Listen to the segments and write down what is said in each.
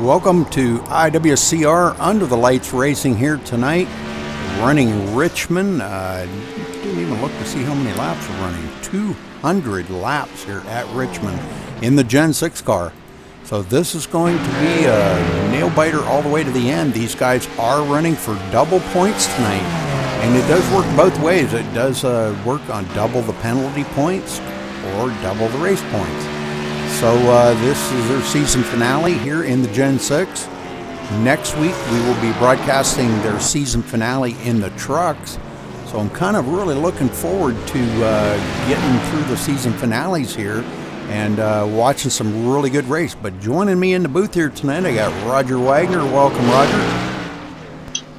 Welcome to IWCR Under the Lights Racing here tonight, running Richmond. Didn't even look to see how many laps we're running. 200 laps here at Richmond in the Gen 6 car. So this is going to be a nail-biter all the way to the end. These guys are running for double points tonight, and it does work both ways. It does work on double the penalty points or double the race points. So this is their season finale here in the Gen 6. Next week we will be broadcasting their season finale in the trucks. So I'm kind of really looking forward to getting through the season finales here and watching some really good race. But joining me in the booth here tonight, I got Roger Wagner. Welcome, Roger.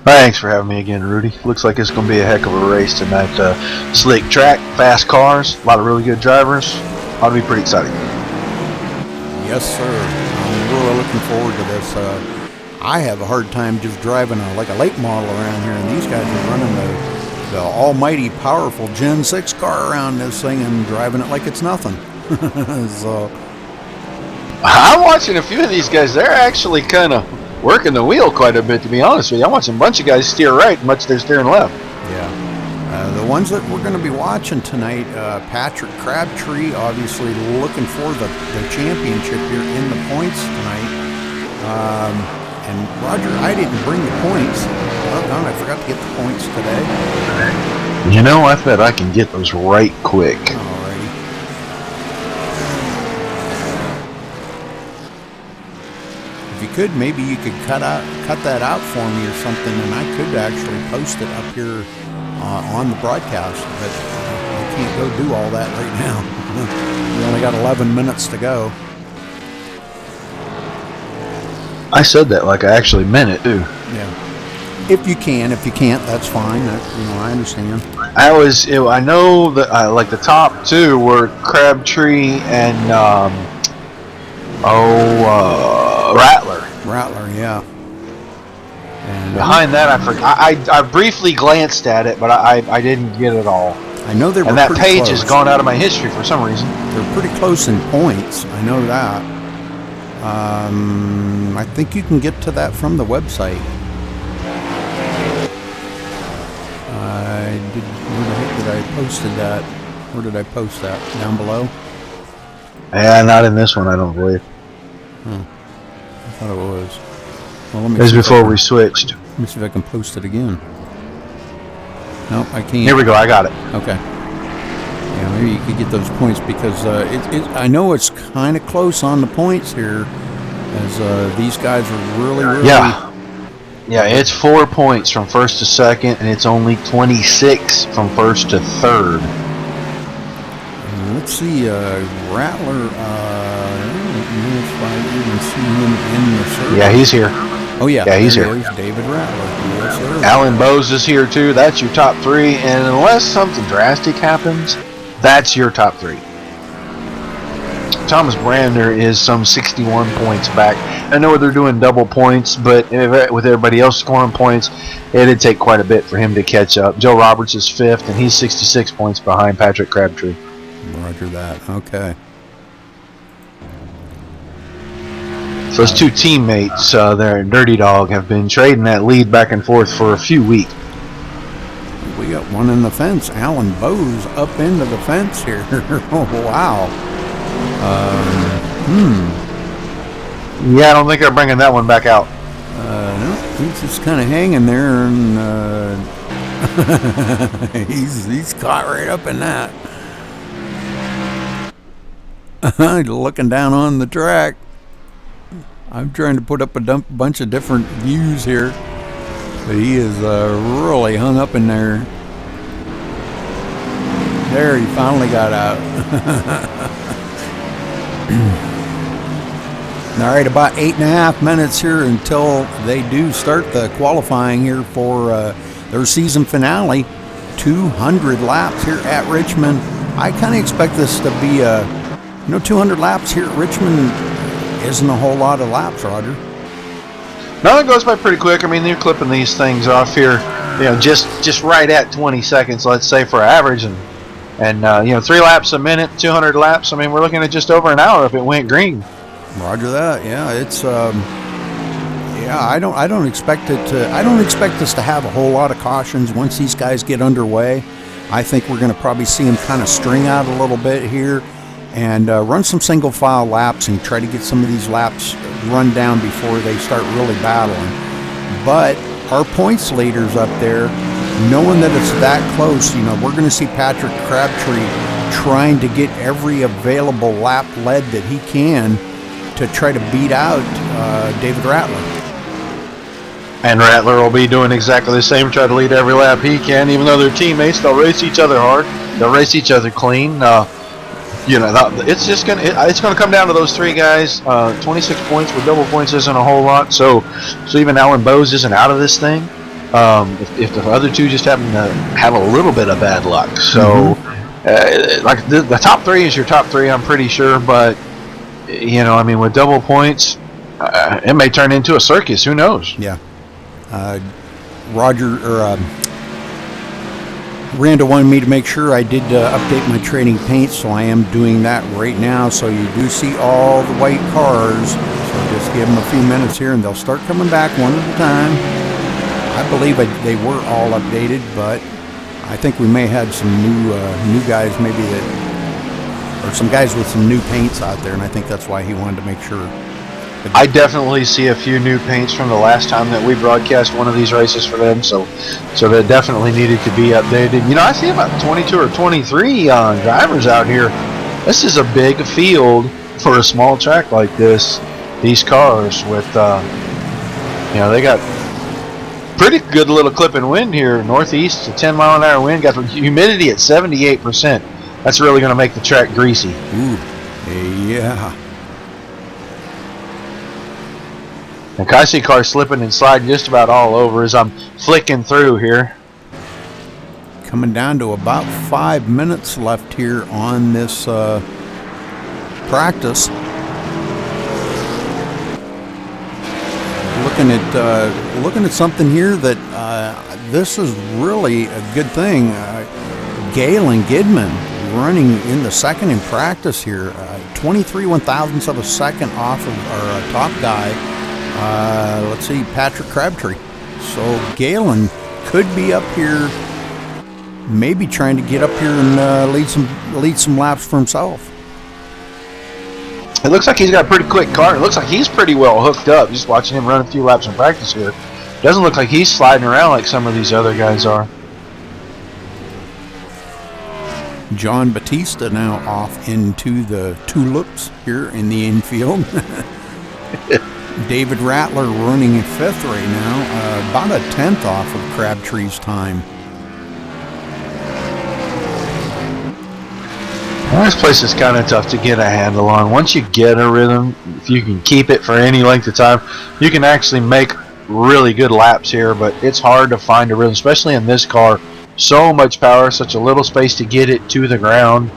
Thanks for having me again, Rudy. Looks like it's going to be a heck of a race tonight. Slick track, fast cars, a lot of really good drivers. Ought to be pretty exciting. Yes, sir. I'm really looking forward to this. I have a hard time just driving like a late model around here, and these guys are running the almighty powerful Gen 6 car around this thing and driving it like it's nothing. So I'm watching a few of these guys. They're actually kind of working the wheel quite a bit, to be honest with you. I'm watching a bunch of guys steer right, much they're steering left. Yeah. The ones that we're going to be watching tonight, Patrick Crabtree, obviously looking for the championship here in the points tonight. And Roger, I didn't bring the points. Oh, I forgot to get the points today. You know, I bet I can get those right quick. Alrighty. If you could, maybe you could cut that out for me or something, and I could actually post it up here on the broadcast, but I can't go do all that right now. We only got 11 minutes to go. I said that like I actually meant it, too. Yeah. If you can. If you can't, that's fine. I understand. I know that like the top two were Crabtree and Rattler. Rattler, yeah. And behind that, I forgot. I briefly glanced at it, but I didn't get it all. I know they were. And that pretty page close. has gone out of my history for some reason. They're pretty close in points. I know that. I think you can get to that from the website. Where the heck did I posted that? Where did I post that? Down below? Yeah, not in this one, I don't believe. I thought it was. Well, let me. It was before we switched. Let me see if I can post it again. Nope, I can't. Here we go. I got it. Okay. Yeah, maybe you could get those points because I know it's kind of close on the points here, as these guys are really. Yeah, it's 4 points from first to second, and it's only 26 from first to third. Let's see, Rattler. I don't know if I even see him in the circle. Yeah, he's here. Oh yeah, he's here. David Rattler. Yes, sir. Alan Bowes is here too. That's your top three, and unless something drastic happens, that's your top three. Thomas Brander is some 61 points back. I know they're doing double points, but with everybody else scoring points, it'd take quite a bit for him to catch up. Joe Roberts is fifth, and he's 66 points behind Patrick Crabtree. Roger that. Okay. So his two teammates there in Dirty Dog have been trading that lead back and forth for a few weeks. We got one in the fence. Alan Bowes up into the fence here. Oh, wow. Yeah, I don't think they're bringing that one back out. No, he's just kind of hanging there, and he's caught right up in that. Looking down on the track. I'm trying to put up a bunch of different views here, but he is really hung up in there. There, he finally got out. All right, about 8.5 minutes here until they do start the qualifying here for their season finale. 200 laps here at Richmond. I kind of expect this to be 200 laps here at Richmond isn't a whole lot of laps, Roger. No, it goes by pretty quick. I mean, you're clipping these things off here, just right at 20 seconds, let's say, for average, and 3 laps a minute, 200 laps. I mean, we're looking at just over an hour if it went green. Roger that. Yeah, it's Yeah, I don't expect it to. I don't expect us to have a whole lot of cautions once these guys get underway. I think we're going to probably see them kind of string out a little bit here and run some single file laps and try to get some of these laps run down before they start really battling. But our points leaders up there, knowing that it's that close, you know, we're going to see Patrick Crabtree trying to get every available lap led that he can to try to beat out David Rattler. And Rattler will be doing exactly the same, try to lead every lap he can. Even though they're teammates, they'll race each other hard. They'll race each other clean. You know, it's just it's gonna come down to those three guys. 26 points with double points isn't a whole lot. So even Alan Bowes isn't out of this thing. If the other two just happen to have a little bit of bad luck. So like the top three is your top three, I'm pretty sure. But you know, I mean, with double points, it may turn into a circus. Who knows? Yeah. Randall wanted me to make sure I did update my trading paint, so I am doing that right now. So you do see all the white cars. So just give them a few minutes here, and they'll start coming back one at a time. I believe they were all updated, but I think we may have some new guys, maybe that, or some guys with some new paints out there, and I think that's why he wanted to make sure. I definitely see a few new paints from the last time that we broadcast one of these races for them, so that definitely needed to be updated. You know, I see about 22 or 23 drivers out here. This is a big field for a small track like this. These cars with, you know, they got pretty good little clip and wind here. Northeast, a 10-mile-an-hour wind. Got the humidity at 78%. That's really going to make the track greasy. Ooh, yeah. And I see cars slipping and sliding just about all over as I'm flicking through here. Coming down to about 5 minutes left here on this practice. Looking at something here that this is really a good thing. Galen Gidman running in the second in practice here. 23 1/1000ths of a second off of our top guy. Let's see, Patrick Crabtree. So Galen could be up here, maybe trying to get up here and lead some laps for himself. It looks like he's got a pretty quick car. It looks like he's pretty well hooked up. Just watching him run a few laps in practice here. Doesn't look like he's sliding around like some of these other guys are. John Batista now off into the tulips here in the infield. David Rattler running in fifth right now, about a 10th off of Crabtree's time. Well, this place is kind of tough to get a handle on. Once you get a rhythm, if you can keep it for any length of time, you can actually make really good laps here, but it's hard to find a rhythm, especially in this car. So much power, such a little space to get it to the ground.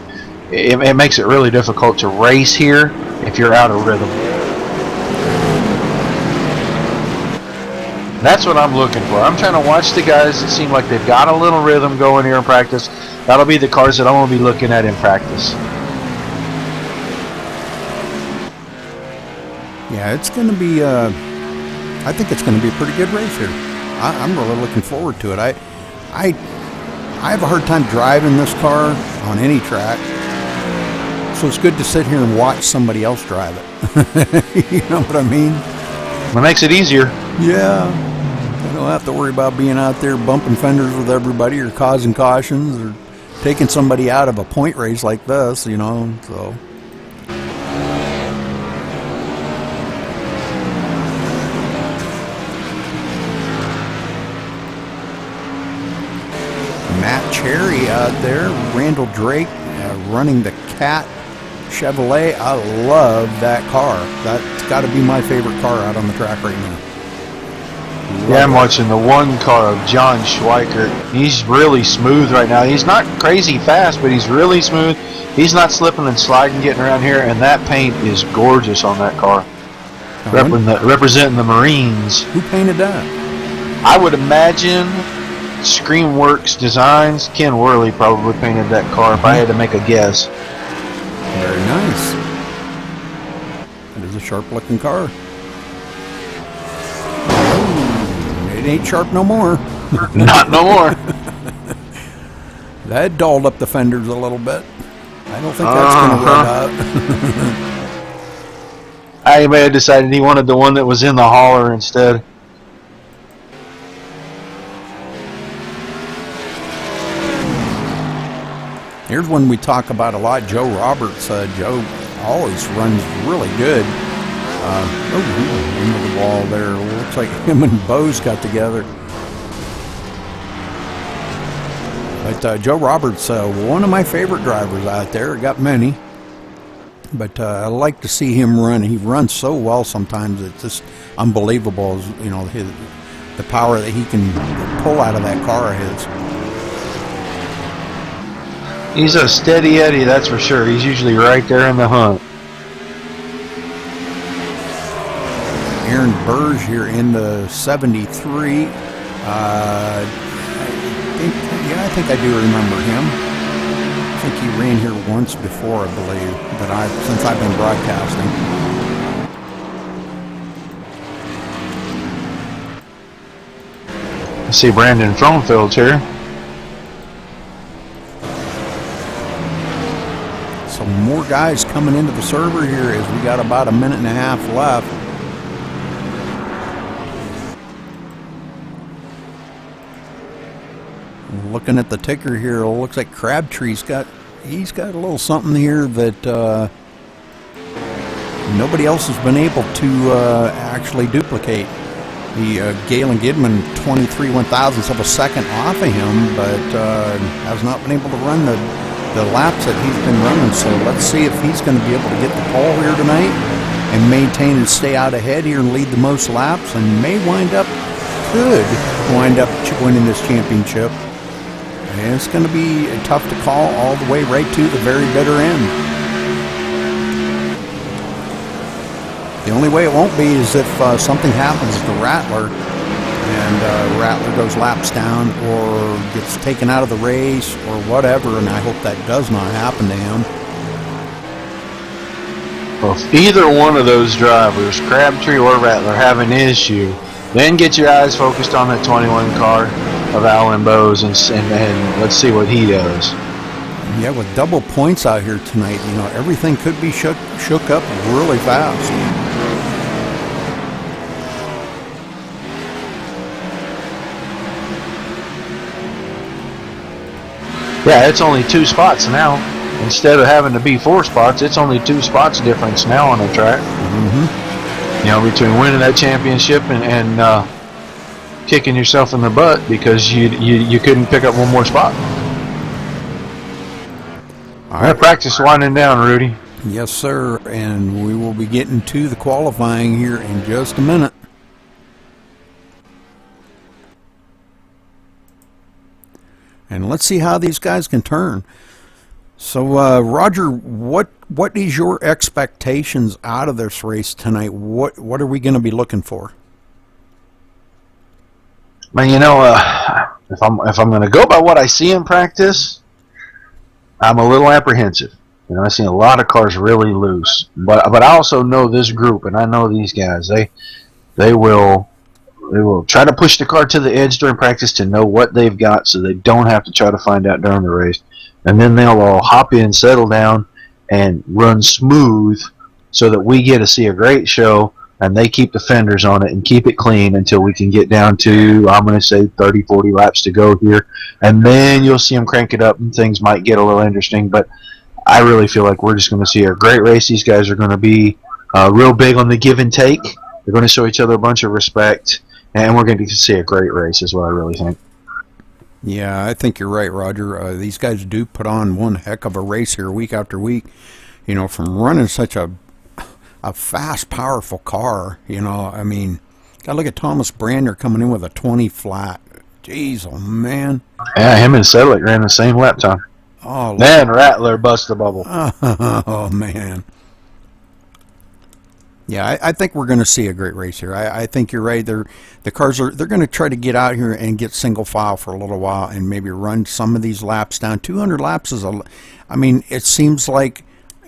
It makes it really difficult to race here if you're out of rhythm. That's what I'm looking for. I'm trying to watch the guys that seem like they've got a little rhythm going here in practice. That'll be the cars that I'm going to be looking at in practice. Yeah, it's going to be, I think it's going to be a pretty good race here. I'm really looking forward to it. I have a hard time driving this car on any track, so it's good to sit here and watch somebody else drive it. You know what I mean? It makes it easier. Yeah. I don't have to worry about being out there bumping fenders with everybody or causing cautions or taking somebody out of a point race like this, you know, so. Matt Cherry out there, Randall Drake running the Cat Chevrolet. I love that car. That's got to be my favorite car out on the track right now. Yeah, I'm watching the one car of John Schweikert. He's really smooth right now. He's not crazy fast, but he's really smooth. He's not slipping and sliding getting around here, and that paint is gorgeous on that car. Representing the Marines. Who painted that? I would imagine Screamworks Designs. Ken Worley probably painted that car if I had to make a guess. Very nice. That is a sharp-looking car. It ain't sharp no more. Not no more. That dulled up the fenders a little bit. I don't think that's going to rub out. I may have decided he wanted the one that was in the hauler instead. Here's one we talk about a lot, Joe Roberts. Joe always runs really good. Into the wall there. Looks like him and Bose got together. But Joe Roberts, one of my favorite drivers out there. Got many. But I like to see him run. He runs so well sometimes. It's just unbelievable, you know, the power that he can pull out of that car of his. He's a steady Eddie, that's for sure. He's usually right there in the hunt. Aaron Burge here in the 73. I think I do remember him. I think he ran here once before, I believe, since I've been broadcasting. I see Brandon Thronefield's here. So more guys coming into the server here as we got about a minute and a half left. Looking at the ticker here, it looks like Crabtree's got a little something here that nobody else has been able to actually duplicate. The Galen Gidman 23/1000ths of a second off of him, but has not been able to run the laps that he's been running. So let's see if he's going to be able to get the pole here tonight and maintain and stay out ahead here and lead the most laps, and could wind up winning this championship. And it's going to be tough to call all the way right to the very bitter end. The only way it won't be is if something happens to Rattler and Rattler goes laps down or gets taken out of the race or whatever, and I hope that does not happen to him. Well, if either one of those drivers, Crabtree or Rattler, have an issue, then get your eyes focused on that 21 car of Alan Bose and let's see what he does. Yeah, with double points out here tonight, you know, everything could be shook up really fast. Yeah, it's only 2 spots now. Instead of having to be 4 spots, it's only 2 spots difference now on the track. Mm-hmm. You know, between winning that championship and kicking yourself in the butt because you couldn't pick up one more spot. All right, practice winding down, Rudy. Yes, sir, and we will be getting to the qualifying here in just a minute. And let's see how these guys can turn. So, Roger, what is your expectations out of this race tonight? What are we going to be looking for? Man, you know, if I'm going to go by what I see in practice, I'm a little apprehensive. You know, I've seen a lot of cars really loose, but I also know this group, and I know these guys. They will try to push the car to the edge during practice to know what they've got, so they don't have to try to find out during the race. And then they'll all hop in, settle down, and run smooth, so that we get to see a great show. And they keep the fenders on it and keep it clean until we can get down to, I'm going to say, 30, 40 laps to go here. And then you'll see them crank it up and things might get a little interesting. But I really feel like we're just going to see a great race. These guys are going to be real big on the give and take. They're going to show each other a bunch of respect. And we're going to see a great race is what I really think. Yeah, I think you're right, Roger. These guys do put on one heck of a race here week after week. You know, from running such a fast, powerful car, you know, I mean, gotta look at Thomas Brander coming in with a 20 flat. Jeez, oh man. Yeah, him and Sedlick ran the same lap time. Oh, man, Rattler bust the bubble. Oh man. Yeah, I think we're going to see a great race here. I think you're right. They're going to try to get out here and get single file for a little while and maybe run some of these laps down. 200 laps is I mean, it seems like,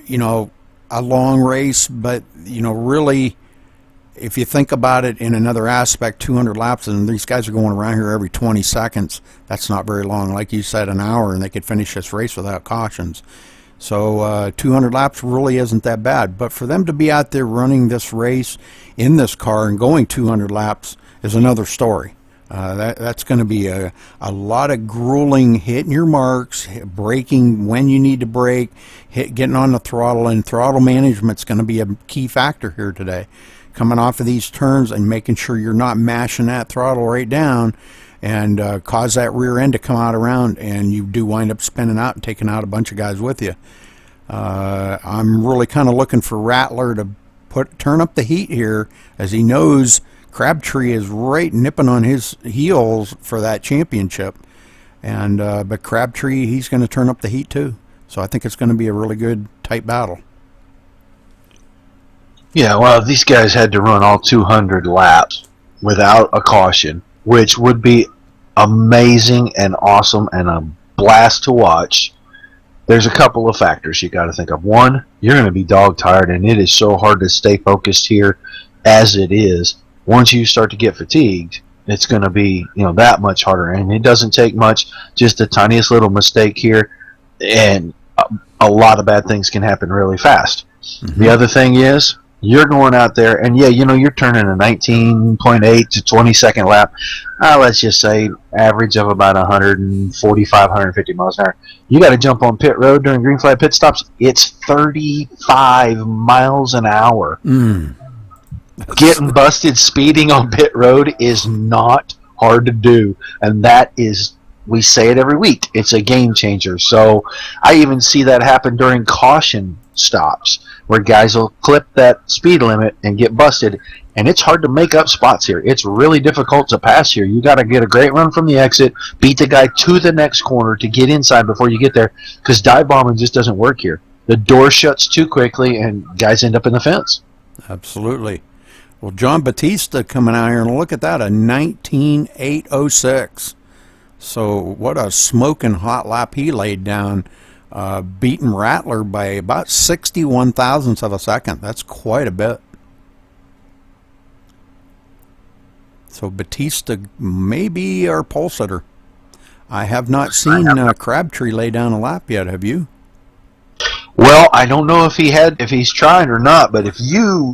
you know, a long race, but, you know, really if you think about it in another aspect, 200 laps, and these guys are going around here every 20 seconds. That's not very long. Like you said, an hour, and they could finish this race without cautions. So 200 laps really isn't that bad. But for them to be out there running this race in this car and going 200 laps is another story. That's going to be a lot of grueling, hitting your marks, braking when you need to brake, getting on the throttle, and throttle management's going to be a key factor here today. Coming off of these turns and making sure you're not mashing that throttle right down and cause that rear end to come out around, and you do wind up spinning out and taking out a bunch of guys with you. I'm really kind of looking for Rattler to turn up the heat here, as he knows Crabtree is right nipping on his heels for that championship. And but Crabtree, he's going to turn up the heat too. So I think it's going to be a really good, tight battle. Yeah, well, these guys had to run all 200 laps without a caution, which would be amazing and awesome and a blast to watch. There's a couple of factors you got to think of. One, you're going to be dog tired, and it is so hard to stay focused here as it is. Once you start to get fatigued, it's going to be, that much harder. And it doesn't take much, just the tiniest little mistake here, and a lot of bad things can happen really fast. Mm-hmm. The other thing is, you're going out there, and you're turning a 19.8 to 20-second lap. Let's just say average of about 145, 150 miles an hour. You got to jump on pit road during green flag pit stops. It's 35 miles an hour. Getting busted speeding on pit road is not hard to do, and that is, we say it every week, it's a game changer. So I even see that happen during caution stops, where guys will clip that speed limit and get busted, and it's hard to make up spots here. It's really difficult to pass here. You got to get a great run from the exit, beat the guy to the next corner to get inside before you get there, because dive bombing just doesn't work here. The door shuts too quickly, and guys end up in the fence. Absolutely. Well, John Batista coming out here, and look at that, a 19.806. So what a smoking hot lap he laid down, beating Rattler by about 61 thousandths of a second. That's quite a bit. So Batista may be our pole sitter. I have not seen Crabtree lay down a lap yet. Have you? Well, I don't know if he's trying or not, but if you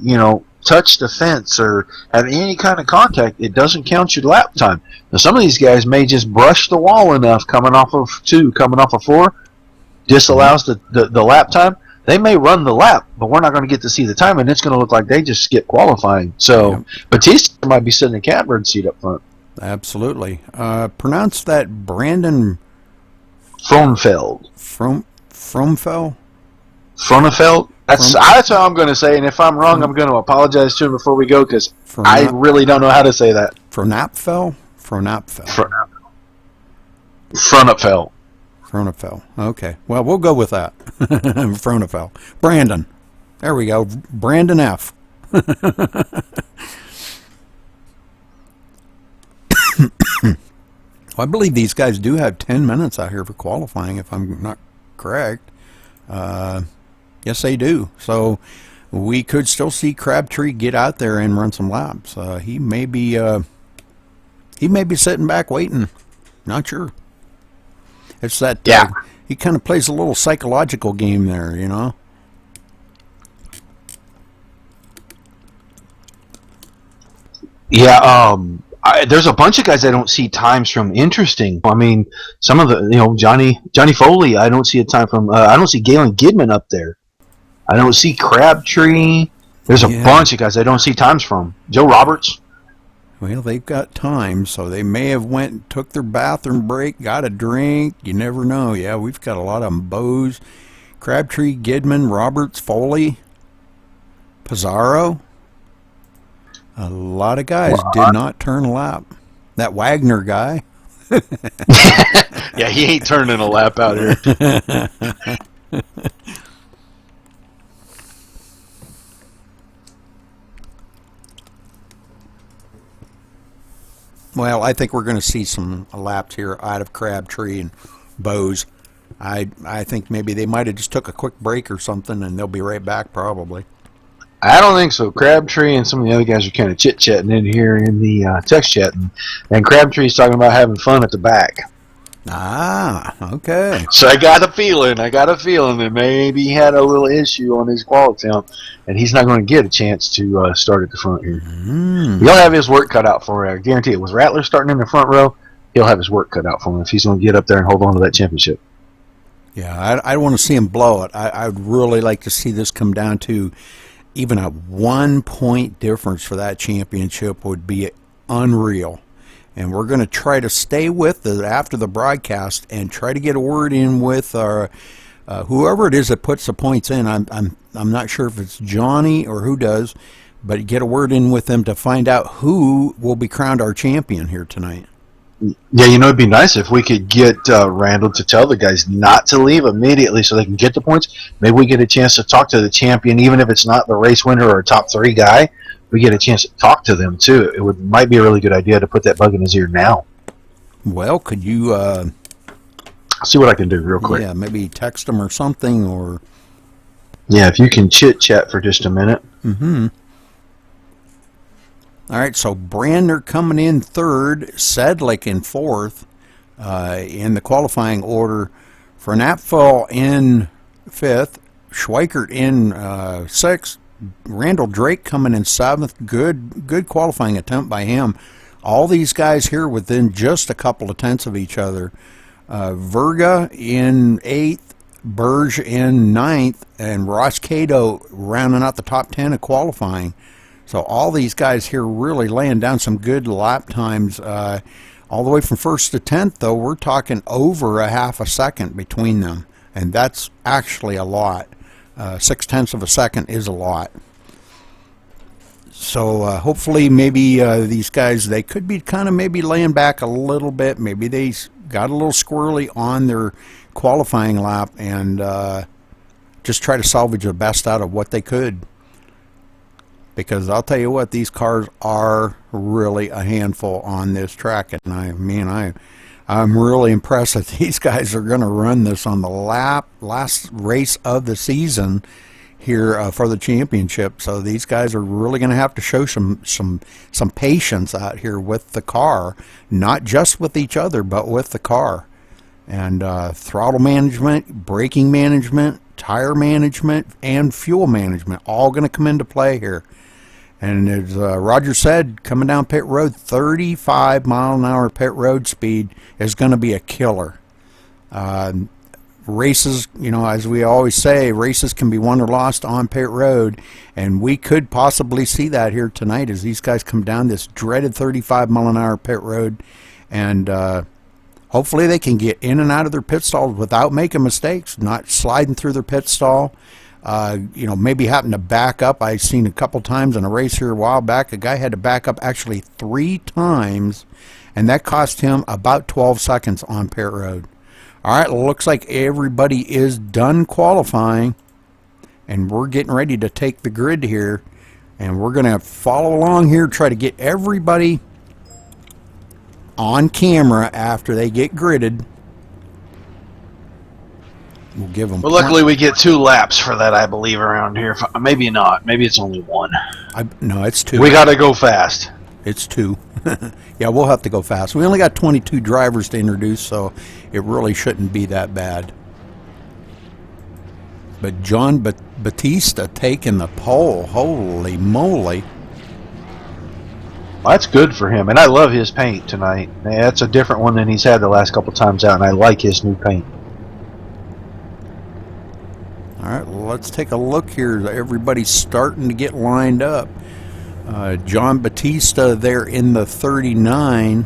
touch the fence or have any kind of contact, it doesn't count your lap time. Now, some of these guys may just brush the wall enough coming off of 2, coming off of 4, disallows the lap time. They may run the lap, but we're not going to get to see the time, and it's going to look like they just skipped qualifying. So Batista might be sitting in the catbird seat up front. Absolutely. Pronounce that Brandon Fronfeld. Fromfeld? Fronefeld? That's how I'm going to say, and if I'm wrong, I'm going to apologize to him before we go, because I really don't know how to say that. Fronapfel? Fronapfel. Okay. Well, we'll go with that. Fronapfel. Brandon. There we go. Brandon F. I believe these guys do have 10 minutes out here for qualifying, if I'm not correct. Yes, they do. So we could still see Crabtree get out there and run some laps. He may be sitting back waiting. Not sure. It's that he kind of plays a little psychological game there, Yeah. There's a bunch of guys I don't see times from. Interesting. I mean, some of the Johnny Foley. I don't see a time from. I don't see Galen Gidman up there. I don't see Crabtree. There's a bunch of guys I don't see times from. Joe Roberts. Well, they've got time, so they may have went and took their bathroom break, got a drink. You never know. Yeah, we've got a lot of them. Bose, Crabtree, Gidman, Roberts, Foley, Pizarro. A lot of guys did not turn a lap. That Wagner guy. Yeah, he ain't turning a lap out here. Well, I think we're going to see some laps here out of Crabtree and Bose. I think maybe they might have just took a quick break or something, and they'll be right back probably. I don't think so. Crabtree and some of the other guys are kind of chit-chatting in here in the text chat, and Crabtree's talking about having fun at the back. Ah, okay. So I got a feeling that maybe he had a little issue on his qual count, and he's not going to get a chance to start at the front here. He'll have his work cut out for him. I guarantee it. With Rattler starting in the front row, he'll have his work cut out for him if he's going to get up there and hold on to that championship. Yeah, I want to see him blow it. I would really like to see this come down to even a 1 point difference for that championship would be unreal. And we're going to try to stay with it after the broadcast and try to get a word in with our whoever it is that puts the points in. I'm not sure if it's Johnny or who does, but get a word in with them to find out who will be crowned our champion here tonight. Yeah, it'd be nice if we could get Randall to tell the guys not to leave immediately so they can get the points. Maybe we get a chance to talk to the champion, even if it's not the race winner or a top 3 guy. We get a chance to talk to them too. It might be a really good idea to put that bug in his ear now. Well, could you I'll see what I can do real quick. Yeah, maybe text him or something, or yeah, if you can chit chat for just a minute. All right, so Brandner coming in 3rd, Sedlick in 4th in the qualifying order. For Knapfel in 5th, Schweikert in 6th, Randall Drake coming in 7th. Good qualifying attempt by him. All these guys here within just a couple of tenths of each other. Verga in 8th, Burge in 9th, and Ross Cato rounding out the top 10 of qualifying. So all these guys here really laying down some good lap times. All the way from 1st to 10th, though, we're talking over a half a second between them. And that's actually a lot. 0.6 of a second is a lot. So hopefully maybe these guys, they could be kind of maybe laying back a little bit. Maybe they got a little squirrely on their qualifying lap and just try to salvage the best out of what they could. Because I'll tell you what, these cars are really a handful on this track. And I'm really impressed that these guys are going to run this on the last race of the season here for the championship. So these guys are really going to have to show some patience out here with the car, not just with each other, but with the car. And throttle management, braking management, tire management, and fuel management all going to come into play here. And as Roger said, coming down pit road, 35-mile-an-hour pit road speed is going to be a killer. Races, as we always say, races can be won or lost on pit road, and we could possibly see that here tonight as these guys come down this dreaded 35-mile-an-hour pit road, and hopefully they can get in and out of their pit stalls without making mistakes, not sliding through their pit stall. Maybe having to back up. I've seen a couple times in a race here a while back, a guy had to back up actually 3 times, and that cost him about 12 seconds on pit road. All right, looks like everybody is done qualifying, and we're getting ready to take the grid here, and we're going to follow along here, try to get everybody on camera after they get gridded. We'll give them. Well, luckily we get 2 laps for that, I believe, around here. Maybe not. Maybe it's only 1. No, it's 2. We got to go fast. It's 2. Yeah, we'll have to go fast. We only got 22 drivers to introduce, so it really shouldn't be that bad. But John Batista taking the pole. Holy moly. Well, that's good for him, and I love his paint tonight. That's a different one than he's had the last couple times out, and I like his new paint. All right, well, let's take a look here. Everybody's starting to get lined up. John Batista there in the 39,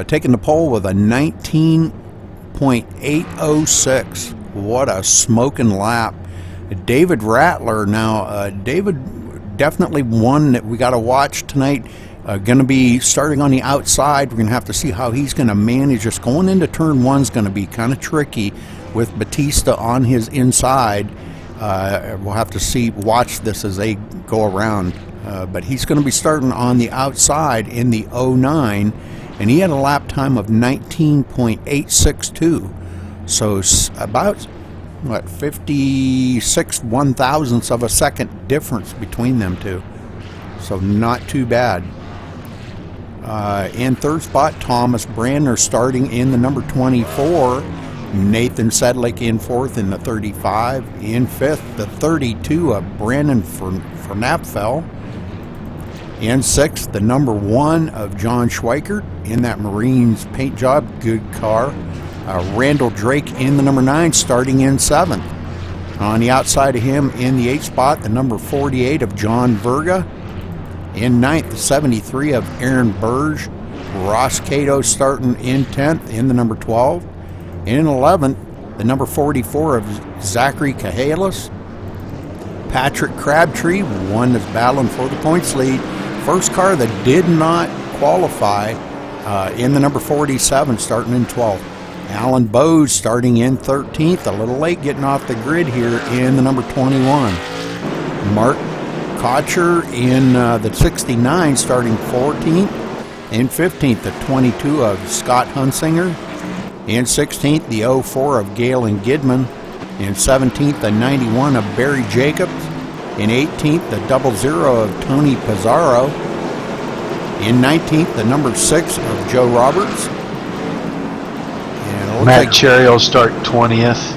taking the pole with a 19.806. What a smoking lap. David Rattler now. David definitely one that we got to watch tonight. Going to be starting on the outside. We're going to have to see how he's going to manage this. Going into turn 1 is going to be kind of tricky with Batista on his inside. We'll have to watch this as they go around. But he's going to be starting on the outside in the 09, and he had a lap time of 19.862. So about what, 56 one-thousandths of a second difference between them two. So not too bad. In third spot, Thomas Brandner starting in the number 24. Nathan Sedlick in fourth in the 35. In fifth, the 32 of Brandon Fernapfel. In sixth, the number 1 of John Schweikert in that Marines paint job. Good car. Randall Drake in the number 9, starting in 7th. On the outside of him in the 8th spot, the number 48 of John Verga. In 9th, the 73 of Aaron Burge. Ross Cato starting in 10th in the number 12. In 11th, the number 44 of Zachary Cahalis. Patrick Crabtree, one that's battling for the points lead. First car that did not qualify in the number 47, starting in 12th. Alan Bowes starting in 13th, a little late getting off the grid here in the number 21. Mark Kocher in the 69, starting 14th. In 15th, the 22 of Scott Hunsinger. In 16th, the 04 of Galen Gidman. In 17th, the 91 of Barry Jacobs. In 18th, the 00 of Tony Pizarro. In 19th, the number 6 of Joe Roberts. And Matt Cherry will start 20th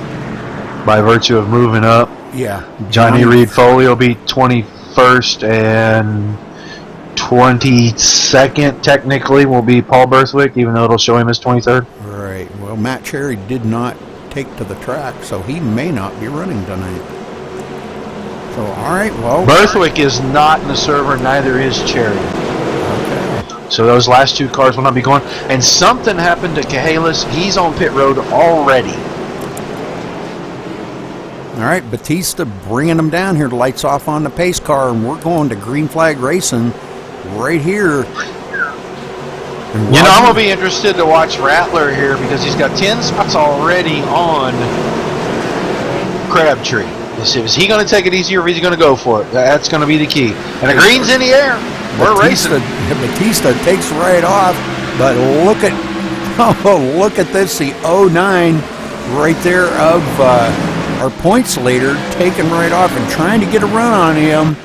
by virtue of moving up. Yeah. Johnny Reed Foley will be 21st, and 22nd technically will be Paul Berthwick, even though it'll show him as 23rd. Right. Well, Matt Cherry did not take to the track, so he may not be running tonight. So, all right, well. Berthwick is not in the server, neither is Cherry. Okay. So those last 2 cars will not be going. And something happened to Cahalis. He's on pit road already. All right, Batista bringing them down here. The lights off on the pace car, and we're going to green flag racing right here. You know, I'm going to be interested to watch Rattler here because he's got 10 spots already on Crabtree. Is he going to take it easy or is he going to go for it? That's going to be the key. And the green's in the air. We're racing. Batista takes right off, but look at this, the 09 right there of our points leader taking right off and trying to get a run on him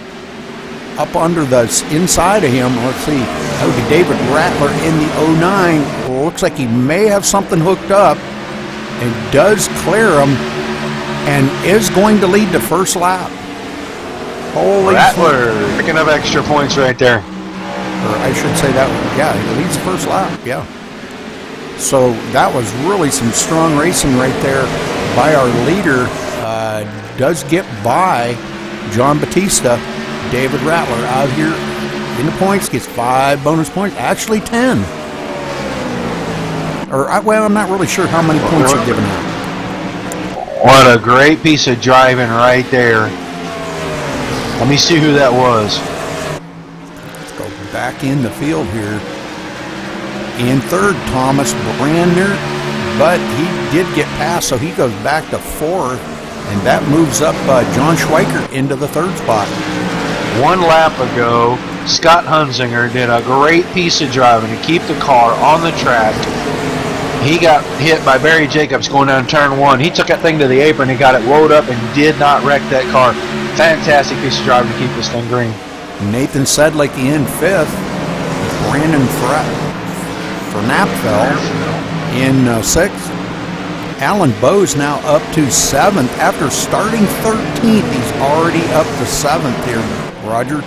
up under the inside of him. Let's see. That would be David Rattler in the 09. Looks like he may have something hooked up and does clear him and is going to lead the first lap. Holy Rattler picking up extra points right there. Or I should say that, yeah, he leads the first lap, yeah. So that was really some strong racing right there by our leader. Does get by John Batista. David Rattler out here in the points, gets 5 bonus points, actually 10. Well, I'm not really sure how many points are given out. What a great piece of driving right there. Let me see who that was. Let's go back in the field here. In third, Thomas Brandner, but he did get past, so he goes back to 4th, and that moves up John Schweikert into the 3rd spot. 1 lap ago, Scott Hunsinger did a great piece of driving to keep the car on the track. He got hit by Barry Jacobs going down turn 1. He took that thing to the apron and got it rolled up and did not wreck that car. Fantastic piece of driving to keep this thing green. Nathan Sedlick in 5th. Brandon Fernapfel in 6th. Alan Bowes now up to 7th. After starting 13th, he's already up to 7th here, Roger.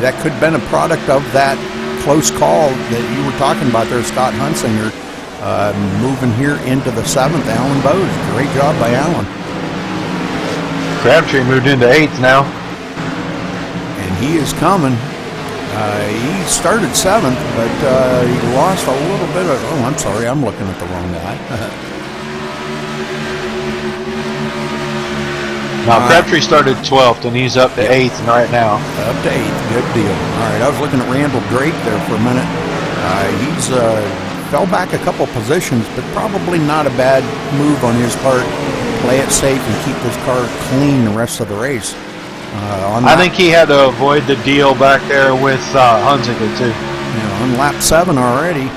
That could have been a product of that close call that you were talking about there, Scott Hunsinger. Moving here into the 7th, Alan Bowes. Great job by Alan. Crabtree moved into 8th now. And he is coming. He started 7th, but he lost a little bit of... Oh, I'm sorry. I'm looking at the wrong guy. Now, Crabtree started 12th, and he's up to 8th right now. Up to 8th. Good deal. All right, I was looking at Randall Drake there for a minute. He's fell back a couple positions, but probably not a bad move on his part. Play it safe and keep this car clean the rest of the race. I think he had to avoid the deal back there with Hunsinger, too. Yeah, on lap 7 already.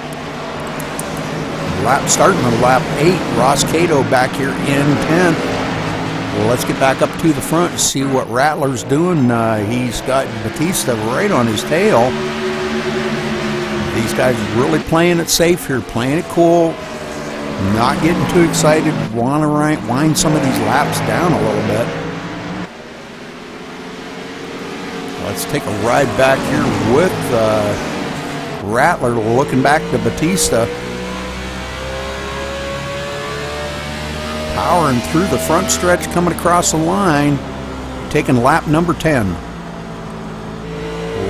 Starting on lap 8, Ross Cato back here in 10th. let's get back up to the front and see what Rattler's doing. He's got Batista right on his tail. These guys really playing it safe here, playing it cool, not getting too excited, want to wind some of these laps down a little bit. Let's take a ride back here with Rattler, looking back to Batista. Powering through the front stretch, coming across the line, taking lap number 10.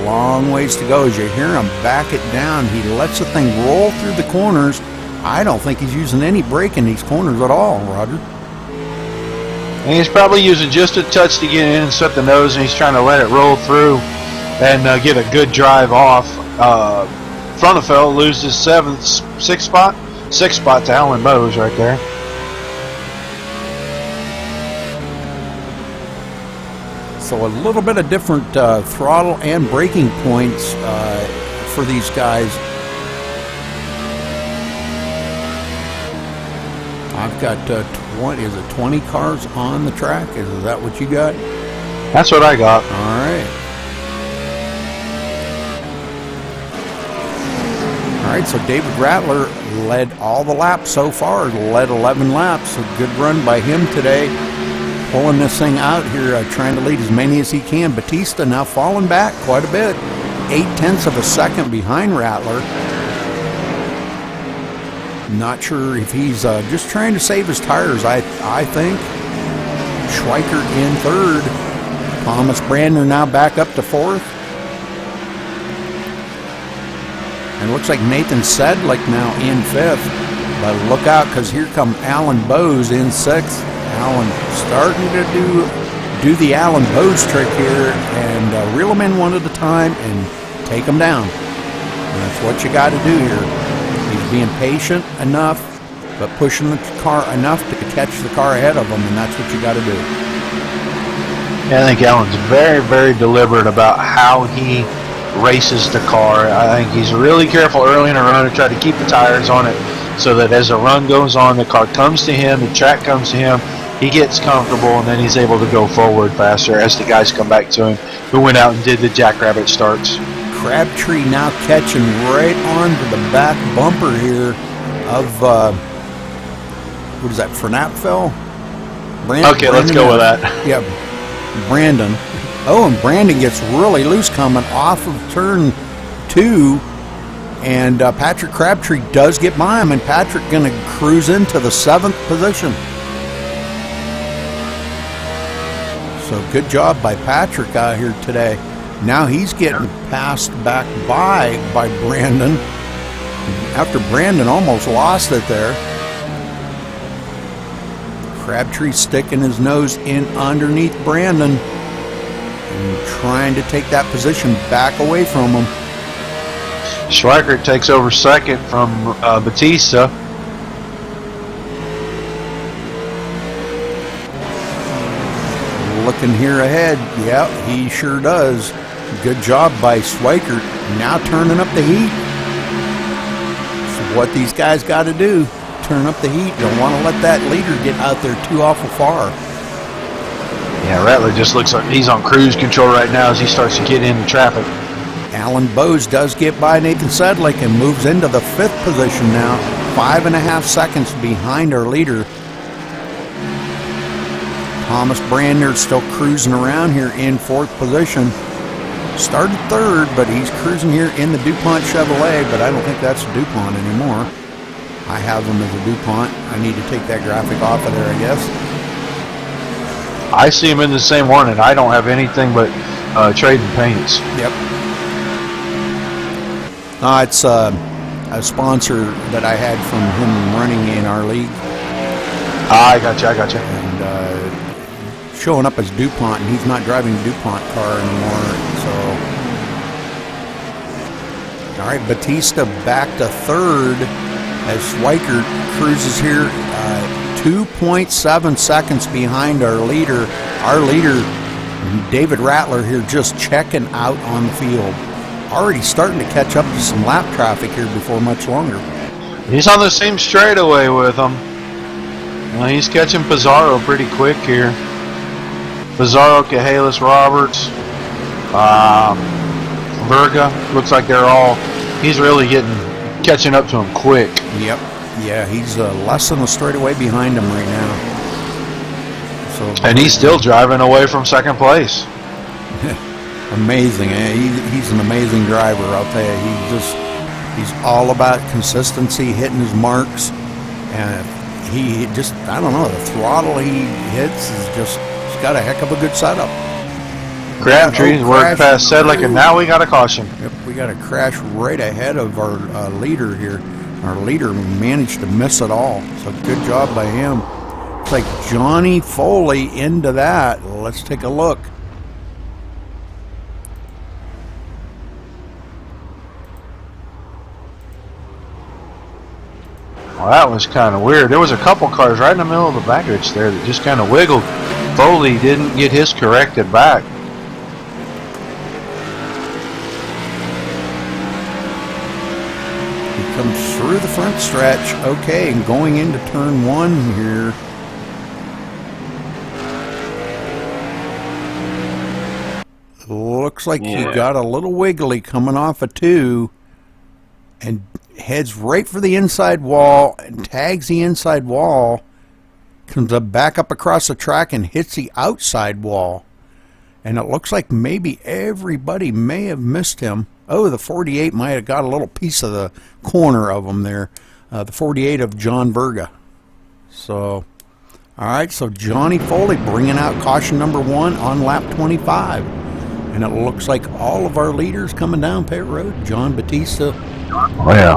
Long ways to go. As you hear him back it down, he lets the thing roll through the corners. I don't think he's using any brake in these corners at all, Roger. And he's probably using just a touch to get in and set the nose, and he's trying to let it roll through and get a good drive off. Frontifel loses sixth spot to Alan Bowes right there. So a little bit of different throttle and braking points for these guys. I've got 20 cars on the track? Is that what you got? That's what I got. All right. All right, so David Rattler led all the laps so far, led 11 laps. A good run by him today. Pulling this thing out here, trying to lead as many as he can. Batista now falling back quite a bit. 0.8 of a second behind Rattler. Not sure if he's just trying to save his tires, I think. Schweikert in third. Thomas Brandner now back up to fourth. And looks like Nathan Sedlick now in fifth. But look out, because here come Alan Bowes in sixth. Alan starting to do the Alan Bowes trick here and reel them in one at a time and take them down. And that's what you got to do here. He's being patient enough, but pushing the car enough to catch the car ahead of him, and that's what you got to do. Yeah, I think Alan's very, very deliberate about how he races the car. I think he's really careful early in a run to try to keep the tires on it so that as the run goes on, the car comes to him, the track comes to him, he gets comfortable, and then he's able to go forward faster as the guys come back to him who went out and did the jackrabbit starts. Crabtree now catching right onto the back bumper here of, what is that, Fernapfel? Okay, let's go with that. Yeah, Brandon. Oh, and Brandon gets really loose coming off of turn 2. And Patrick Crabtree does get by him, and Patrick going to cruise into the 7th position. So good job by Patrick out here today. Now he's getting passed back by Brandon after Brandon almost lost it there. Crabtree sticking his nose in underneath Brandon and trying to take that position back away from him. Schweikert takes over second from Batista. Looking here ahead, yeah, he sure does. Good job by Schweikert. Now turning up the heat. So what these guys got to do, turn up the heat. Don't want to let that leader get out there too awful far. Yeah, Rattler just looks like he's on cruise control right now as he starts to get into traffic. Alan Bowes does get by Nathan Sedlick and moves into the 5th position now. 5.5 seconds behind our leader. Thomas Brandner still cruising around here in 4th position. Started 3rd, but he's cruising here in the DuPont Chevrolet, but I don't think that's a DuPont anymore. I have them as a DuPont. I need to take that graphic off of there, I guess. I see him in the same one, and I don't have anything but trading paints. Yep. It's a sponsor that I had from him running in our league. I got you. And showing up as DuPont, and he's not driving a DuPont car anymore. So, all right, Batista back to 3rd as Schweikert cruises here 2.7 seconds behind our leader. Our leader, David Rattler, here just checking out on the field. Already starting to catch up to some lap traffic here before much longer. He's on the same straightaway with him. Well, he's catching Pizarro pretty quick here. Bizarro, Cahalis, Roberts, Verga. Looks like they're all. He's really catching up to him quick. Yep. Yeah, he's less than a straightaway behind him right now. So, And he's still driving away from second place. amazing. He's an amazing driver, I'll tell you. He's all about consistency, hitting his marks, and he just, I don't know, the throttle he hits is just, he's got a heck of a good setup. Crabtree's worked past Sedlick, and now we got a caution. Yep, we got a crash right ahead of our leader here. Our leader managed to miss it all, so good job by him. It's like Johnny Foley into that. Let's take a look. Well, that was kind of weird. There was a couple cars right in the middle of the baggage there that just kind of wiggled. Foley didn't get his corrected back. He comes through the front stretch. Okay, and going into turn one here. Looks like he got a little wiggly coming off of 2 and heads right for the inside wall and tags the inside wall, comes back up across the track and hits the outside wall. And it looks like maybe everybody may have missed him. Oh, the 48 might have got a little piece of the corner of him there. The 48 of John Verga. So, all right, so Johnny Foley bringing out caution number 1 on lap 25. And it looks like all of our leaders coming down pit road. John Batista. Oh, yeah.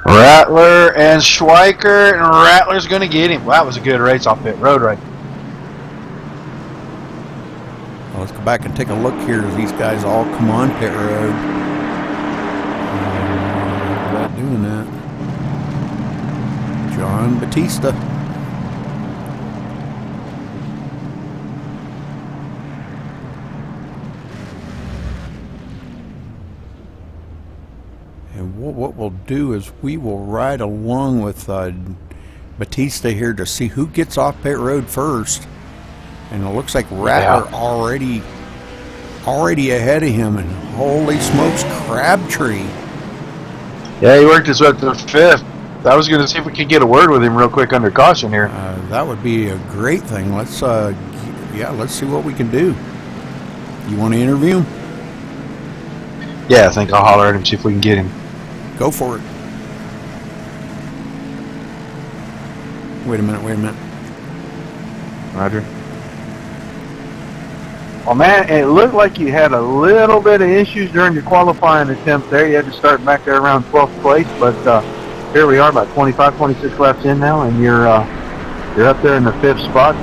Rattler and Schweiker, and Rattler's going to get him. Well, that was a good race off pit road, right? Well, let's go back and take a look here as these guys all come on pit road. Not doing that. John Batista. And what we'll do is we will ride along with Batista here to see who gets off pit road first. And it looks like Rattler already ahead of him. And holy smokes, Crabtree. Yeah, he worked his way up to 5th. I was going to see if we could get a word with him real quick under caution here. That would be a great thing. Let's see what we can do. You want to interview him? Yeah, I think I'll holler at him, see if we can get him. Go for it. Wait a minute. Roger. Well, man, it looked like you had a little bit of issues during your qualifying attempt there. You had to start back there around 12th place, but here we are, about 25, 26 laps in now, and you're up there in the 5th spot.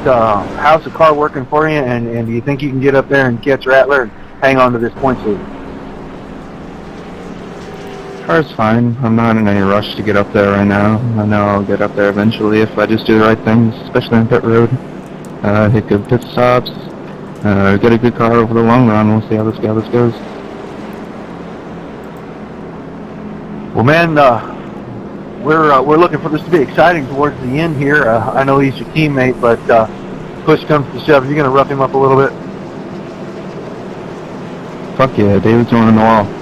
How's the car working for you, and do you think you can get up there and catch Rattler and hang on to this points lead? Car's fine. I'm not in any rush to get up there right now. I know I'll get up there eventually if I just do the right things, especially on pit road. Hit good pit stops. Get a good car over the long run. We'll see how this goes. Well, man, we're looking for this to be exciting towards the end here. I know he's your teammate, but push comes to shove. You're going to rough him up a little bit. Fuck yeah, David's one on the wall.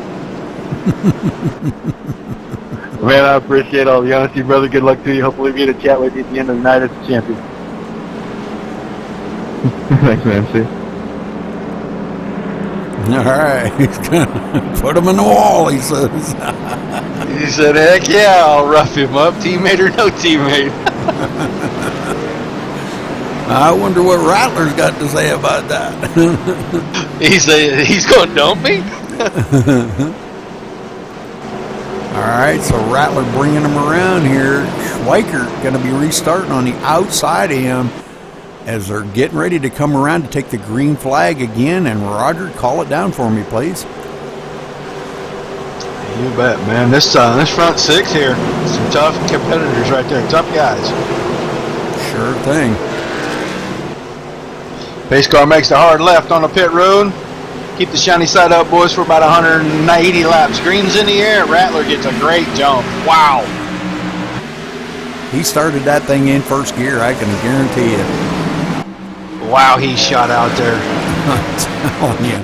Man, I appreciate all the honesty, brother. Good luck to you. Hopefully we get a chat with you at the end of the night as the champion. Thanks, man. See. All right, he's gonna put him in the wall, he says. He said, heck yeah, I'll rough him up, teammate or no teammate. I wonder what Rattler's got to say about that. He said, he's going to dump me? All right, so Rattler bringing him around here. Schweiker going to be restarting on the outside of him as they're getting ready to come around to take the green flag again. And Roger, call it down for me, please. You bet, man. This front 6 here, some tough competitors right there, tough guys. Sure thing. Pace car makes the hard left on the pit road. Keep the shiny side up, boys, for about 180 laps. Green's in the air. Rattler gets a great jump. Wow. He started that thing in first gear, I can guarantee you. Wow, he shot out there. I'm telling you.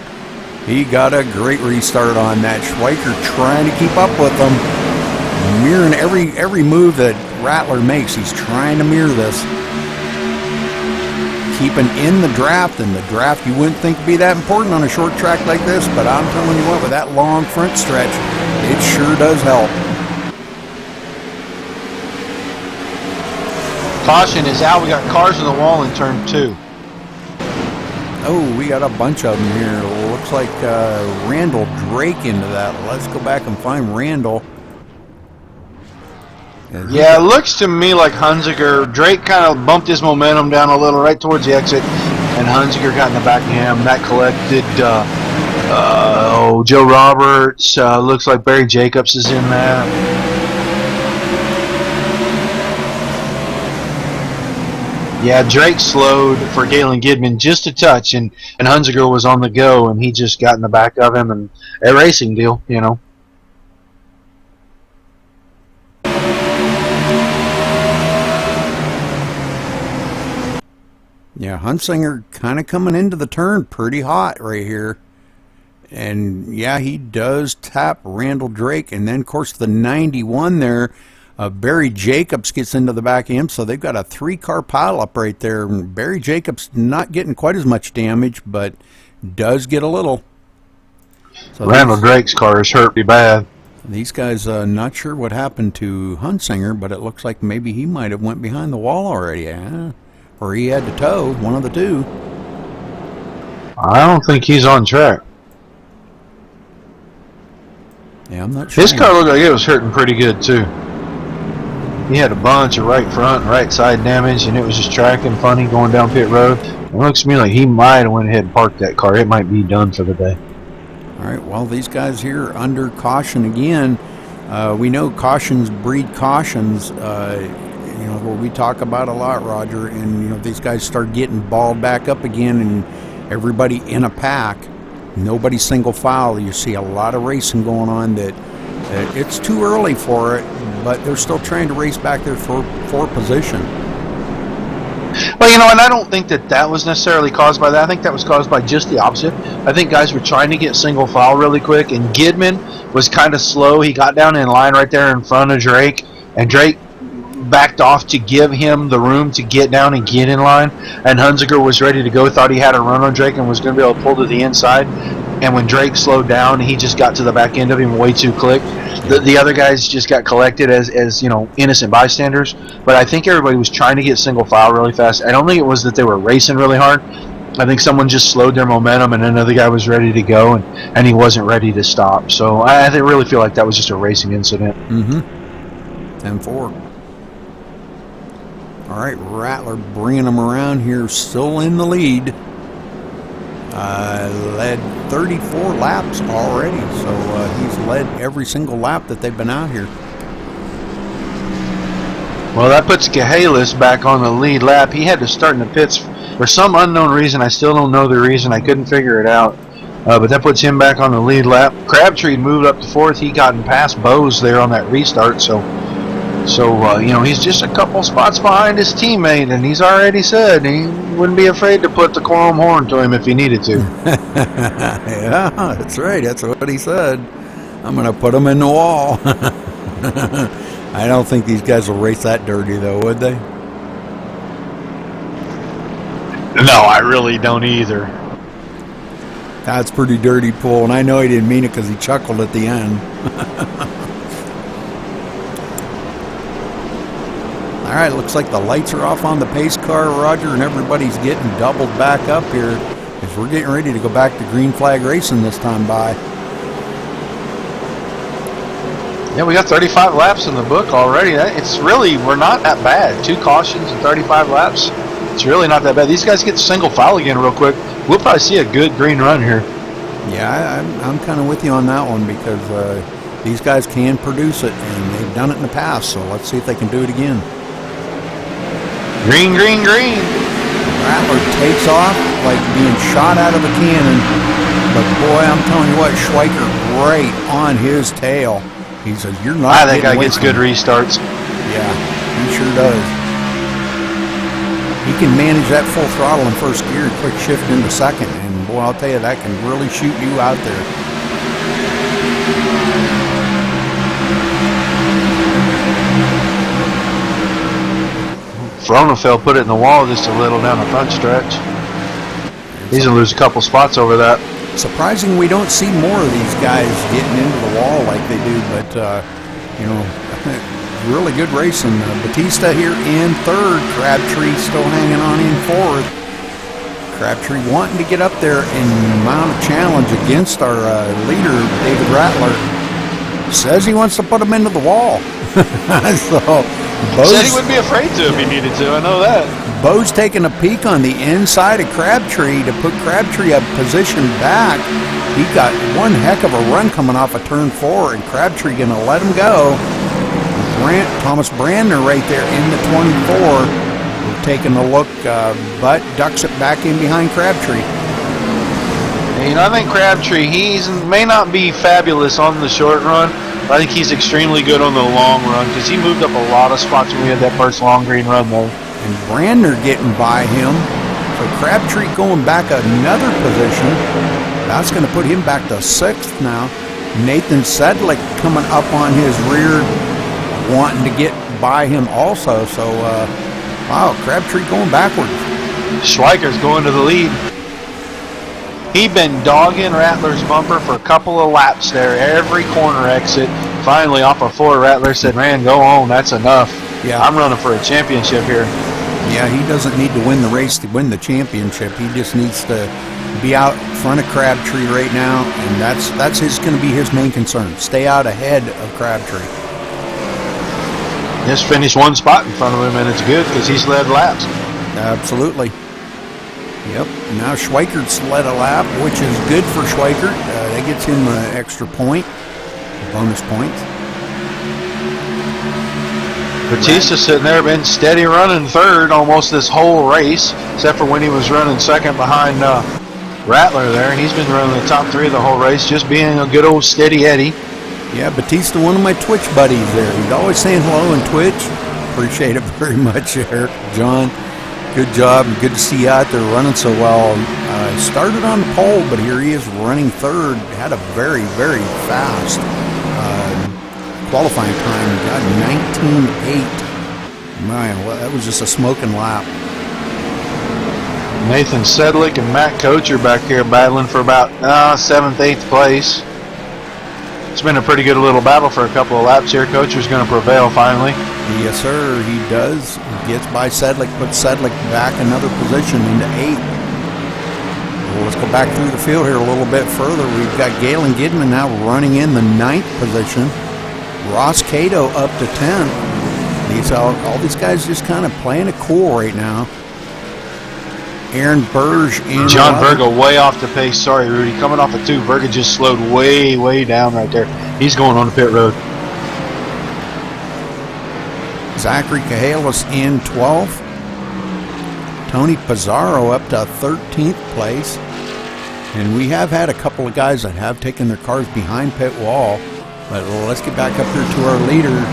He got a great restart on that. Schweiker trying to keep up with him. Mirroring every move that Rattler makes. He's trying to mirror this. Keeping in the draft, and the draft you wouldn't think would be that important on a short track like this, but I'm telling you what, with that long front stretch, it sure does help. Caution is out. We got cars in the wall in turn 2. Oh, we got a bunch of them here. Looks like Randall Drake into that. Let's go back and find Randall. Yeah, it looks to me like Hunziker, Drake kind of bumped his momentum down a little right towards the exit, and Hunziker got in the back of him. That collected Joe Roberts. Looks like Barry Jacobs is in there. Yeah, Drake slowed for Galen Gidman just a touch, and Hunziker was on the go, and he just got in the back of him, and a racing deal, you know. Yeah, Hunsinger kind of coming into the turn pretty hot right here. And yeah, he does tap Randall Drake, and then of course the 91 there, Barry Jacobs gets into the back of him, so they've got a 3-car pileup right there. Barry Jacobs not getting quite as much damage, but does get a little. So Randall Drake's car is hurt pretty bad. These guys, not sure what happened to Hunsinger, but it looks like maybe he might have went behind the wall already, or he had to tow, one of the two. I don't think he's on track. Yeah, I'm not sure. His car looked like it was hurting pretty good too. He had a bunch of right front and right side damage, and it was just tracking funny going down pit road. It looks to me like he might have went ahead and parked that car. It might be done for the day. All right, well, these guys here under caution again. We know cautions breed cautions, you know, what we talk about a lot, Roger, and, you know, these guys start getting balled back up again, and everybody in a pack, nobody single file. You see a lot of racing going on that it's too early for it, but they're still trying to race back there for position. Well, you know, and I don't think that was necessarily caused by that. I think that was caused by just the opposite. I think guys were trying to get single file really quick, and Gidman was kind of slow. He got down in line right there in front of Drake, and Drake backed off to give him the room to get down and get in line, and Hunziker was ready to go, thought he had a run on Drake and was going to be able to pull to the inside, and when Drake slowed down, he just got to the back end of him way too quick. The other guys just got collected as you know, innocent bystanders, but I think everybody was trying to get single file really fast. I don't think it was that they were racing really hard. I think someone just slowed their momentum, and another guy was ready to go, and he wasn't ready to stop. So I really feel like that was just a racing incident. 10-4. All right, Rattler bringing them around here, still in the lead. Led 34 laps already, so he's led every single lap that they've been out here. Well, that puts Cahalis back on the lead lap. He had to start in the pits for some unknown reason. I still don't know the reason. I couldn't figure it out. But that puts him back on the lead lap. Crabtree moved up to 4th. He gotten past Bose there on that restart, so you know, he's just a couple spots behind his teammate, and he's already said he wouldn't be afraid to put the chrome horn to him if he needed to. Yeah, that's right. That's what he said. I'm going to put him in the wall. I don't think these guys will race that dirty, though, would they? No, I really don't either. That's pretty dirty pull, and I know he didn't mean it because he chuckled at the end. All right, looks like the lights are off on the pace car, Roger, and everybody's getting doubled back up here as we're getting ready to go back to green flag racing this time by. Yeah, we got 35 laps in the book already. It's really, we're not that bad. 2 cautions and 35 laps. It's really not that bad. These guys get single file again real quick. We'll probably see a good green run here. Yeah, I'm kind of with you on that one because these guys can produce it, and they've done it in the past, so let's see if they can do it again. Green, green, green. Rattler takes off like being shot out of a cannon, but boy, I'm telling you what, Schweiker right on his tail. He says, "You're not." I think I gets good restarts. Yeah. He sure does. He can manage that full throttle in first gear and quick shift into second. And boy, I'll tell you, that can really shoot you out there. Fronefeld put it in the wall just a little down the front stretch. He's going to lose a couple spots over that. Surprising we don't see more of these guys getting into the wall like they do, but, you know, really good racing. Batista here in third. Crabtree still hanging on in fourth. Crabtree wanting to get up there and mount a challenge against our leader, David Rattler. Says he wants to put him into the wall. So, Said he wouldn't be afraid to if he needed to. I know that. Bo's taking a peek on the inside of Crabtree to put Crabtree a position back. He got one heck of a run coming off of turn 4, and Crabtree going to let him go. Thomas Brandner right there in the 24. We're taking a look, but ducks it back in behind Crabtree. You know, I think Crabtree, may not be fabulous on the short run, but I think he's extremely good on the long run because he moved up a lot of spots when we had that first long green run there. And Brandner getting by him. So Crabtree going back another position. That's going to put him back to 6th now. Nathan Sedlick coming up on his rear, wanting to get by him also. So, wow, Crabtree going backwards. Schweiker's going to the lead. He'd been dogging Rattler's bumper for a couple of laps there, every corner exit. Finally, off of 4, Rattler said, "Man, go on, that's enough. Yeah. I'm running for a championship here." Yeah, he doesn't need to win the race to win the championship. He just needs to be out front of Crabtree right now, and that's going to be his main concern. Stay out ahead of Crabtree. Just finished one spot in front of him, and it's good because he's led laps. Absolutely. Yep. Now Schweikert's led a lap, which is good for Schweikert. That gets him an extra point, bonus points. Batista sitting there, been steady running third almost this whole race, except for when he was running second behind Rattler there. He's been running the top 3 of the whole race, just being a good old steady Eddie. Yeah, Batista, one of my Twitch buddies there. He's always saying hello on Twitch. Appreciate it very much there, John. Good job, and good to see you out there running so well. Started on the pole, but here he is running third. Had a very, very fast qualifying time. Got 19.8. Man, well, that was just a smoking lap. Nathan Sedlick and Matt Coach are back here battling for about 7th, 8th place. It's been a pretty good little battle for a couple of laps here. Coacher's going to prevail finally. Yes, sir, he does. He gets by Sedlick, puts Sedlick back another position into 8th. Well, let's go back through the field here a little bit further. We've got Galen Gidman now running in the 9th position. Ross Cato up to 10th. All these guys just kind of playing it cool right now. Aaron Burge and John Berga way off the pace. Sorry, Rudy. Coming off of 2, Berga just slowed way, way down right there. He's going on the pit road. Zachary Cahalis in 12th. Tony Pizarro up to 13th place. And we have had a couple of guys that have taken their cars behind pit wall. But let's get back up here to our leader.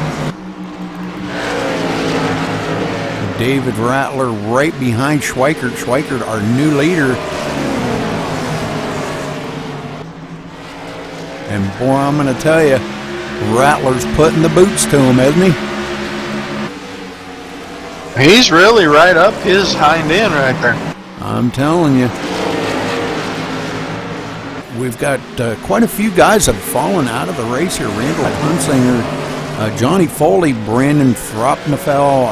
David Rattler right behind Schweikert. Schweikert, our new leader. And boy, I'm going to tell you, Rattler's putting the boots to him, isn't he? He's really right up his hind end right there. I'm telling you. We've got quite a few guys have fallen out of the race here. Randall Hunsinger, Johnny Foley, Brandon Thropnefel,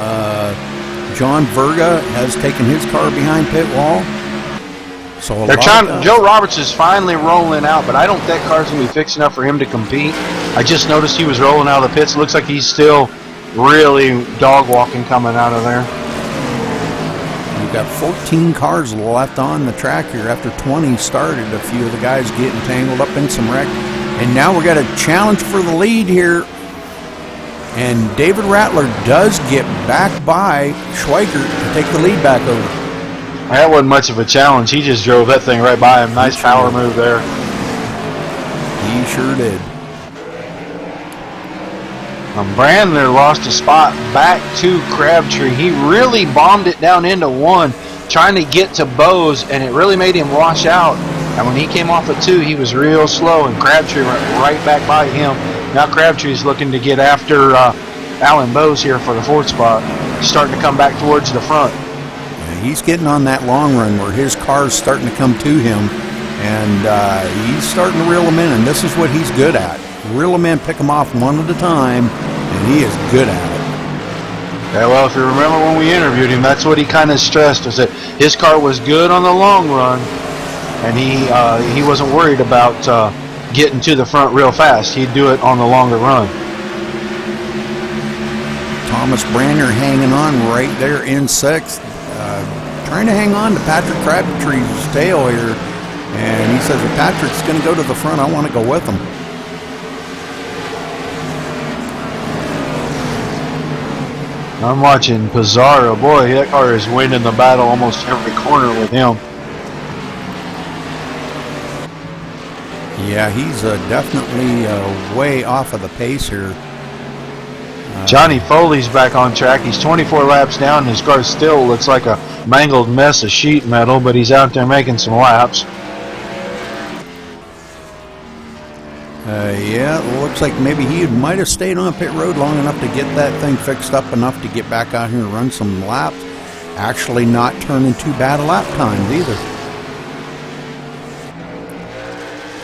John Verga has taken his car behind pit wall. So they're trying. Joe Roberts is finally rolling out, but I don't think that car's gonna be fixed enough for him to compete. I just noticed he was rolling out of the pits. It looks like he's still really dog walking coming out of there. We've got 14 cars left on the track here after 20 started. A few of the guys getting tangled up in some wreck. And now we've got a challenge for the lead here. And David Rattler does get back by Schweikert to take the lead back over. That wasn't much of a challenge. He just drove that thing right by him. Nice power move there. He sure did. Brandler lost a spot back to Crabtree. He really bombed it down into one, trying to get to Bose, and it really made him wash out. And when he came off of 2, he was real slow, and Crabtree went right back by him. Now Crabtree's looking to get after Alan Bose here for the 4th spot. He's starting to come back towards the front. Yeah, he's getting on that long run where his car's starting to come to him, and he's starting to reel them in, and this is what he's good at. Reel them in, pick them off one at a time, and he is good at it. Yeah, well, if you remember when we interviewed him, that's what he kind of stressed, was that his car was good on the long run, and he wasn't worried about getting to the front real fast. He'd do it on the longer run. Thomas Brandner hanging on right there in 6th, trying to hang on to Patrick Crabtree's tail here, and he says, if Patrick's going to go to the front, I want to go with him. I'm watching Pizarro. Boy, that car is winning the battle almost every corner with him. Yeah, he's definitely way off of the pace here. Johnny Foley's back on track. He's 24 laps down. His car still looks like a mangled mess of sheet metal, but he's out there making some laps. Yeah, it looks like maybe he might have stayed on pit road long enough to get that thing fixed up enough to get back out here and run some laps. Actually not turning too bad a lap times either.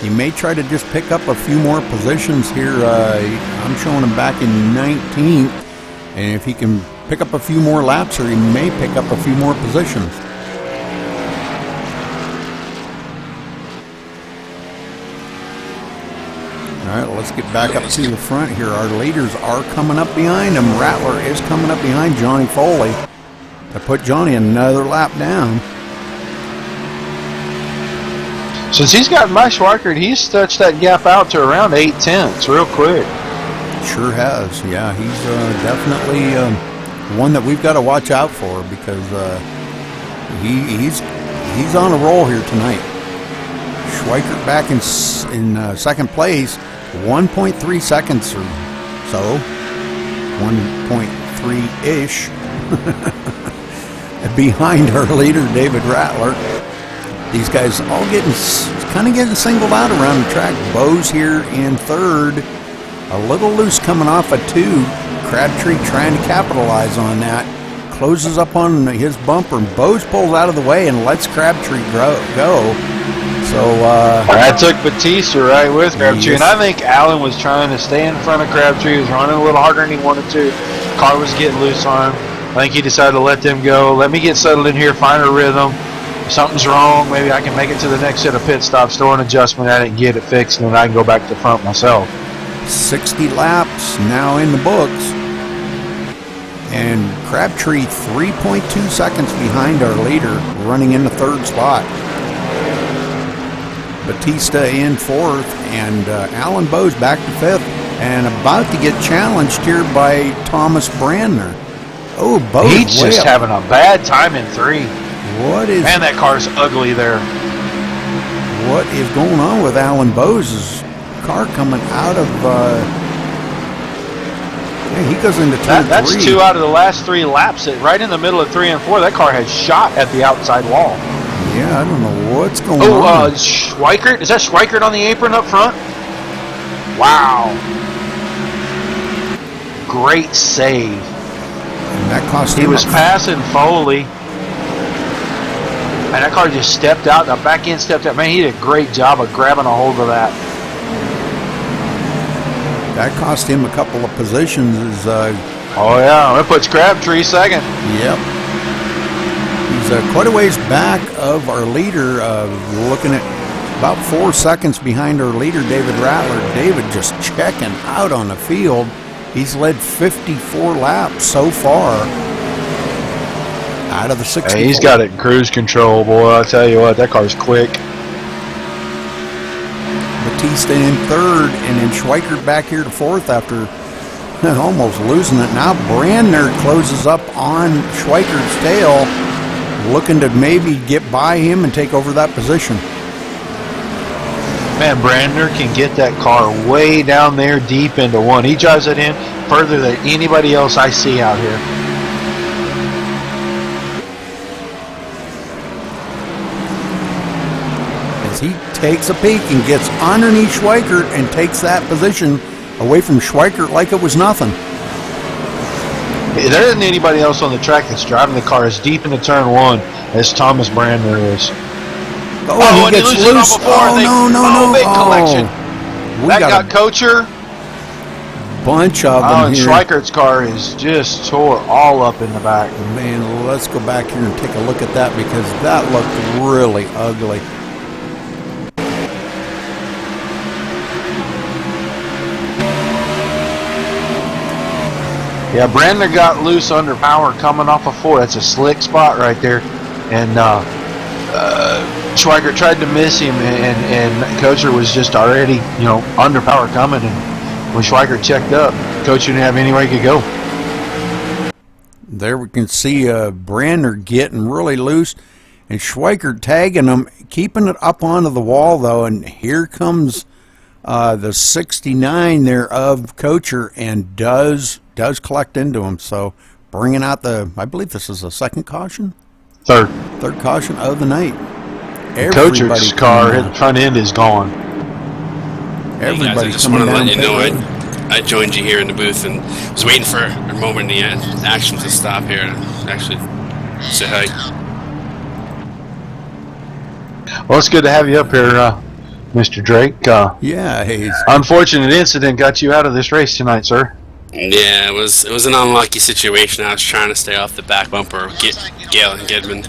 He may try to just pick up a few more positions here. I'm showing him back in 19th, and if he can pick up a few more laps, or he may pick up a few more positions. All right, let's get back up to the front here. Our leaders are coming up behind him. Rattler is coming up behind Johnny Foley to put Johnny another lap down. Since he's gotten by Schweikert, he's stretched that gap out to around 8/10 real quick. Sure has. Yeah, he's definitely one that we've got to watch out for, because he's on a roll here tonight. Schweikert back in second place, 1.3 seconds or so, 1.3-ish behind our leader, David Rattler. These guys all kind of getting singled out around the track. Bose here in 3rd, a little loose coming off a 2. Crabtree trying to capitalize on that. Closes up on his bumper, and Bose pulls out of the way and lets Crabtree go. So that took Batista right with Crabtree, yes. And I think Allen was trying to stay in front of Crabtree. He was running a little harder than he wanted to. Car was getting loose on him. I think he decided to let them go. Let me get settled in here, find a rhythm. If something's wrong, maybe I can make it to the next set of pit stops, throw an adjustment at it, and get it fixed, and then I can go back to the front myself. 60 laps now in the books. And Crabtree 3.2 seconds behind our leader, running in the 3rd spot. Batista in 4th, and Alan Bose back to 5th, and about to get challenged here by Thomas Brandner. Oh, Bose He's just having a bad time in 3. What is... Man, that car's ugly there. What is going on with Alan Bose's car coming out of... he goes into turn 3. That's 2 out of the last 3 laps. Right in the middle of 3 and 4, that car has shot at the outside wall. Yeah, I don't know what's going on. Oh, Schweikert? Is that Schweikert on the apron up front? Wow. Great save. And that cost him... He was passing Foley. And that car just stepped out. The back end stepped out. Man, he did a great job of grabbing a hold of that. That cost him a couple of positions. Oh, yeah. That puts Crabtree 2nd. Yep. He's quite a ways back of our leader, looking at about 4 seconds behind our leader, David Rattler. David just checking out on the field. He's led 54 laps so far out of the 60. Hey, he's got it in cruise control, boy. I'll tell you what, that car's quick. Batista in 3rd, and then Schweikert back here to 4th after almost losing it. Now Brandner closes up on Schweikert's tail, looking to maybe get by him and take over that position. Man, Brandner can get that car way down there deep into 1. He drives it in, further than anybody else I see out here. As he takes a peek and gets underneath Schweikert and takes that position away from Schweikert like it was nothing. There isn't anybody else on the track that's driving the car as deep into turn 1 as Thomas Brandner is. Oh, he gets loose. No. Big collection. We That got got Kocher. bunch of them And here. Schweikert's car is just tore all up in the back. Man, let's go back here and take a look at that because that looked really ugly. Yeah, Brandner got loose under power coming off of 4. That's a slick spot right there. And Schweikert tried to miss him, and Kocher was just already, under power coming. And when Schweikert checked up, Kocher didn't have anywhere he could go. There we can see Brandner getting really loose and Schweikert tagging him, keeping it up onto the wall, though. And here comes the 69 there of Kocher and does collect into him. So bringing out I believe this is the second caution? Third caution of the night. Kocher's car, his front end is gone. Hey guys, I just want to let you know I joined you here in the booth and was waiting for a moment in the action to stop here and actually say hi. Well, it's good to have you up here, Mr. Drake. Yeah, hey. Unfortunate incident got you out of this race tonight, sir. Yeah, it was an unlucky situation. I was trying to stay off the back bumper of Galen Gidman.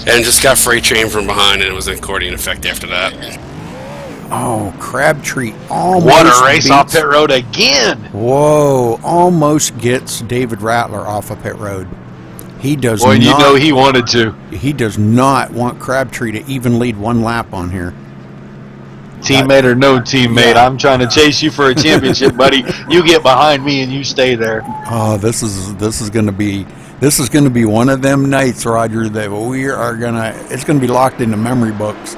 And just got freight train from behind, and it was an accordion effect after that. Oh, Crabtree almost What a race beats, off pit road again! Whoa, almost gets David Rattler off of pit road. He does Boy, not. you know he wanted to. He does not want Crabtree to even lead one lap on here. Teammate or no teammate, Yeah. I'm trying to chase you for a championship, buddy. You get behind me and you stay there. Oh, this is going to be one of them nights, Roger, that it's going to be locked into memory books.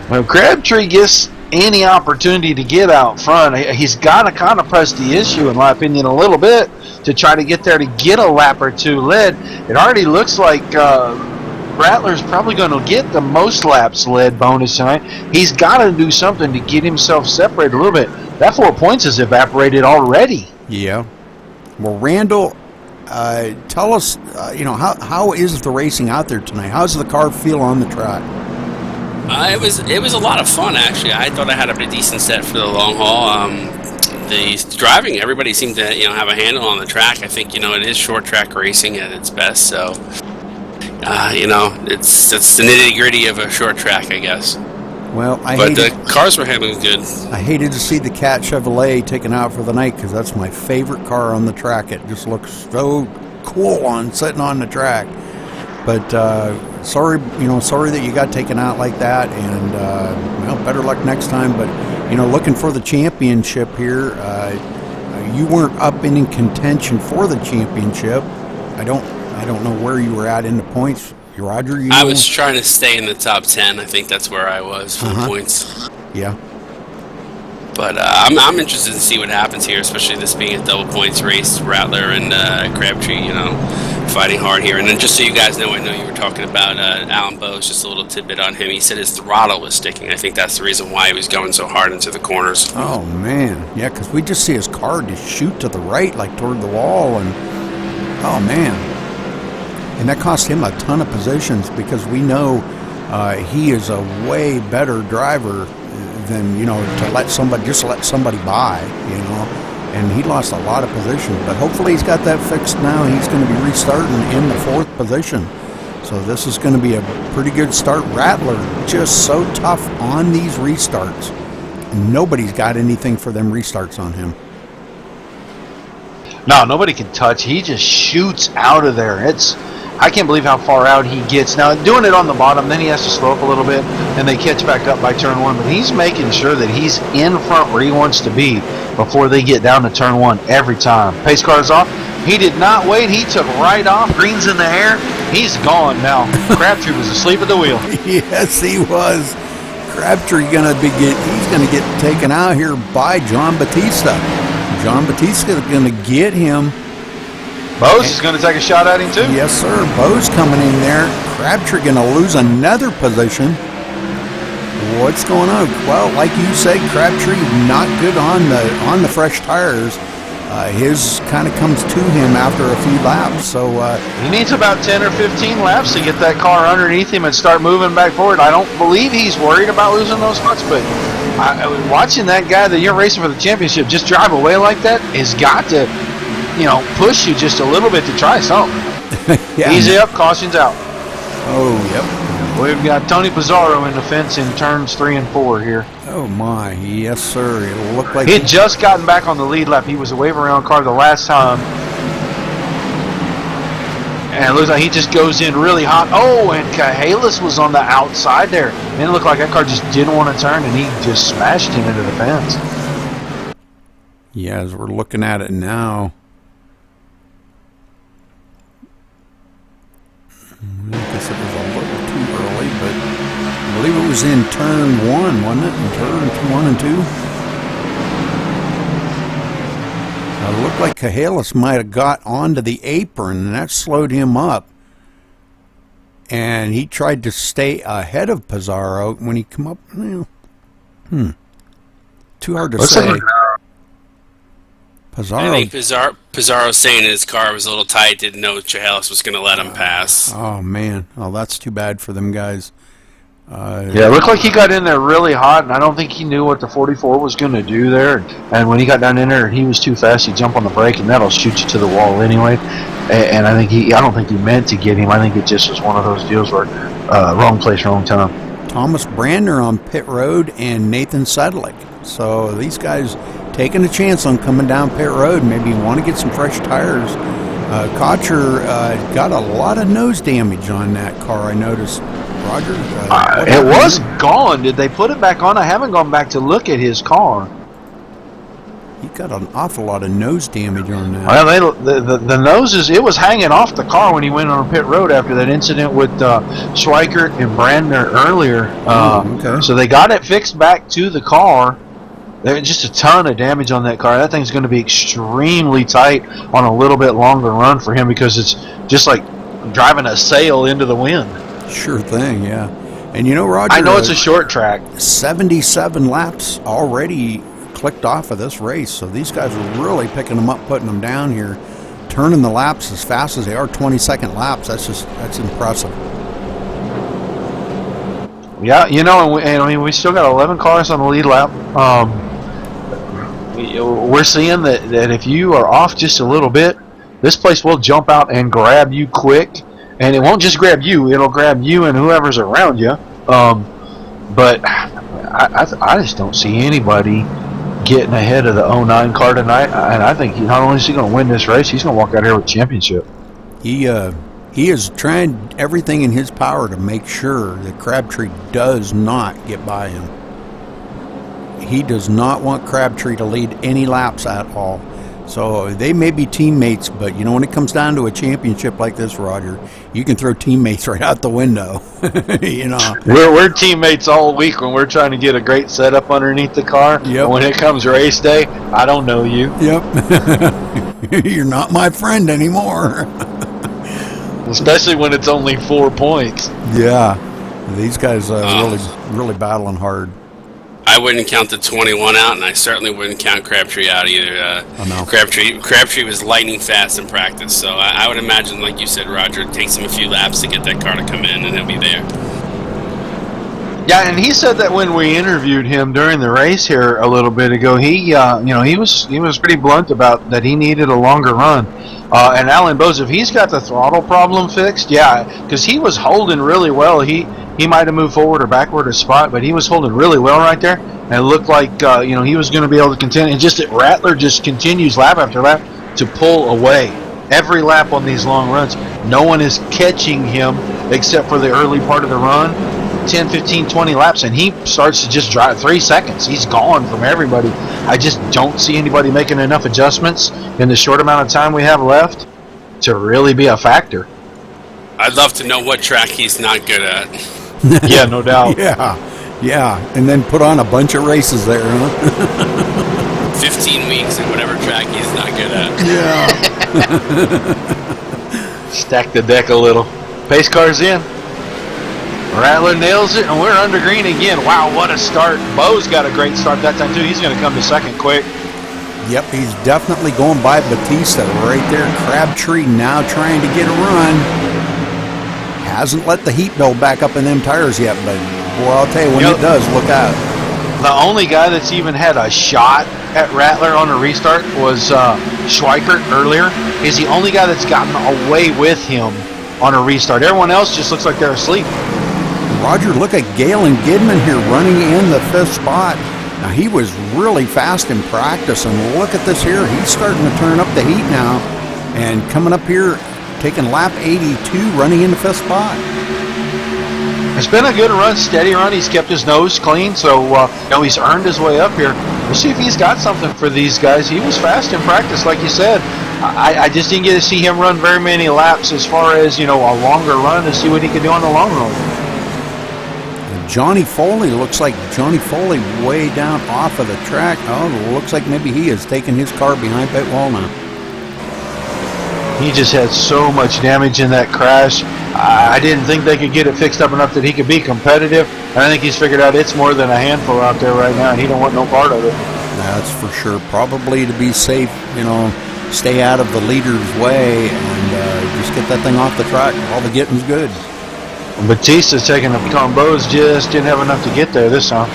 When Crabtree gets any opportunity to get out front, he's got to kind of press the issue, in my opinion, a little bit to try to get there to get a lap or two led. It already looks like Rattler's probably going to get the most laps led bonus tonight. He's got to do something to get himself separated a little bit. That 4 points has evaporated already. Yeah. Well, Randall, tell us, how is the racing out there tonight? How's the car feel on the track? It was a lot of fun, actually. I thought I had a pretty decent set for the long haul. The driving, everybody seemed to have a handle on the track. I think it is short track racing at its best. So it's the nitty gritty of a short track, I guess. Well, the cars were handling good. I hated to see the Cat Chevrolet taken out for the night because that's my favorite car on the track. It just looks so cool sitting on the track. But sorry that you got taken out like that, and better luck next time. But looking for the championship here, you weren't up in contention for the championship. I don't know where you were at in the points, Roger. I was trying to stay in the top 10. I think that's where I was for the points. Yeah. But I'm interested to see what happens here, especially this being a double points race. Rattler and Crabtree, fighting hard here. And then just so you guys know, I know you were talking about Alan Bowes, just a little tidbit on him. He said his throttle was sticking. I think that's the reason why he was going so hard into the corners. Oh, man. Yeah, because we just see his car just shoot to the right, like toward the wall. And, oh, man. And that cost him a ton of positions because we know he is a way better driver than, to let somebody by, and he lost a lot of positions. But hopefully he's got that fixed now. He's going to be restarting in the 4th position. So this is going to be a pretty good start. Rattler just so tough on these restarts. Nobody's got anything for them restarts on him. No, nobody can touch. He just shoots out of there. I can't believe how far out he gets. Now, doing it on the bottom, then he has to slow up a little bit, and they catch back up by turn 1. But he's making sure that he's in front where he wants to be before they get down to turn 1 every time. Pace car's off. He did not wait. He took right off. Green's in the air. He's gone now. Crabtree was asleep at the wheel. Yes, he was. Crabtree he's going to get taken out here by John Batista. John Batista is going to get him. Bose is going to take a shot at him too. Yes, sir. Bo's coming in there. Crabtree going to lose another position. What's going on? Well, like you said, Crabtree not good on the fresh tires. His kind of comes to him after a few laps. So he needs about 10 or 15 laps to get that car underneath him and start moving back forward. I don't believe he's worried about losing those spots, but watching that guy that you're racing for the championship just drive away like that has got to, push you just a little bit to try something. yeah. Easy up, caution's out. Oh, yep. We've got Tony Pizarro in the fence in turns 3 and 4 here. Oh my, yes sir. It'll look like He had just gotten back on the lead lap. He was a wave-around car the last time. And it looks like he just goes in really hot. Oh, and Cahalis was on the outside there. And it looked like that car just didn't want to turn, and he just smashed him into the fence. Yeah, as we're looking at it now. I guess it was a little too early, but I believe it was in turn 1, wasn't it? In turn 1 and 2. It looked like Cahalis might have got onto the apron, and that slowed him up. And he tried to stay ahead of Pizarro when he come up. Too hard to say. Pizarro. I think Pizarro's saying his car was a little tight, didn't know Cahalis was going to let him pass. Oh, man. Oh, that's too bad for them guys. Yeah, it looked like he got in there really hot, and I don't think he knew what the 44 was going to do there. And when he got down in there, he was too fast. He jumped on the brake, and that'll shoot you to the wall anyway. And I don't think he meant to get him. I think it just was one of those deals where wrong place, wrong time. Thomas Brandner on pit road and Nathan Sedlick. So these guys taking a chance on coming down pit road. Maybe want to get some fresh tires. Kocher got a lot of nose damage on that car, I noticed. Roger? It was gone. Did they put it back on? I haven't gone back to look at his car. He got an awful lot of nose damage on that. Well, the noses, it was hanging off the car when he went on pit road after that incident with Schweikert and Brandner earlier. Okay. So they got it fixed back to the car. There's just a ton of damage on that car. That thing's going to be extremely tight on a little bit longer run for him because it's just like driving a sail into the wind. Sure thing, yeah. And Roger, I know it's a short track. 77 laps already clicked off of this race, so these guys are really picking them up, putting them down here, turning the laps as fast as they are, 20-second laps. That's impressive. Yeah, and we still got 11 cars on the lead lap. We're seeing that if you are off just a little bit, this place will jump out and grab you quick. And it won't just grab you; it'll grab you and whoever's around you. But I just don't see anybody getting ahead of the 09 car tonight. And I think not only is he going to win this race, he's going to walk out here with a championship. He is trying everything in his power to make sure that Crabtree does not get by him. He does not want Crabtree to lead any laps at all. So they may be teammates, but when it comes down to a championship like this, Roger, you can throw teammates right out the window. We're teammates all week when we're trying to get a great setup underneath the car. Yep. When it comes race day, I don't know you. Yep. You're not my friend anymore. Especially when it's only 4 points. Yeah. These guys really battling hard. I wouldn't count the 21 out, and I certainly wouldn't count Crabtree out either. No. Crabtree was lightning fast in practice, so I would imagine, like you said, Roger, it takes him a few laps to get that car to come in, and he'll be there. Yeah, and he said that when we interviewed him during the race here a little bit ago, he was pretty blunt about that he needed a longer run. And Alan Bose, if he's got the throttle problem fixed, yeah, because he was holding really well. He might have moved forward or backward a spot, but he was holding really well right there. And it looked like he was going to be able to contend. And just that Rattler just continues lap after lap to pull away every lap on these long runs. No one is catching him except for the early part of the run. 10, 15, 20 laps, and he starts to just drive 3 seconds. He's gone from everybody. I just don't see anybody making enough adjustments in the short amount of time we have left to really be a factor. I'd love to know what track he's not good at. Yeah, no doubt. Yeah, and then put on a bunch of races there, huh? 15 weeks at whatever track he's not good at. Yeah. Stack the deck a little. Pace car's in. Rattler nails it, and we're under green again. Wow, what a start. Bo's got a great start that time, too. He's going to come to second quick. Yep, he's definitely going by Batista right there. Crabtree now trying to get a run. Hasn't let the heat build back up in them tires yet, but boy, I'll tell you, when it does, look out. The only guy that's even had a shot at Rattler on a restart was Schweikert earlier. He's the only guy that's gotten away with him on a restart. Everyone else just looks like they're asleep. Roger, look at Galen Gidman here running in the 5th spot. Now, he was really fast in practice, and look at this here. He's starting to turn up the heat now, and coming up here, taking lap 82, running in the 5th spot. It's been a good run, steady run. He's kept his nose clean, so he's earned his way up here. We'll see if he's got something for these guys. He was fast in practice, like you said. I just didn't get to see him run very many laps as far as, a longer run to see what he could do on the long run. Johnny Foley, looks like Johnny Foley way down off of the track. Oh, looks like maybe he has taken his car behind pit wall now. He just had so much damage in that crash. I didn't think they could get it fixed up enough that he could be competitive. And I think he's figured out it's more than a handful out there right now, and he don't want no part of it. That's for sure. Probably to be safe, stay out of the leader's way and just get that thing off the track. All the getting's good. Batista's taking the combos, just didn't have enough to get there this time.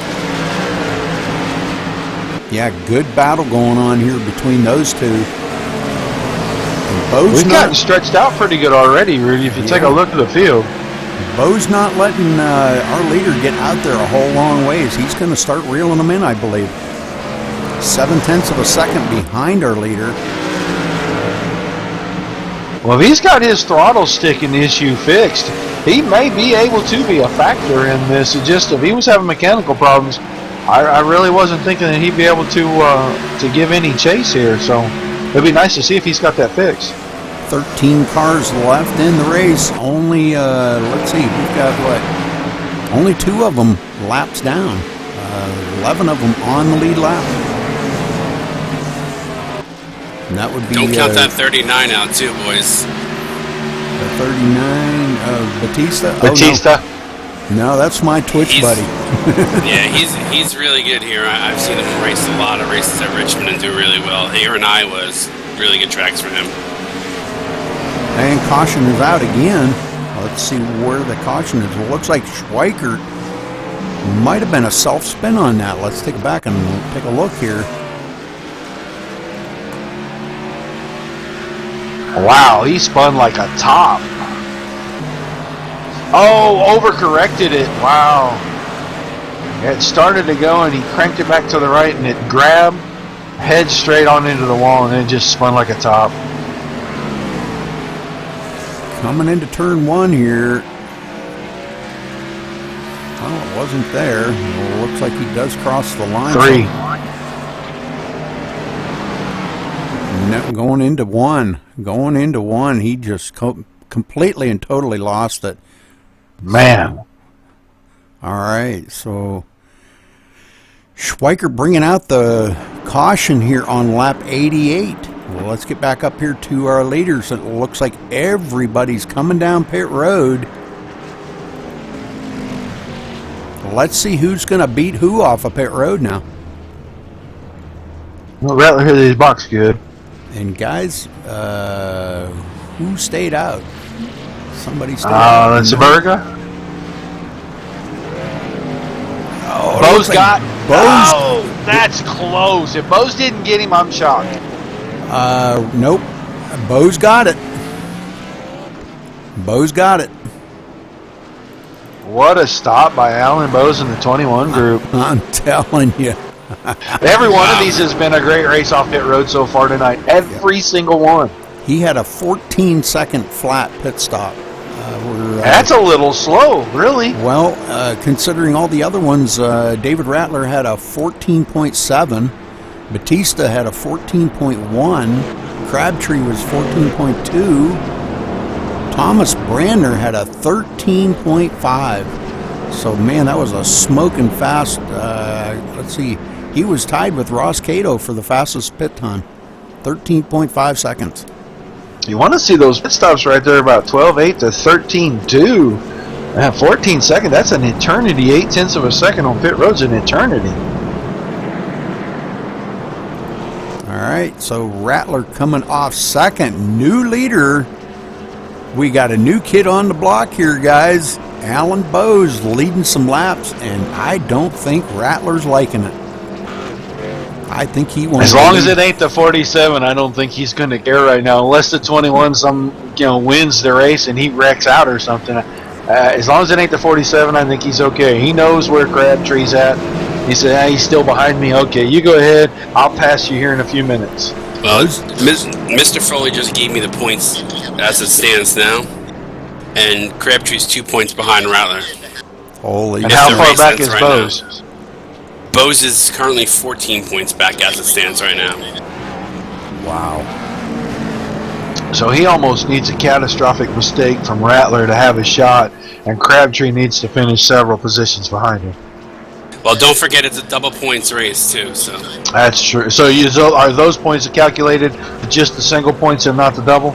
Yeah, good battle going on here between those two. We've gotten stretched out pretty good already, Rudy, if you take a look at the field. Bo's not letting our leader get out there a whole long ways. He's going to start reeling them in, I believe. 0.7 of a second behind our leader. Well, if he's got his throttle sticking issue fixed, he may be able to be a factor in this. It just, if he was having mechanical problems, I really wasn't thinking that he'd be able to give any chase here. So it'd be nice to see if he's got that fixed. 13 cars left in the race. Only, let's see, we've got only 2 of them laps down. 11 of them on the lead lap. And that would be... Don't count that 39 out too, boys. The 39 of Batista? Batista? Oh, no, that's my Twitch buddy. Yeah, he's really good here. I've seen him race a lot of races at Richmond and do really well. Here in Iowa is really good tracks for him. And caution is out again. Let's see where the caution is. It looks like Schweikert might have been a self-spin on that. Let's take it back and take a look here. Wow, he spun like a top. Oh, overcorrected it. Wow. It started to go and he cranked it back to the right and it grabbed, head straight on into the wall, and it just spun like a top. Coming into turn 1 here. Well, it wasn't there. Well, looks like he does cross the line. 3. Going into 1. Going into 1. He just completely and totally lost it. Man. All right, so Schweikert bringing out the caution here on lap 88. Well, let's get back up here to our leaders. It looks like everybody's coming down pit road. Let's see who's going to beat who off of pit road now. Well, Rattler hit his box good. And guys, who stayed out? Somebody stayed out. That's Berga. Oh, Bo's got. Bo's. Oh, that's close. If Bo's didn't get him, I'm shocked. Nope. Bo's got it. Bo's got it. What a stop by Alan Bose in the 21 group. I'm telling you. Every one of these has been a great race off pit road so far tonight. Every single one. He had a 14-second flat pit stop. That's a little slow, really. Well, considering all the other ones, David Rattler had a 14.7. Batista had a 14.1. Crabtree was 14.2. Thomas Brandner had a 13.5. So, man, that was a smoking fast. Let's see. He was tied with Ross Cato for the fastest pit time, 13.5 seconds. You want to see those pit stops right there, about 12.8 to 13.2. 14 seconds, that's an eternity. 0.8 of a second on pit road's an eternity. All right, so Rattler coming off second. New leader. We got a new kid on the block here, guys. Alan Bose leading some laps, and I don't think Rattler's liking it. I think he wants. As long as it ain't the 47, I don't think he's going to care right now. Unless the 21 wins the race and he wrecks out or something. As long as it ain't the 47, I think he's okay. He knows where Crabtree's at. He said, he's still behind me. Okay, you go ahead. I'll pass you here in a few minutes. Well, Mr. Foley just gave me the points as it stands now, and Crabtree's 2 points behind Rattler. Holy! And If how the far race back ends is right Bose? now. Bose is currently 14 points back as it stands right now. Wow. So he almost needs a catastrophic mistake from Rattler to have a shot, and Crabtree needs to finish several positions behind him. Well, don't forget it's a double points race too. So That's true. So are those points calculated just the single points and not the double?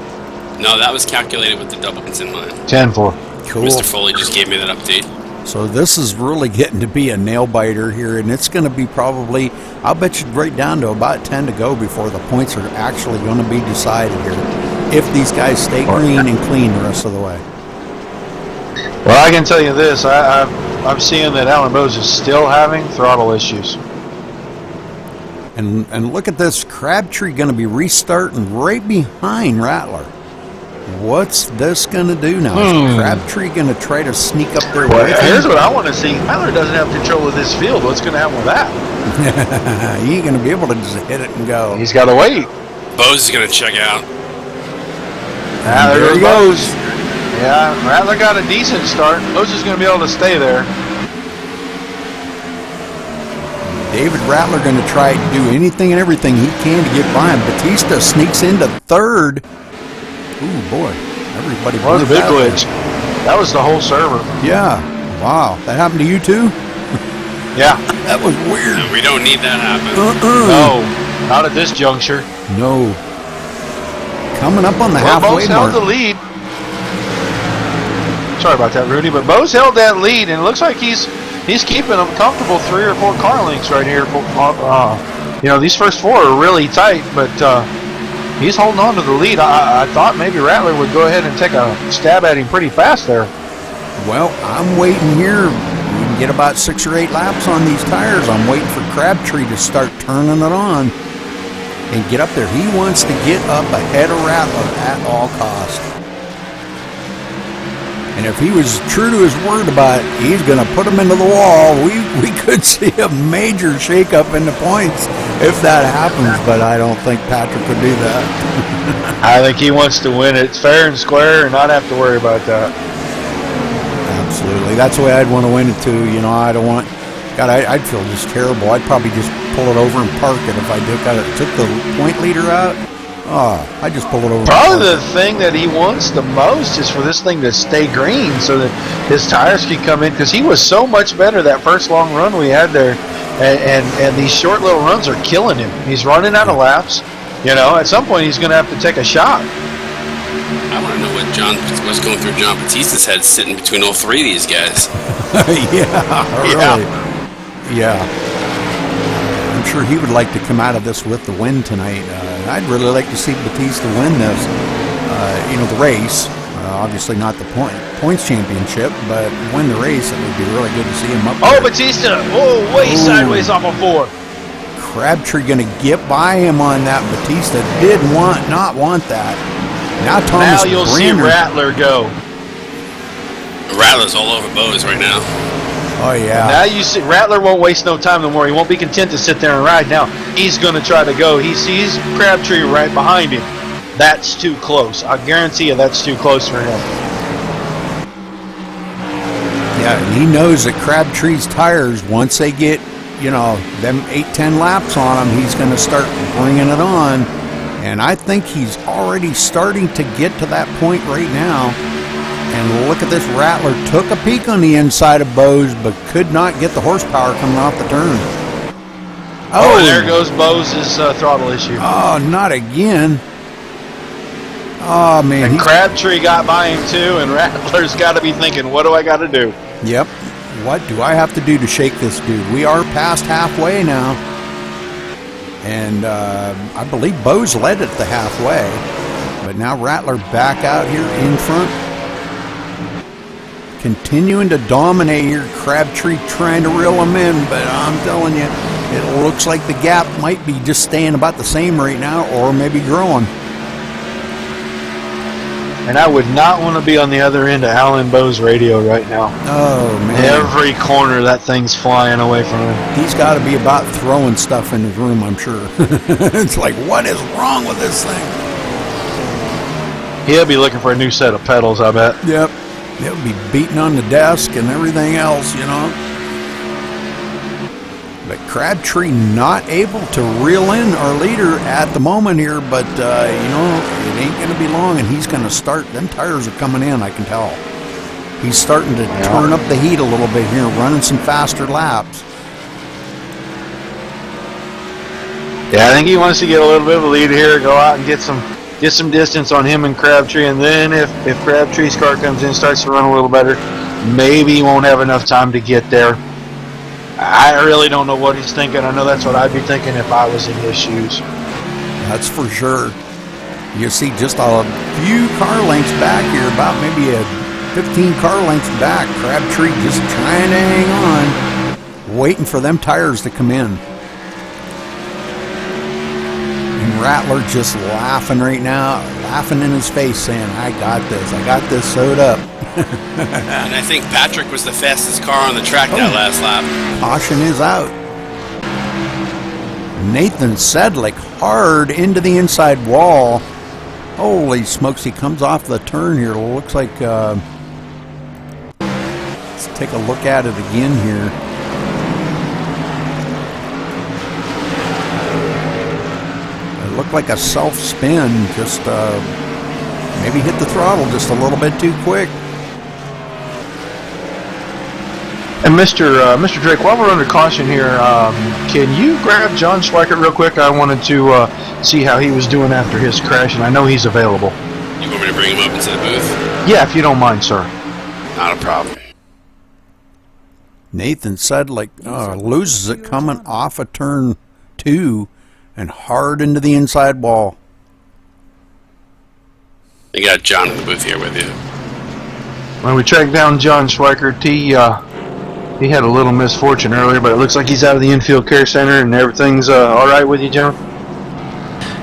no, that was calculated with the double points in mind. 10-4. Cool. Mr. Foley just gave me that update. So this is really getting to be a nail biter here, and it's going to be probably, I'll bet you right down to about 10 to go before the points are actually going to be decided here, if these guys stay green and clean the rest of the way. Well, I can tell you this. I'm seeing that Alan Bose is still having throttle issues. And look at this, Crabtree going to be restarting right behind Rattler. What's this going to do now? Is Crabtree going to try to sneak up there with him? Here's what I want to see. Rattler doesn't have control of this field. What's going to happen with that? He ain't going to be able to just hit it and go. He's got to wait. Bose is going to check out. There he goes. Yeah, Rattler got a decent start. Bose is going to be able to stay there. David Rattler going to try to do anything and everything he can to get by him. Batista sneaks into third. Ooh, boy. Everybody What a blew big that. glitch. That was the whole server. Yeah. Wow. That happened to you too? Yeah. That was weird. We don't need that happen. No, not at this juncture. No. Coming up on the Well, halfway Bose held mark. the lead. Sorry about that, Rudy, but Bose held that lead, and it looks like he's keeping a comfortable 3 or 4 car lengths right here. These first 4 are really tight, but he's holding on to the lead. I thought maybe Rattler would go ahead and take a stab at him pretty fast there. Well, I'm waiting here. We can get about 6 or 8 laps on these tires. I'm waiting for Crabtree to start turning it on and get up there. He wants to get up ahead of Rattler at all costs. And if he was true to his word about he's going to put him into the wall, we could see a major shakeup in the points if that happens, but I don't think Patrick would do that. I think he wants to win it fair and square and not have to worry about that. Absolutely. That's the way I'd want to win it too. You know, I don't want... God, I'd feel just terrible. I'd probably just pull it over and park it if I took the point leader out. Oh, I'd just pull it over. Probably the thing that he wants the most is for this thing to stay green so that his tires can come in, because he was so much better that first long run we had there, and these short little runs are killing him. He's running out of laps. You know, at some point he's going to have to take a shot. I want to know what's going through John Batista's head sitting between all 3 of these guys. Yeah, really. Yeah. I'm sure he would like to come out of this with the win tonight. I'd really like to see Batista win this, the race. Obviously not the points championship, but win the race. It would be really good to see him up there. Oh, Batista! Oh, way sideways off of 4. Crabtree going to get by him on that. Batista did not want that. Now Thomas Now you'll see Rattler go. Rattler's all over Bose right now. Oh, yeah. Now you see Rattler won't waste no time no more. He won't be content to sit there and ride. Now he's going to try to go. He sees Crabtree right behind him. That's too close. I guarantee you that's too close for him. Yeah, and he knows that Crabtree's tires, once they get, them 8-10 laps on him, he's going to start bringing it on. And I think he's already starting to get to that point right now. And look at this, Rattler took a peek on the inside of Bose, but could not get the horsepower coming off the turn. Oh, and there goes Bose's throttle issue. Oh, not again. Oh, man. And Crabtree got by him too, and Rattler's got to be thinking, what do I got to do? Yep. What do I have to do to shake this dude? We are past halfway now. And I believe Bose led at the halfway. But now Rattler back out here in front. Continuing to dominate here. Crabtree trying to reel him in. But I'm telling you, it looks like the gap might be just staying about the same right now, or maybe growing. And I would not want to be on the other end of Alan Bowe's radio right now. Oh, man. Every corner that thing's flying away from him. He's got to be about throwing stuff in his room, I'm sure. It's like, what is wrong with this thing? He'll be looking for a new set of pedals, I bet. Yep. He'll be beating on the desk and everything else, you know. But Crabtree not able to reel in our leader at the moment here, but, you know, it ain't going to be long, and he's going to start. Them tires are coming in, I can tell. He's starting to turn up the heat a little bit here, running some faster laps. Yeah, I think he wants to get a little bit of a lead here, go out and get some distance on him and Crabtree, and then if Crabtree's car comes in, starts to run a little better, maybe he won't have enough time to get there. I really don't know what he's thinking. I know that's what I'd be thinking if I was in his shoes. That's for sure. You see just a few car lengths back here, about maybe a 15 car lengths back. Crabtree just trying to hang on, waiting for them tires to come in. And Rattler just laughing right now, laughing in his face, saying, I got this sewed up. And I think Patrick was the fastest car on the track that last lap. Caution is out. Nathan Sedlick hard into the inside wall. Holy smokes, he comes off the turn here. Looks like, let's take a look at it again here. It looked like a self-spin, just maybe hit the throttle just a little bit too quick. And Mr. Drake, while we're under caution here, can you grab John Schweikert real quick? I wanted to see how he was doing after his crash, and I know he's available. You want me to bring him up into the booth? Yeah, if you don't mind, sir. Not a problem. Nathan Sedlick loses it coming off of turn 2 and hard into the inside wall. You got John in the booth here with you. When we tracked down John Schweikert, he had a little misfortune earlier, but it looks like he's out of the infield care center, and everything's all right with you, John?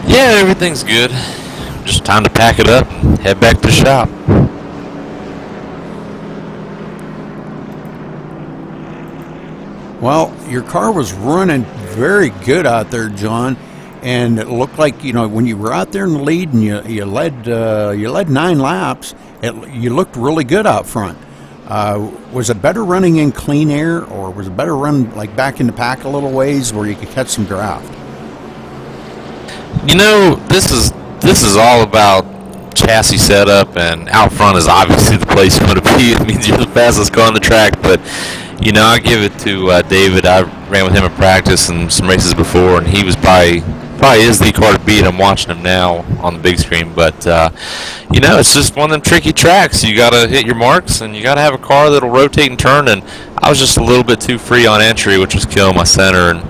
Yeah, everything's good. Just time to pack it up and head back to the shop. Well, your car was running very good out there, John, and it looked like, you know, when you were out there in the lead and you led 9 laps, you looked really good out front. Was it better running in clean air, or was it better run like back in the pack a little ways where you could catch some draft? You know, this is all about chassis setup, and out front is obviously the place you want to be. It means you're the fastest car on the track, but you know, I give it to David. I ran with him in practice and some races before, and he was probably is the car to beat. I'm watching him now on the big screen, but you know, it's just one of them tricky tracks. You got to hit your marks, and you got to have a car that'll rotate and turn, and I was just a little bit too free on entry, which was killing my center, and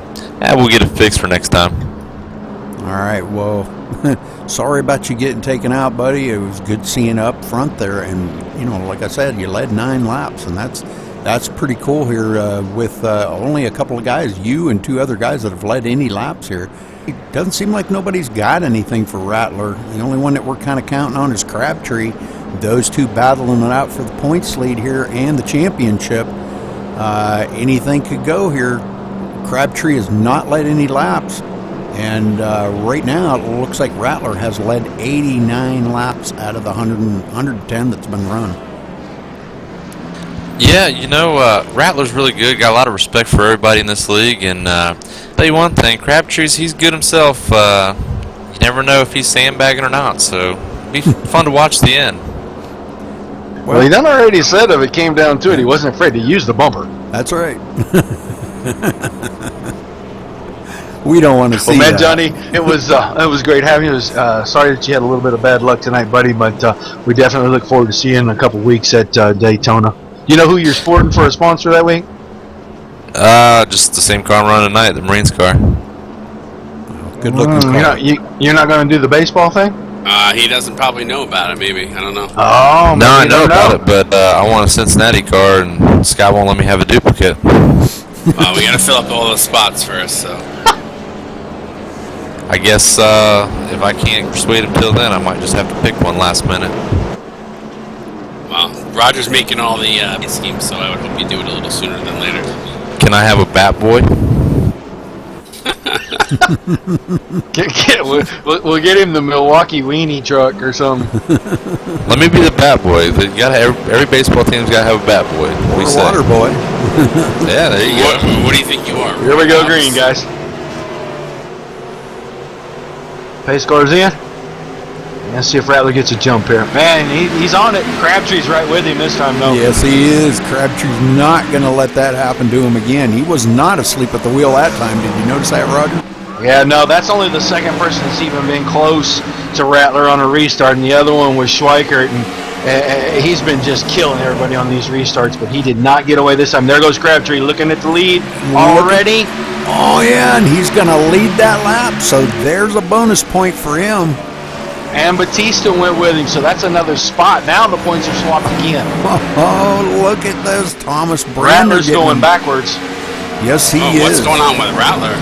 we'll get it fixed for next time. All right, well, sorry about you getting taken out, buddy. It was good seeing up front there, and you know, like I said, you led 9 laps, and that's pretty cool here with only a couple of guys, you and 2 other guys that have led any laps here. It doesn't seem like nobody's got anything for Rattler. The only one that we're kind of counting on is Crabtree. Those 2 battling it out for the points lead here and the championship. Anything could go here. Crabtree has not led any laps, and right now it looks like Rattler has led 89 laps out of the 110 that's been run. Yeah, you know, Rattler's really good. Got a lot of respect for everybody in this league, and tell you one thing, Crabtree's, he's good himself. You never know if he's sandbagging or not, so it'll be fun to watch the end. Well, he done already said if it came down to it, he wasn't afraid to use the bumper. That's right. We don't want to see Well, man, that. Johnny, it was great having you. It was sorry that you had a little bit of bad luck tonight, buddy, but we definitely look forward to seeing you in a couple weeks at Daytona. You know who you're sporting for a sponsor that week? Just the same car I'm running tonight, the Marines car. Good looking car. You're not going to do the baseball thing? He doesn't probably know about it, maybe. I don't know. Oh, No, I know don't about it, but I want a Cincinnati car, and Scott won't let me have a duplicate. We got to fill up all those spots first, so. I guess if I can't persuade him till then, I might just have to pick one last minute. Well, Roger's making all the schemes, so I would hope you do it a little sooner than later. Can I have a bat boy? We'll get him the Milwaukee weenie truck or something. Let me be the bat boy. Every baseball team's got to have a bat boy. What do you say? Water boy. Yeah, there you go. What do you think you are? Here we go, green, guys. Pace car's in. Let's see if Rattler gets a jump here. Man, he's on it. Crabtree's right with him this time, though. Yes, he is. Crabtree's not going to let that happen to him again. He was not asleep at the wheel that time. Did you notice that, Roger? Yeah, no, that's only the second person that's even been close to Rattler on a restart, and the other one was Schweikert, and he's been just killing everybody on these restarts, but he did not get away this time. There goes Crabtree looking at the lead already. Oh, yeah, and he's going to lead that lap, so there's a bonus point for him. And Batista went with him, so that's another spot. Now the points are swapped again. Oh, look at this. Thomas Brander Rattler's going backwards. Yes, he is. What's going on with Rattler?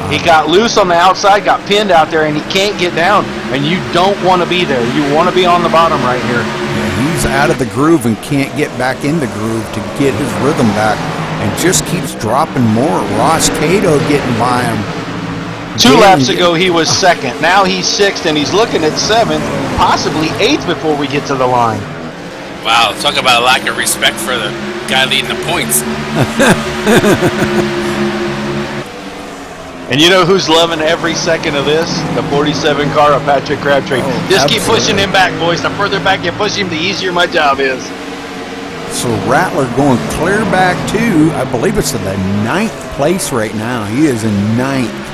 He got loose on the outside, got pinned out there, and he can't get down. And you don't want to be there. You want to be on the bottom right here. Yeah, he's out of the groove and can't get back in the groove to get his rhythm back, and just keeps dropping more. Ross Cato getting by him. Two laps ago, he was second. Now he's sixth, and he's looking at seventh, possibly eighth before we get to the line. Wow, talk about a lack of respect for the guy leading the points. And you know who's loving every second of this? The 47 car of Patrick Crabtree. Just keep pushing him back, boys. The further back you push him, the easier my job is. So Rattler going clear back to, I believe it's in the 9th place right now. He is in 9th.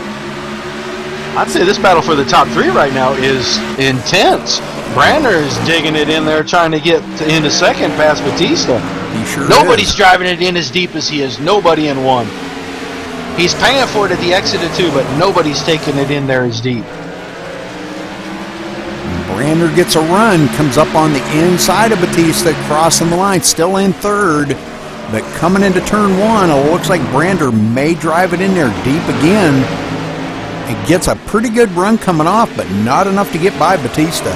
I'd say this battle for the top three right now is intense. Brander is digging it in there, trying to get into second past Batista. He sure Nobody's is. driving it in as deep as he is. Nobody in one. He's paying for it at the exit of two, but nobody's taking it in there as deep. Brander gets a run, comes up on the inside of Batista, crossing the line, still in third. But coming into turn one, it looks like Brander may drive it in there deep again. It gets a pretty good run coming off, but not enough to get by Batista.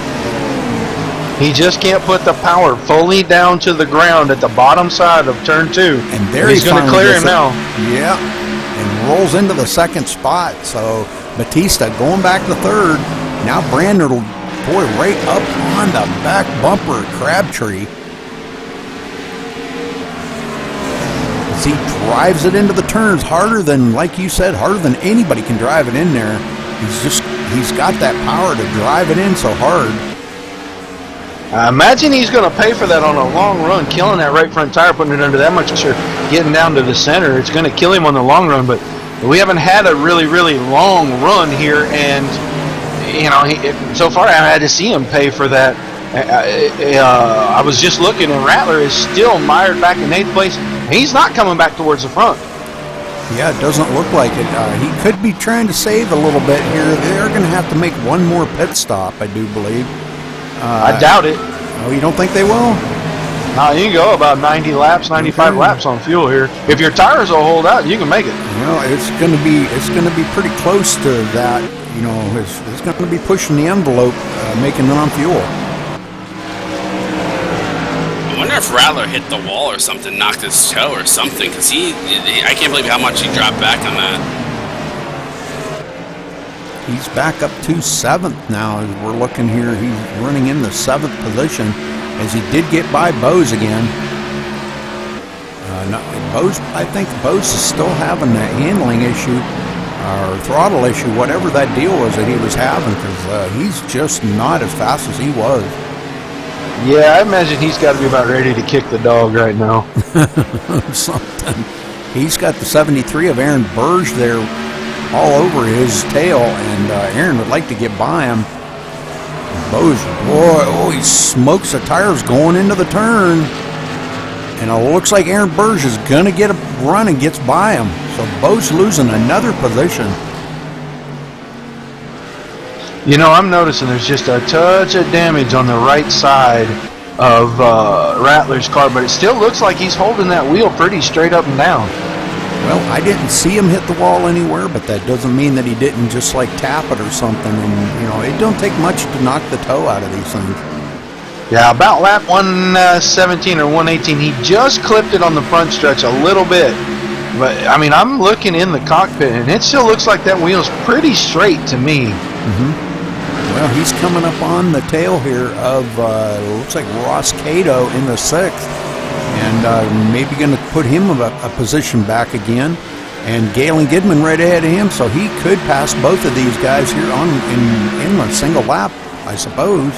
He just can't put the power fully down to the ground at the bottom side of turn two. And there he's going to clear him now. Yeah, and rolls into the second spot. So Batista going back to third. Now Brander, boy, right up on the back bumper of Crabtree. As he drives it into the turns harder than, like you said, harder than anybody can drive it in there. He's got that power to drive it in so hard. I imagine he's going to pay for that on a long run, killing that right front tire, putting it under that much pressure, getting down to the center. It's going to kill him on the long run, but we haven't had a really, really long run here, and you know, so far I had to see him pay for that. I was just looking, and Rattler is still mired back in 8th place. He's not coming back towards the front. Yeah, it doesn't look like it. He could be trying to save a little bit here. They're going to have to make one more pit stop, I do believe. I doubt it. Oh, you don't think they will? No, you can go about 90 laps, 95 laps on fuel here. If your tires will hold out, you can make it. Well, it's going to be pretty close to that. You know, it's going to be pushing the envelope, making it on fuel. I wonder if Rattler hit the wall or something, knocked his toe or something, because I can't believe how much he dropped back on that. He's back up to 7th now as we're looking here. He's running in the 7th position as he did get by Bose again. I think Bose is still having that handling issue or throttle issue, whatever that deal was that he was having, because he's just not as fast as he was. Yeah, I imagine he's got to be about ready to kick the dog right now. Something. He's got the 73 of Aaron Burge there all over his tail, and Aaron would like to get by him. Bo's, boy, oh, he smokes the tires going into the turn. And it looks like Aaron Burge is going to get a run and gets by him. So Bo's losing another position. You know, I'm noticing there's just a touch of damage on the right side of Rattler's car, but it still looks like he's holding that wheel pretty straight up and down. Well, I didn't see him hit the wall anywhere, but that doesn't mean that he didn't just like tap it or something. And, you know, it don't take much to knock the toe out of these things. Yeah, about lap 117 or 118, he just clipped it on the front stretch a little bit. But, I mean, I'm looking in the cockpit, and it still looks like that wheel's pretty straight to me. Well, he's coming up on the tail here of, looks like Ross Cato in the 6th. And maybe going to put him a position back again. And Galen Gidman right ahead of him, so he could pass both of these guys here on in a single lap, I suppose.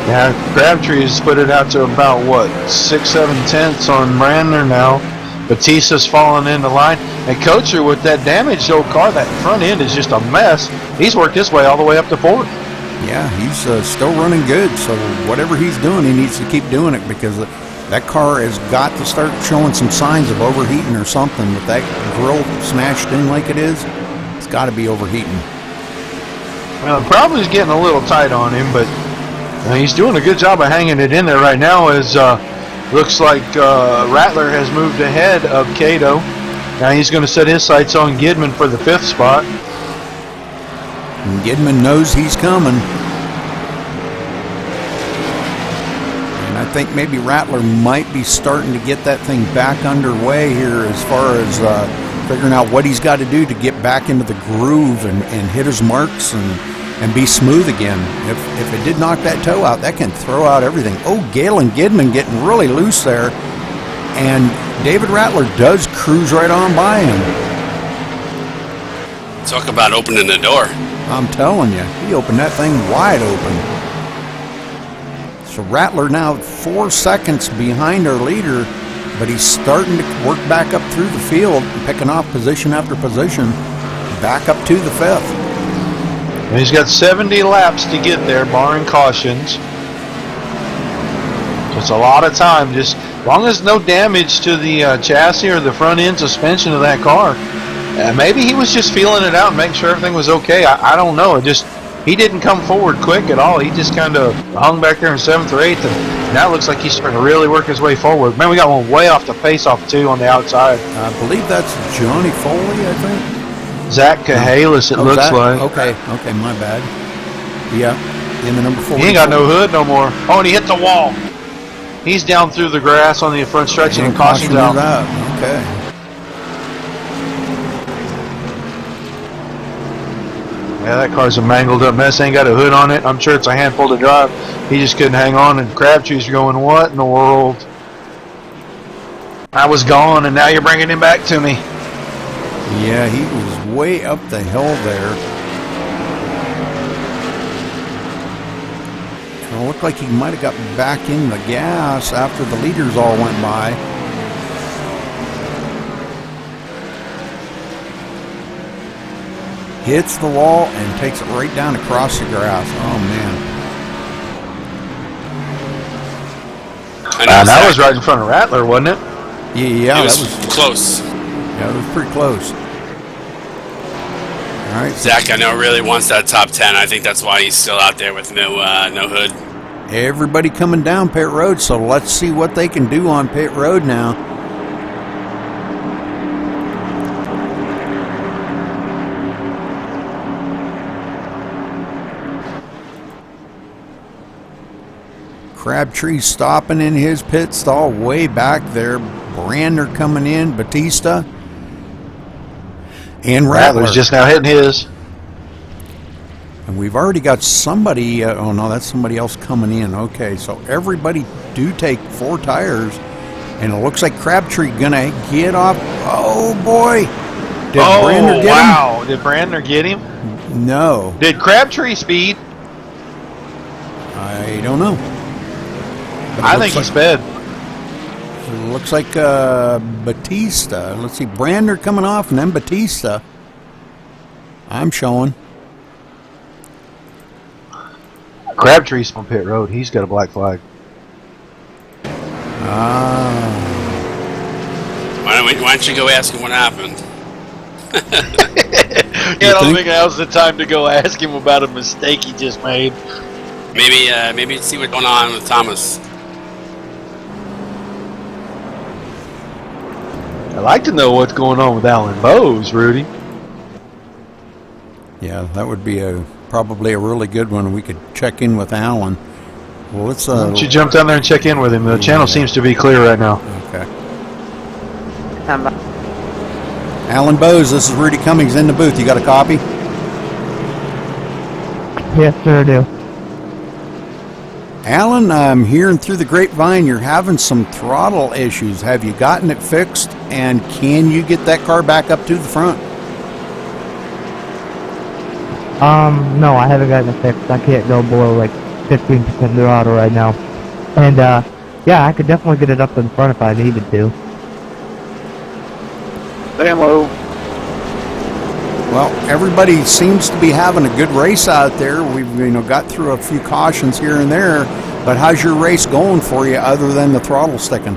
Yeah, Crabtree has put it out to about, what, 6-7 tenths on Brandner now. Batista's falling into line. And Kocher, with that damaged old car, that front end is just a mess. He's worked his way all the way up to 4th. Yeah, he's still running good, so whatever he's doing, he needs to keep doing it, because that car has got to start showing some signs of overheating or something. With that grill smashed in like it is, it's got to be overheating. Well, the problem is getting a little tight on him, but he's doing a good job of hanging it in there right now, as looks like Rattler has moved ahead of Cato. Now he's going to set his sights on Gidman for the 5th spot. And Gidman knows he's coming. I think maybe Rattler might be starting to get that thing back underway here, as far as figuring out what he's got to do to get back into the groove and hit his marks and be smooth again. If it did knock that toe out, that can throw out everything. Oh, Galen Gidman getting really loose there. And David Rattler does cruise right on by him. Talk about opening the door. I'm telling you, he opened that thing wide open. So Rattler now 4 seconds behind our leader, but he's starting to work back up through the field, picking off position after position, back up to the 5th. And he's got 70 laps to get there, barring cautions. So it's a lot of time, just as long as no damage to the chassis or the front end suspension of that car. Maybe he was just feeling it out and making sure everything was okay. I don't know. He didn't come forward quick at all. He just kind of hung back there in 7th or 8th, and now it looks like he's starting to really work his way forward. Man, we got one way off the pace-off, too, on the outside. I believe that's Johnny Foley, I think. Zach Cahalis, it looks like. Okay, my bad. Yeah, in the number 4. He ain't got no hood no more. Oh, and he hit the wall. He's down through the grass on the front stretch, and caution's out. Okay. Yeah, that car's a mangled up mess. Ain't got a hood on it. I'm sure it's a handful to drive. He just couldn't hang on, and Crabtree's going, what in the world? I was gone, and now you're bringing him back to me. Yeah, he was way up the hill there. And it looked like he might have got back in the gas after the leaders all went by. Hits the wall and takes it right down across the grass. Oh, man. That was right in front of Rattler, wasn't it? Yeah, it was that was close. Yeah, it was pretty close. All right. Zach, I know, really wants that top 10. I think that's why he's still out there with no hood. Everybody coming down pit road, so let's see what they can do on pit road now. Crabtree stopping in his pit stall way back there. Brandner coming in, Batista, and Rattler. Rattler's just now hitting his. And we've already got somebody, oh no, that's somebody else coming in. Okay, so everybody do take 4 tires, and it looks like Crabtree gonna get off. Oh boy! Did Brandner get him? Did Brandner get him? No. Did Crabtree speed? I don't know. But I think he sped. It looks like Batista. Let's see, Brandner coming off, and then Batista. I'm showing. Crabtree's on pit road. He's got a black flag. Why don't you go ask him what happened? I don't think now's the time to go ask him about a mistake he just made. Maybe see what's going on with Thomas. I'd like to know what's going on with Alan Bowes, Rudy. Yeah, that would be probably a really good one. We could check in with Alan. Well, let's. Why don't you jump down there and check in with him? The channel seems to be clear right now. Okay. Alan Bowes, this is Rudy Cummings in the booth. You got a copy? Yes, sir, I do. Alan, I'm hearing through the grapevine you're having some throttle issues. Have you gotten it fixed? And can you get that car back up to the front? No, I haven't gotten it fixed. I can't go below like 15% throttle right now. And, yeah, I could definitely get it up in the front if I needed to. Damn low. Well, everybody seems to be having a good race out there. We've got through a few cautions here and there, but how's your race going for you other than the throttle sticking?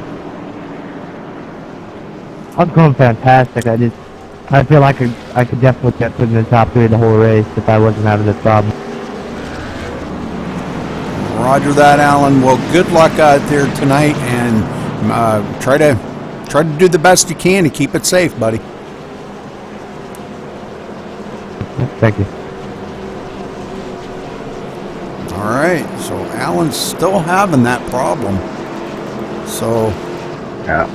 I was going fantastic. I feel like I could definitely get in the top 3 of the whole race if I wasn't having this problem. Roger that, Alan. Well, good luck out there tonight, and try to do the best you can to keep it safe, buddy. Thank you. All right, so Alan's still having that problem. So, Yeah,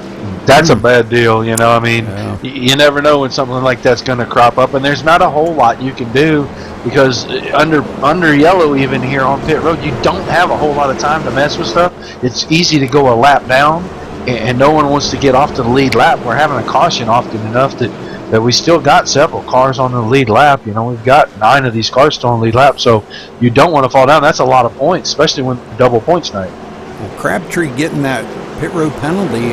that's a bad deal. I mean, Yeah. you never know when something like that's going to crop up, and there's not a whole lot you can do because under yellow, even here on pit road, you don't have a whole lot of time to mess with stuff. It's easy to go a lap down, and no one wants to get off to the lead lap. We're having a caution often enough that we still got several cars on the lead lap. We've got 9 of these cars still on the lead lap, so you don't want to fall down. That's a lot of points, especially when double points night. well, Crabtree getting that pit road penalty,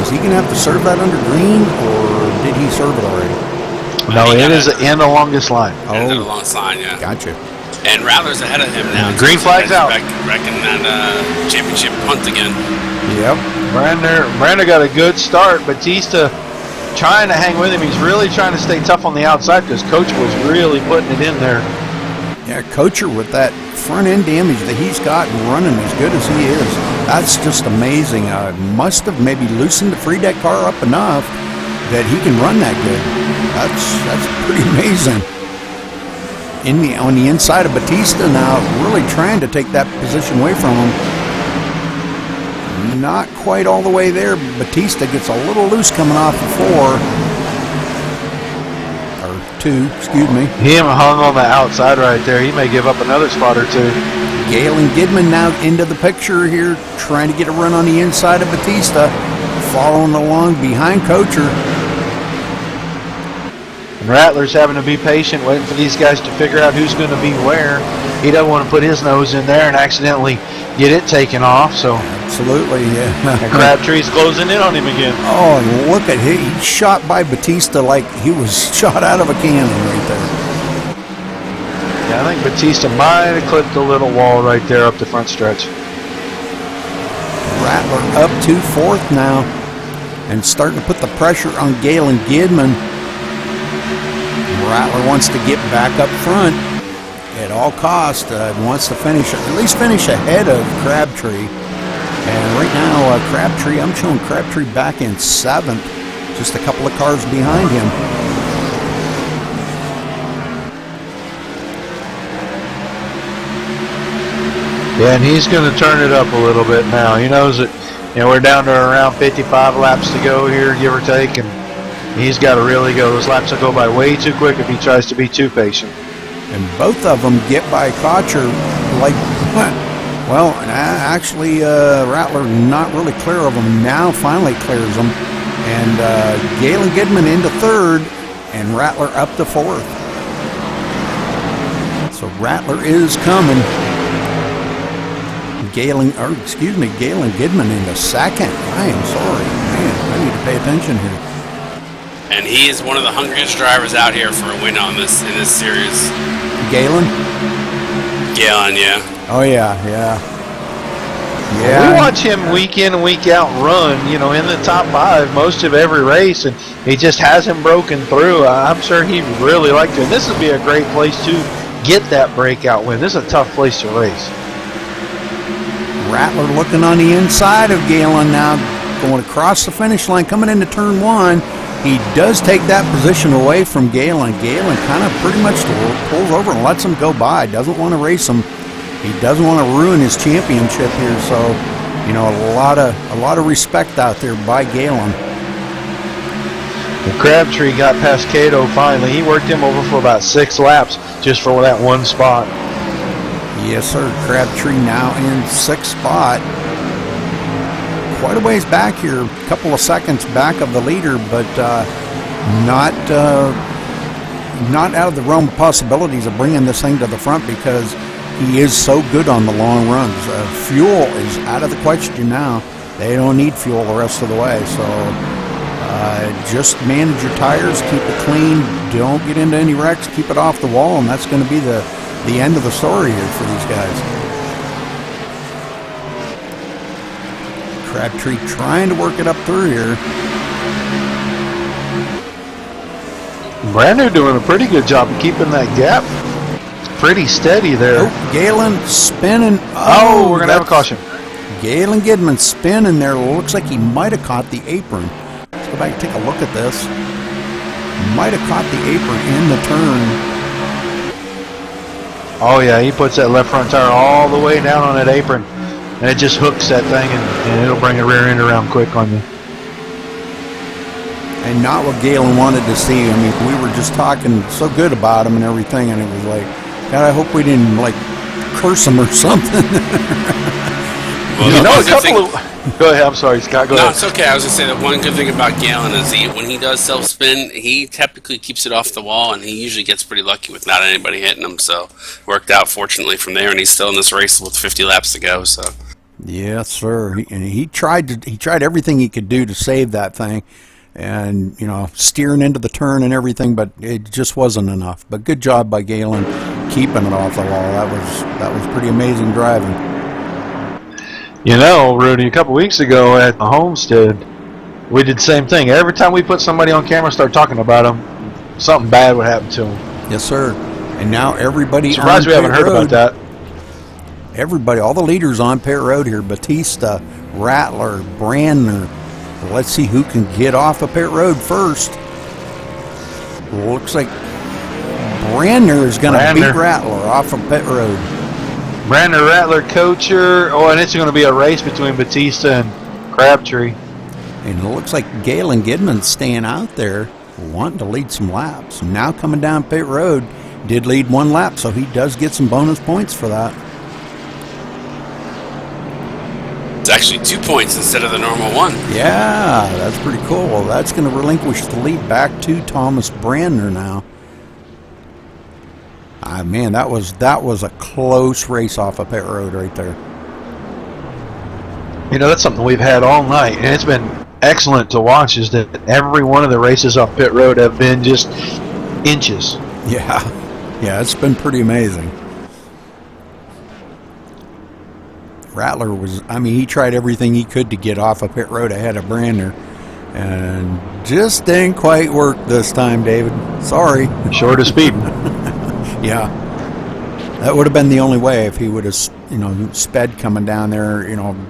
is he going to have to serve that under green, or did he serve it already? No, it is in the longest line. End of the long line, yeah. Gotcha. And Rattler's ahead of him now. Green flag's out. Wrecking that championship punt again. Yep. Brander got a good start. Batista trying to hang with him. He's really trying to stay tough on the outside because Coach was really putting it in there. Yeah, Coacher with that front end damage that he's got and running as good as he is, that's just amazing. Must have maybe loosened the free deck car up enough that he can run that good. That's pretty amazing. On the inside of Batista now, really trying to take that position away from him. Not quite all the way there. Batista gets a little loose coming off of 2, excuse me. Him hung on the outside right there. He may give up another spot or 2. Galen Gidman now into the picture here, trying to get a run on the inside of Batista, following along behind Coacher. And Rattler's having to be patient, waiting for these guys to figure out who's going to be where. He doesn't want to put his nose in there and accidentally get it taken off. So Absolutely, yeah. and Crabtree's closing in on him again. Oh, and look at him. He shot by Batista like he was shot out of a cannon right there. Yeah, I think Batista might have clipped the little wall right there up the front stretch. Rattler up to 4th now and starting to put the pressure on Galen Gidman. Rattler wants to get back up front at all costs. Wants to at least finish ahead of Crabtree. And right now, Crabtree, I'm showing Crabtree back in 7th, just a couple of cars behind him. Yeah, and he's going to turn it up a little bit now. He knows that we're down to around 55 laps to go here, give or take, and he's got to really go. Those laps will go by way too quick if he tries to be too patient. And both of them get by Kocher like, well, actually, Rattler not really clear of them. Now finally clears them. And Galen Gidman into 3rd and Rattler up to 4th. So Rattler is coming. Galen Gidman into 2nd. I am sorry. Man, I need to pay attention here. and he is one of the hungriest drivers out here for a win in this series. Galen? Galen, yeah. Oh, yeah. We watch him week in and week out run, in the top 5 most of every race, and he just hasn't broken through. I'm sure he'd really like to. And this would be a great place to get that breakout win. This is a tough place to race. Rattler looking on the inside of Galen now, going across the finish line, coming into turn 1. He does take that position away from Galen. Galen kind of pretty much pulls over and lets him go by. Doesn't want to race him. He doesn't want to ruin his championship here. So, a lot of respect out there by Galen. Well, Crabtree got past Cato finally. He worked him over for about 6 laps just for that one spot. Yes, sir. Crabtree now in 6th spot. Quite a ways back here, a couple of seconds back of the leader, but not out of the realm of possibilities of bringing this thing to the front because he is so good on the long runs. Fuel is out of the question now. They don't need fuel the rest of the way, so just manage your tires, keep it clean, don't get into any wrecks, keep it off the wall, and that's going to be the end of the story here for these guys. Crabtree trying to work it up through here. Brandner doing a pretty good job of keeping that gap pretty steady there. Oh, Galen spinning. Oh, we're going to have a caution. Galen Gidman spinning there. Looks like he might have caught the apron. Let's go back and take a look at this. Might have caught the apron in the turn. Oh, yeah, he puts that left front tire all the way down on that apron. And it just hooks that thing, and it'll bring a rear end around quick on you. And not what Galen wanted to see. I mean, we were just talking so good about him and everything, and it was like, God, I hope we didn't, curse him or something. Well, a couple of... Go ahead, I'm sorry, Scott, go ahead. No, it's okay. I was going to say that one good thing about Galen is when he does self-spin, he typically keeps it off the wall, and he usually gets pretty lucky with not anybody hitting him, so worked out fortunately from there, and he's still in this race with 50 laps to go, so... Yes, sir. He tried everything he could do to save that thing, and steering into the turn and everything, but it just wasn't enough. But good job by Galen keeping it off the wall. That was pretty amazing driving. Rudy, a couple weeks ago at the Homestead, we did the same thing. Every time we put somebody on camera, start talking about them, something bad would happen to them. Yes, sir. And now everybody. Surprised we haven't heard about that. Everybody, all the leaders on pit road here, Batista, Rattler, Brandner. Let's see who can get off of pit road first. Looks like Brandner is going to beat Rattler off of pit road. Brandner, Rattler, Kocher. Oh, and it's going to be a race between Batista and Crabtree. And it looks like Galen Gidman's staying out there, wanting to lead some laps. Now coming down pit road, did lead 1 lap, so he does get some bonus points for that. It's actually 2 points instead of the normal 1. Yeah, that's pretty cool. Well, that's going to relinquish the lead back to Thomas Brandner now. Man, that was a close race off of pit road right there. That's something we've had all night, and it's been excellent to watch, is that every one of the races off pit road have been just inches. Yeah, it's been pretty amazing. Rattler he tried everything he could to get off of pit road ahead of Brandner, and just didn't quite work this time, David. Sorry. Short of speed. Yeah. That would have been the only way if he would have, sped coming down there,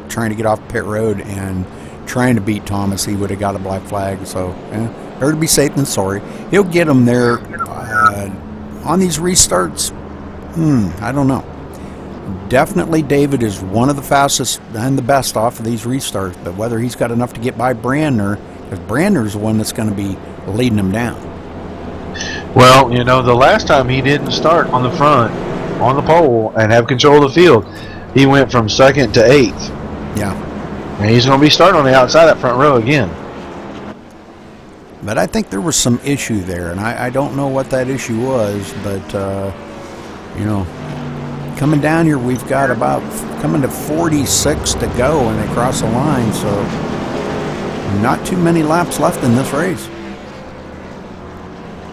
trying to get off pit road and trying to beat Thomas. He would have got a black flag. So, better to be safe than sorry. He'll get him there on these restarts. I don't know. Definitely David is one of the fastest and the best off of these restarts, but whether he's got enough to get by Brandner, because Brandner's the one that's going to be leading him down. Well, the last time he didn't start on the front, on the pole, and have control of the field, he went from 2nd to 8th. Yeah. And he's going to be starting on the outside of that front row again. But I think there was some issue there, and I don't know what that issue was, but, coming down here, we've got coming to 46 to go, and they cross the line, so not too many laps left in this race.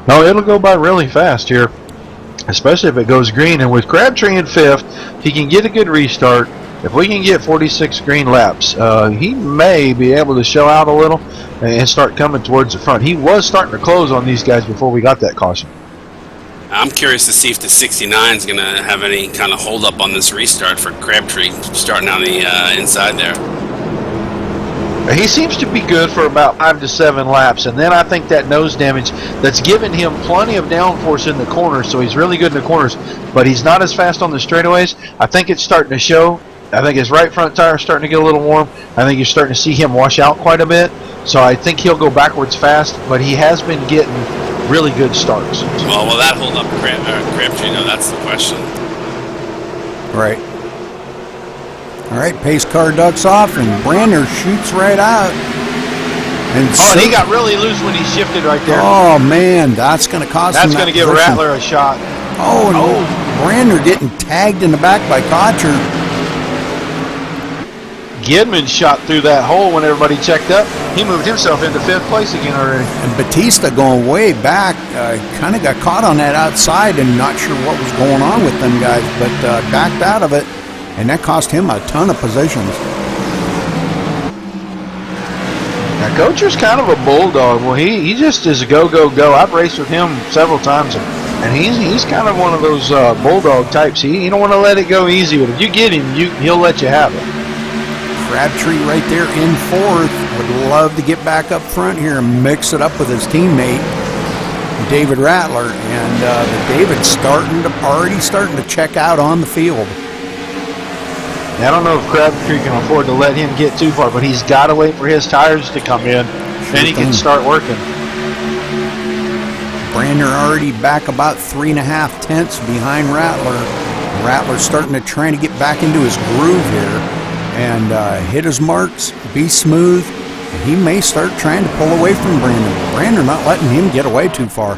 No, it'll go by really fast here, especially if it goes green. And with Crabtree in 5th, he can get a good restart. If we can get 46 green laps, he may be able to show out a little and start coming towards the front. He was starting to close on these guys before we got that caution. I'm curious to see if the 69 is going to have any kind of hold up on this restart for Crabtree starting on the inside there. He seems to be good for about 5 to 7 laps, and then I think that nose damage that's given him plenty of downforce in the corners, so he's really good in the corners, but he's not as fast on the straightaways. I think it's starting to show. I think his right front tire is starting to get a little warm. I think you're starting to see him wash out quite a bit, so I think he'll go backwards fast, but he has been getting really good starts. Well, will that hold up Crabtree? No, that's the question. Right. All right, pace car ducks off, and Brander shoots right out. And and he got really loose when he shifted right there. Oh, man, that's going to cost him. That's going to give position. Rattler a shot. Oh, no. Brander getting tagged in the back by Kotcher. Gidman shot through that hole when everybody checked up. He moved himself into 5th place again already. And Batista going way back, kind of got caught on that outside and not sure what was going on with them guys, but backed out of it, and that cost him a ton of positions. Now, Coacher's kind of a bulldog. Well, he just is a go, go, go. I've raced with him several times, and he's kind of one of those bulldog types. He don't want to let it go easy, but if you get him, he'll let you have it. Crabtree right there in 4th. Would love to get back up front here and mix it up with his teammate, David Rattler. And David's already starting to check out on the field. I don't know if Crabtree can afford to let him get too far, but he's got to wait for his tires to come in, then he can start working. Brander already back about 3.5 tenths behind Rattler. Rattler's starting to try to get back into his groove here and hit his marks, be smooth. He may start trying to pull away from Brander. Brander not letting him get away too far.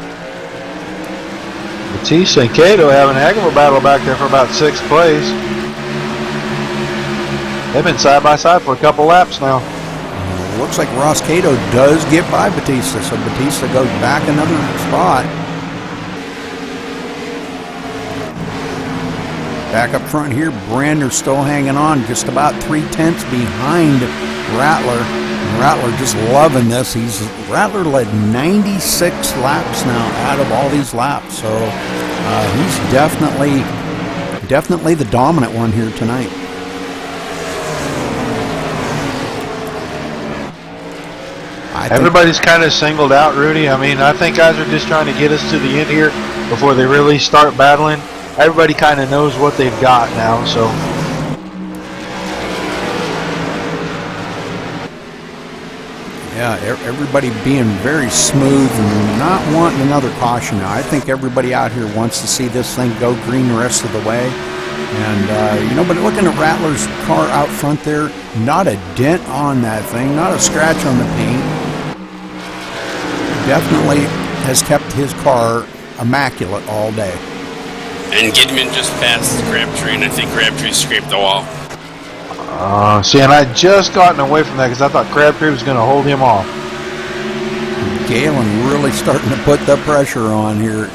Batista and Cato having a heck of a battle back there for about 6th place. They've been side by side for a couple laps now. Looks like Ross Cato does get by Batista, so Batista goes back another spot. Back up front here, Brander still hanging on, just about 3 tenths behind Rattler. And Rattler just loving this. Rattler led 96 laps now out of all these laps, so he's definitely the dominant one here tonight. Everybody's kind of singled out, Rudy. I mean, I think guys are just trying to get us to the end here before they really start battling. Everybody kind of knows what they've got now, so. Yeah, everybody being very smooth and not wanting another caution now. I think everybody out here wants to see this thing go green the rest of the way. And, but looking at Rattler's car out front there, not a dent on that thing, not a scratch on the paint. Definitely has kept his car immaculate all day. And Gidman just passed Crabtree, and I think Crabtree scraped the wall. See, and I just gotten away from that because I thought Crabtree was going to hold him off. Galen really starting to put the pressure on here,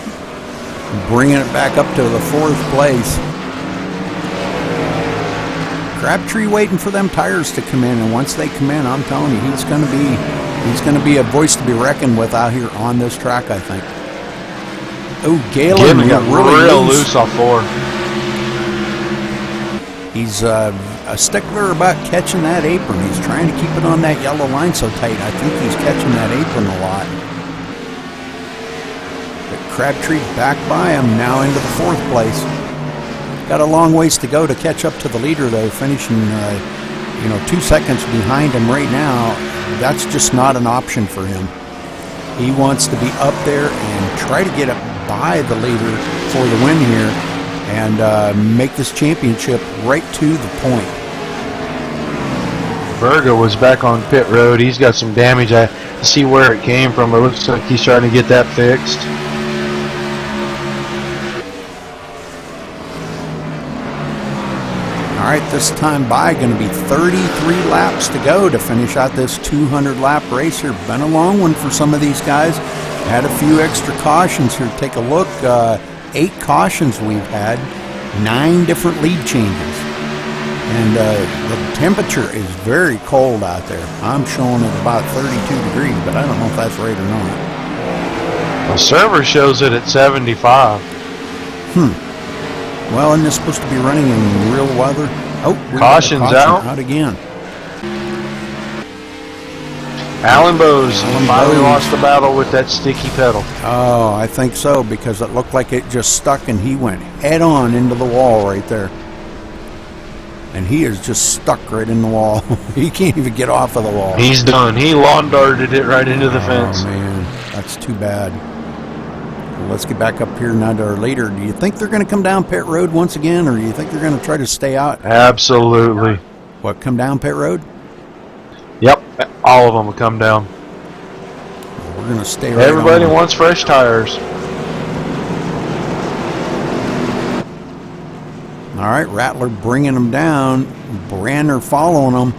bringing it back up to the 4th place. Crabtree waiting for them tires to come in, and once they come in, I'm telling you, he's going to be a voice to be reckoned with out here on this track, I think. Oh, Galen got really real loose off 4. He's a stickler about catching that apron. He's trying to keep it on that yellow line so tight. I think he's catching that apron a lot. But Crabtree back by him now into the 4th place. Got a long ways to go to catch up to the leader, though, finishing 2 seconds behind him right now. That's just not an option for him. He wants to be up there and try to get up by the leader for the win here and make this championship right to the point. Berger was back on pit road. He's got some damage. I see where it came from. It looks like he's trying to get that fixed. All right, this time by going to be 33 laps to go to finish out this 200-lap race here. Been a long one for some of these guys. Had a few extra cautions here. Take a look. 8 cautions we've had. 9 different lead changes. And the temperature is very cold out there. I'm showing it about 32 degrees, but I don't know if that's right or not. The server shows it at 75. Well, isn't this supposed to be running in real weather? Oh, we got a Caution's caution out. again. Alan Bowes finally Bowes. lost the battle with that sticky pedal. Oh, I think so, because it looked like it just stuck and he went head on into the wall right there. And he is just stuck right in the wall. He can't even get off of the wall. He's done. He lawn darted it right into the fence. Oh, man, that's too bad. Well, let's get back up here now to our leader. Do you think they're going to come down pit road once again, or do you think they're going to try to stay out? Absolutely. What, come down pit road? Yep, all of them will come down. We're going to stay right Everybody on. wants fresh tires. All right, Rattler bringing them down. Brander following them.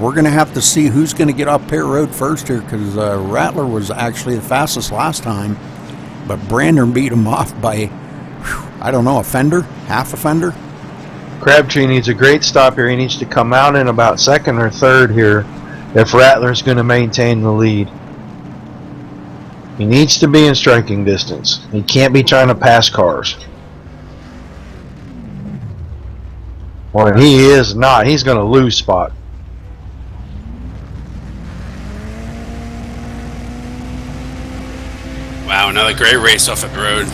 We're going to have to see who's going to get off pit road first here, because Rattler was actually the fastest last time, but Brander beat him off by, I don't know, a fender, half a fender. Crabtree needs a great stop here. He needs to come out in about second or third here if Rattler's going to maintain the lead. He needs to be in striking distance. He can't be trying to pass cars. Well, he is not. He's going to lose spot. Wow, another great race off the road.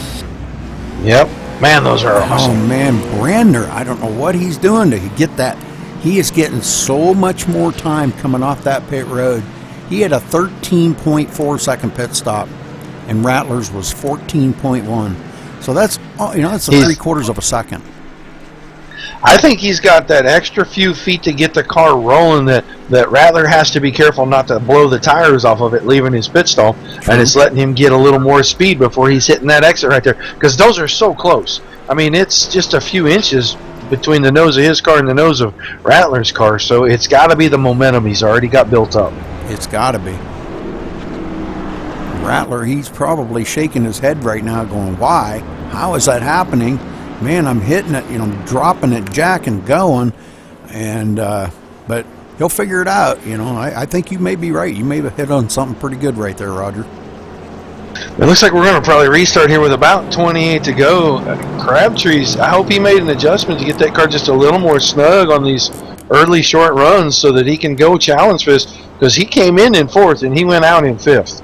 Yep. Man, those are awesome. Oh, man, Brander, I don't know what he's doing to get that. He is getting so much more time coming off that pit road. He had a 13.4 second pit stop, and Rattler's was 14.1. So that's, that's 3/4 of a second. I think he's got that extra few feet to get the car rolling that Rattler has to be careful not to blow the tires off of it leaving his pit stall. True. And it's letting him get a little more speed before he's hitting that exit right there, because those are so close. I mean, it's just a few inches between the nose of his car and the nose of Rattler's car, so it's got to be the momentum he's already got built up. It's got to be. Rattler, he's probably shaking his head right now going, why? How is that happening? Man, I'm hitting it, dropping it, jacking, going, and but he'll figure it out. I think you may be right. You may have hit on something pretty good right there, Roger. It looks like we're going to probably restart here with about 28 to go. Crabtree's, I hope he made an adjustment to get that car just a little more snug on these early short runs so that he can go challenge for this, because he came in 4th and he went out in 5th.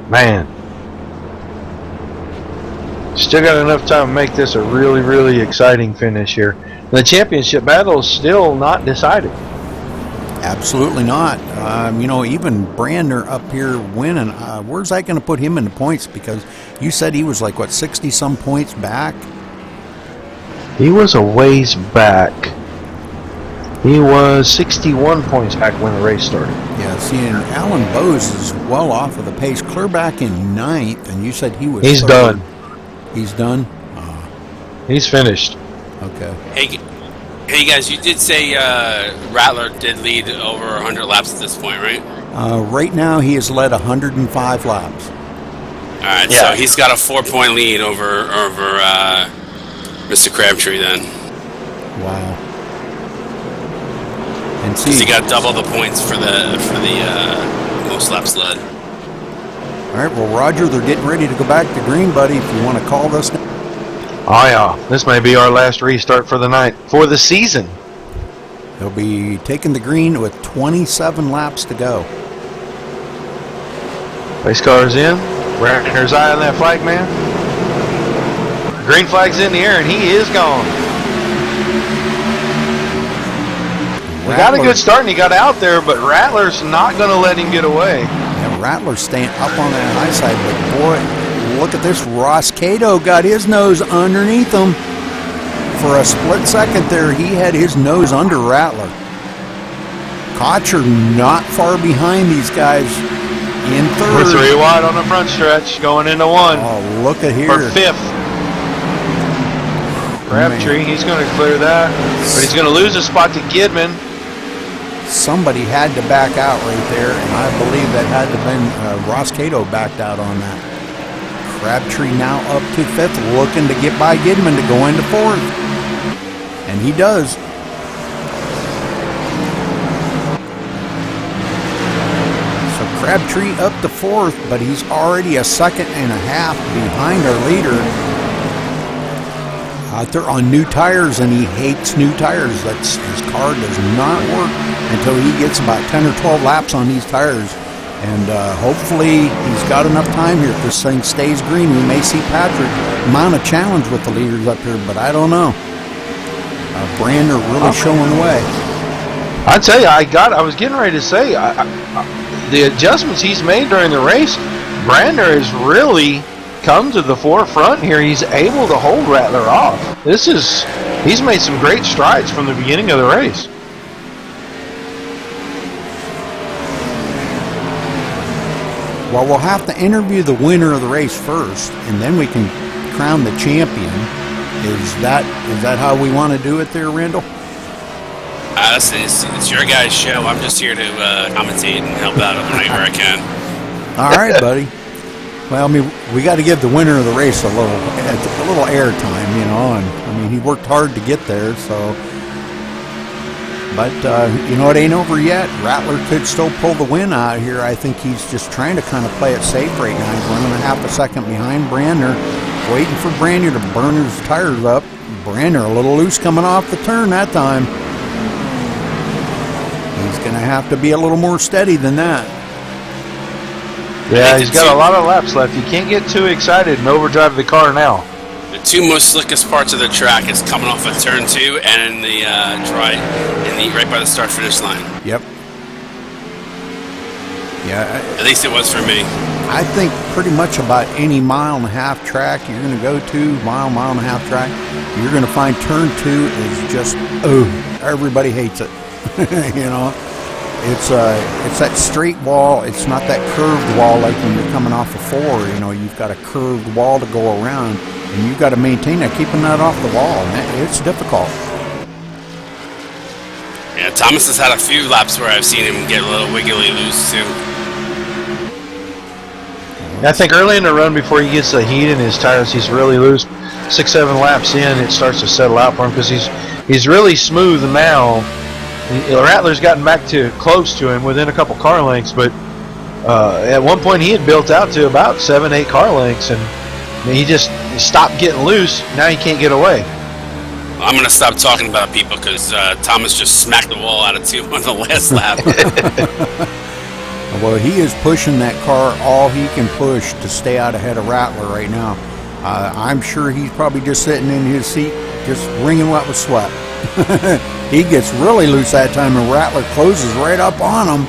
Man, still got enough time to make this a really, really exciting finish here. The championship battle is still not decided. Absolutely not. Even Brander up here winning. Where's that going to put him in the points? Because you said he was like, 60-some points back? He was a ways back. He was 61 points back when the race started. Yeah, see, and Alan Bowes is well off of the pace, clear back in 9th, and you said he was He's 3rd. done. He's done? He's finished. Okay. Hey guys, you did say Rattler did lead over 100 laps at this point, right? Right now, he has led 105 laps. All right, Yeah. so he's got a 4-point lead over Mr. Crabtree then. Wow. And Because see, he got double the points for the most laps led. all right, well, Roger, they're getting ready to go back to green, buddy, if you want to call this. Oh yeah, this may be our last restart for the night, for the season. They'll be taking the green with 27 laps to go. Race car's in. Ratner's eye on that flag, man. Green flag's in the air, and he is gone. We got a good start, and he got out there, but Rattler's not going to let him get away. Yeah, Rattler's staying up on that high side, but boy, look at this. Ross Cato got his nose underneath him. for a split second there, he had his nose under Rattler. Kocher not far behind these guys in third. We're 3 wide on the front stretch, going into 1. Oh, look at here. For 5th. Crabtree, he's going to clear that, but he's going to lose a spot to Gidman. Somebody had to back out right there, and I believe that had to have been Ross Cato backed out on that. Crabtree now up to 5th, looking to get by Gidman to go into 4th. And he does. So Crabtree up to 4th, but he's already a second and a half behind our leader. Out there on new tires, and he hates new tires. His car does not work until he gets about 10 or 12 laps on these tires. And hopefully he's got enough time here. If this thing stays green, we may see Patrick mount a challenge with the leaders up here, but I don't know. Brander really showing the way. I tell you, I was getting ready to say, the adjustments he's made during the race, Brander has really come to the forefront here. He's able to hold Rattler off. He's made some great strides from the beginning of the race. Well, we'll have to interview the winner of the race first, and then we can crown the champion. Is that how we want to do it there, Randall? Listen, it's your guys' show. I'm just here to commentate and help out whenever I can. All right, buddy. Well, I mean, we got to give the winner of the race a little air time, you know. And I mean, he worked hard to get there, so. But you know, it ain't over yet. Rattler could still pull the win out here. I think he's just trying to kind of play it safe right now. He's running a half a second behind Brander, waiting for Brander to burn his tires up. Brander a little loose coming off the turn that time. He's going to have to be a little more steady than that. Yeah, he's got a lot of laps left. You can't get too excited and overdrive the car now. The 2 most slickest parts of the track is coming off of turn 2 and in the right by the start-finish line. Yep. Yeah. At least it was for me. I think pretty much about any mile-and-a-half track you're going to go to, mile-and-a-half track, you're going to find turn 2 is just, everybody hates it. You know? It's that straight wall. It's not that curved wall like when you're coming off a 4. You know, you've got a curved wall to go around, and you've got to maintain that, keeping that off the wall. And it's difficult. Yeah, Thomas has had a few laps where I've seen him get a little wiggly loose too. I think early in the run, before he gets the heat in his tires, he's really loose. 6-7 laps in, it starts to settle out for him because he's really smooth now. Rattler's gotten back to close to him within a couple car lengths, but at one point he had built out to about 7-8 car lengths, and he just stopped getting loose. Now he can't get away. I'm going to stop talking about people because Thomas just smacked the wall out of 2 on the last lap. Well, he is pushing that car all he can push to stay out ahead of Rattler right now. I'm sure he's probably just sitting in his seat, just wringing wet with sweat. He gets really loose that time, and Rattler closes right up on him.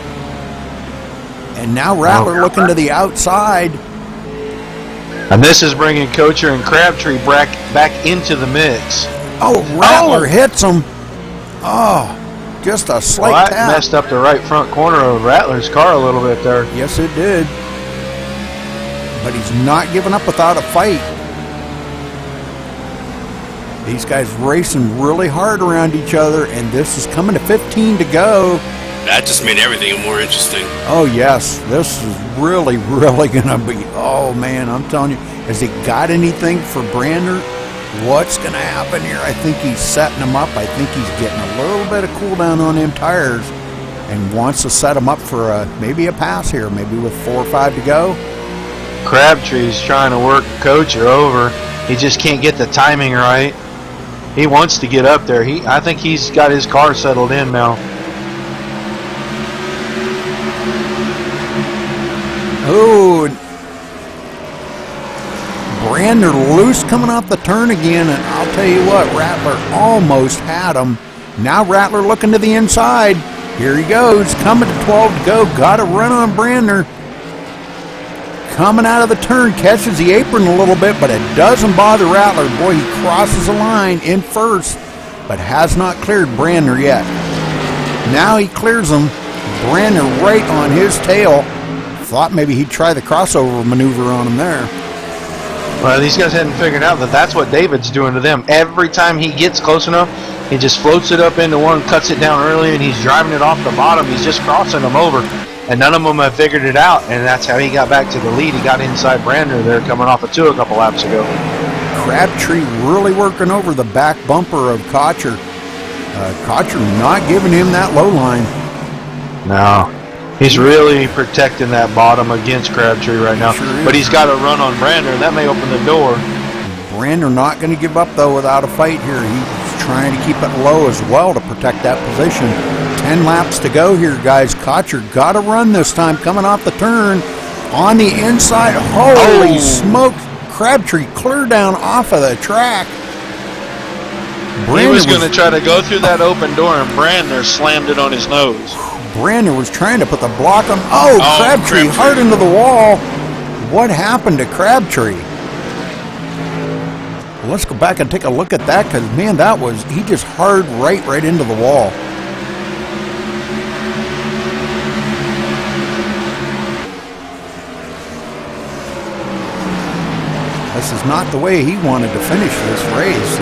And now Rattler looking to the outside. And this is bringing Kocher and Crabtree back into the mix. Oh, Rattler hits him. Oh, just a slight tap. Messed up the right front corner of Rattler's car a little bit there. Yes, it did. But he's not giving up without a fight. These guys racing really hard around each other, and this is coming to 15 to go. That just made everything more interesting. Oh, yes. This is really, really going to be... Oh, man, I'm telling you. Has he got anything for Brander? What's going to happen here? I think he's setting him up. I think he's getting a little bit of cool down on them tires and wants to set him up for maybe a pass here, maybe with 4 or 5 to go. Crabtree's trying to work Kocher over. He just can't get the timing right. He wants to get up there. I think he's got his car settled in now. Oh, Brander loose coming off the turn again, and I'll tell you what, Rattler almost had him. Now Rattler looking to the inside. Here he goes, coming to 12 to go. Got to run on Brander. coming out of the turn, catches the apron a little bit, but it doesn't bother Rattler. Boy, he crosses the line in first, but has not cleared Brandner yet. Now he clears him. Brandner right on his tail. Thought maybe he'd try the crossover maneuver on him there. Well, these guys hadn't figured out that that's what David's doing to them. Every time he gets close enough, he just floats it up into one, cuts it down early, and he's driving it off the bottom. He's just crossing them over, and none of them have figured it out, and that's how he got back to the lead. He got inside Brandner there coming off of 2 a couple laps ago. Crabtree really working over the back bumper of Kocher. Kocher not giving him that low line. No. He's really protecting that bottom against Crabtree right now. Sure, but he's got to run on Brandner, and that may open the door. Brandner not going to give up, though, without a fight here. He's trying to keep it low as well to protect that position. 10 laps to go here, guys. Kocher got to run this time, coming off the turn on the inside. Holy smokes. Crabtree clear down off of the track. He was going to try to go through that open door, and Brandner slammed it on his nose. Brandner was trying to put the block on. Oh, Crabtree hard into the wall. What happened to Crabtree? Well, let's go back and take a look at that, because, man, that was, he just hard right into the wall. This is not the way he wanted to finish this race.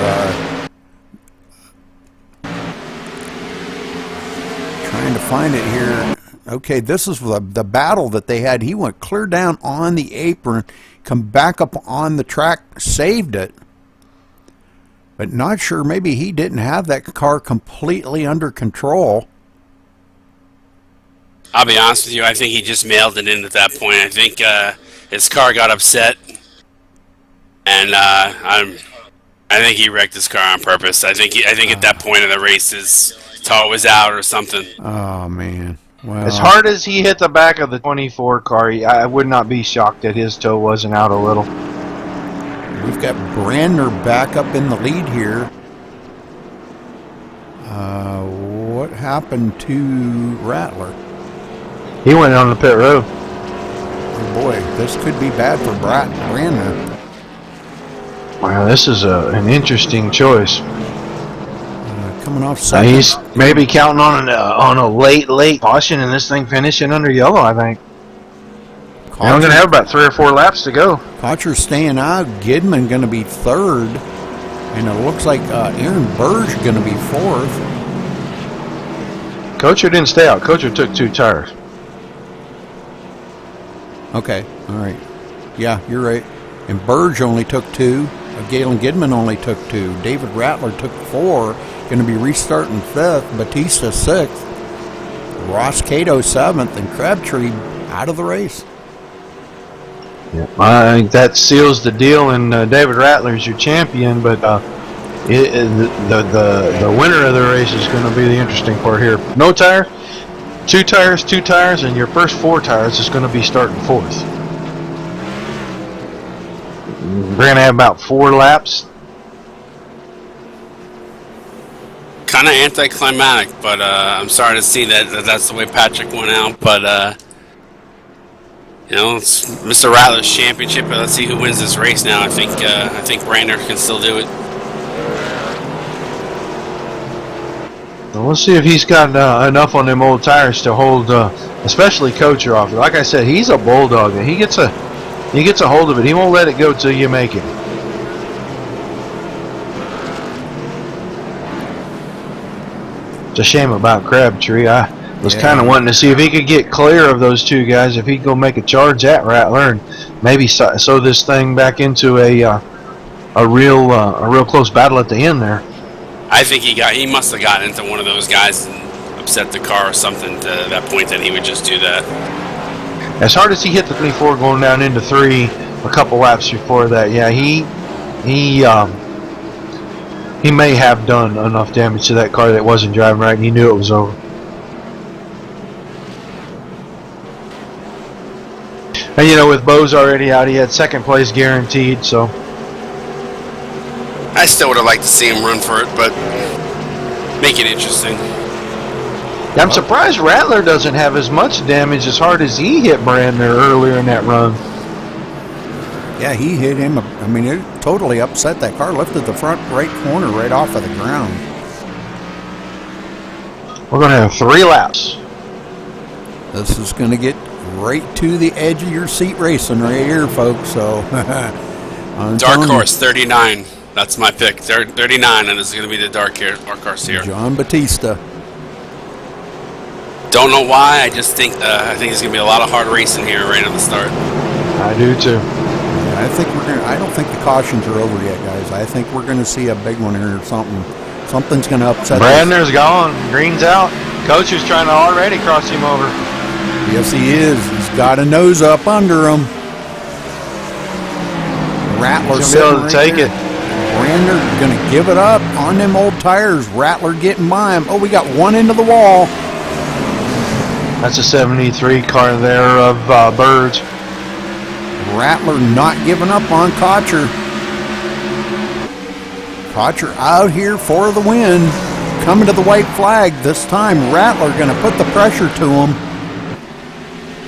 Trying to find it here. Okay, this is the battle that they had. He went clear down on the apron, come back up on the track, saved it. But not sure, maybe he didn't have that car completely under control. I'll be honest with you, I think he just mailed it in at that point. I think his car got upset, and I think he wrecked his car on purpose. I think at that point of the race his toe was out or something. Oh, man. Well, as hard as he hit the back of the 24 car, I would not be shocked that his toe wasn't out a little. We've got Brandner back up in the lead here. What happened to Rattler? He went on the pit road. Oh boy, this could be bad for Brandner. Wow, this is an interesting choice. Coming off second. He's maybe counting on a late caution and this thing finishing under yellow, I think. We're going to have about 3 or 4 laps to go. Kocher staying out. Gidman going to be third. And it looks like Aaron Burge going to be fourth. Kocher didn't stay out. Kocher took 2 tires. Okay, all right. Yeah, you're right. And Burge only took 2. Galen Gidman only took 2. David Rattler took 4. Going to be restarting 5th. Batista 6th. Ross Cato 7th. And Crabtree out of the race. Yeah, I think that seals the deal, and David Rattler's your champion. But the winner of the race is going to be the interesting part here. No tire, 2 tires, and your first 4 tires is going to be starting 4th. We're going to have about 4 laps. Kind of anticlimactic, but I'm sorry to see that's the way Patrick went out. But you know, it's Mr. Rattler's championship. But let's see who wins this race now. I think Brandner can still do it. Well, we'll see if he's got enough on them old tires to hold, especially Kocher off. Like I said, he's a bulldog, and he gets a hold of it. He won't let it go till you make it. It's a shame about Crabtree. I was kind of wanting to see if he could get clear of those 2 guys, if he could go make a charge at Rattler and maybe sew this thing back into a real close battle at the end there. I think he must have gotten into one of those guys and upset the car or something to that point that he would just do that. As hard as he hit the 24 going down into 3 a couple laps before that, yeah, he may have done enough damage to that car that wasn't driving right, and he knew it was over. And you know, with Bose already out, he had 2nd place guaranteed, so. I still would have liked to see him run for it, but make it interesting. I'm surprised Rattler doesn't have as much damage as hard as he hit Brandner earlier in that run. Yeah, he hit him. I mean, it totally upset that car. Lifted the front right corner right off of the ground. We're going to have 3 laps. This is going to get right to the edge of your seat racing right here, folks. So, Dark horse 39. That's my pick. 39, and this is going to be the dark horse here. John Batista. Don't know why. I just think I think it's going to be a lot of hard racing here right at the start. I do too. I think I don't think the cautions are over yet, guys. I think we're going to see a big one here or something. Something's going to upset. Brandner's gone. Green's out. Coach is trying to already cross him over. Yes, he is. He's got a nose up under him. Rattler's He's going to be able to take it. Brandner going to give it up on them old tires. Rattler getting by him. Oh, we got one into the wall. That's a 73 car there of Birds. Rattler not giving up on Kocher. Kocher out here for the win. Coming to the white flag. This time Rattler going to put the pressure to him.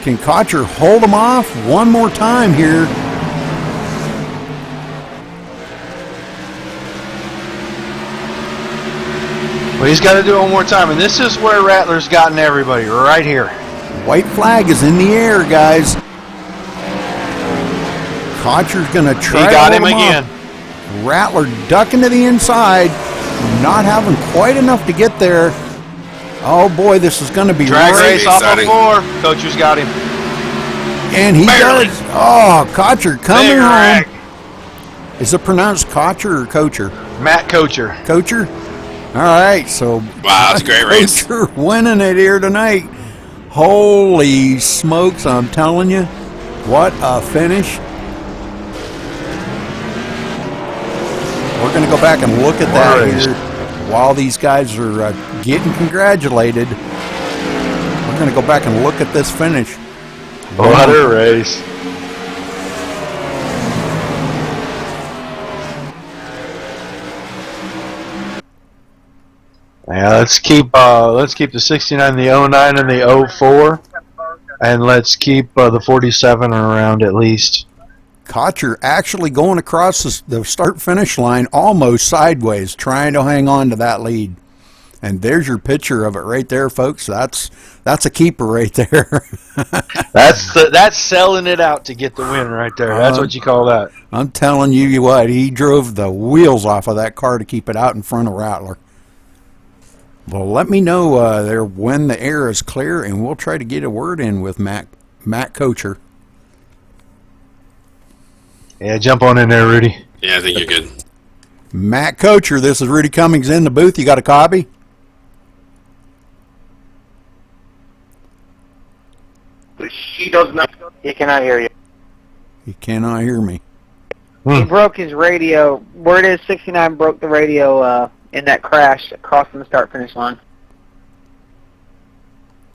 Can Kocher hold him off one more time here? Well, he's got to do it one more time, and this is where Rattler's gotten everybody, right here. White flag is in the air, guys. Kocher's going to try. He got him again. Rattler ducking to the inside, not having quite enough to get there. Oh boy, this is going to be drag race off exciting. of 4. Coacher's got him. And he Barely. does. Oh, Kocher coming Big home. rag. Is it pronounced Kocher or Kocher? Matt Coacher. Kocher? All right, so Wow, it's a great race. Kocher winning it here tonight. Holy smokes, I'm telling you. What a finish. We're going to go back and look at that here while these guys are getting congratulated. We're going to go back and look at this finish. What a race. Yeah, let's keep the 69, the 09, and the 04, and let's keep the 47 around at least. Kocher actually going across the start-finish line almost sideways, trying to hang on to that lead. And there's your picture of it right there, folks. That's a keeper right there. That's selling it out to get the win right there. That's what you call that. I'm telling you what, he drove the wheels off of that car to keep it out in front of Rattler. Well, let me know there when the air is clear, and we'll try to get a word in with Matt Kocher. Yeah, jump on in there, Rudy. Yeah, I think you're good. Matt Kocher, this is Rudy Cummings in the booth. You got a copy? He does not. He cannot hear you. He cannot hear me. He broke his radio. Word is 69 broke the radio in that crash crossing the start-finish line.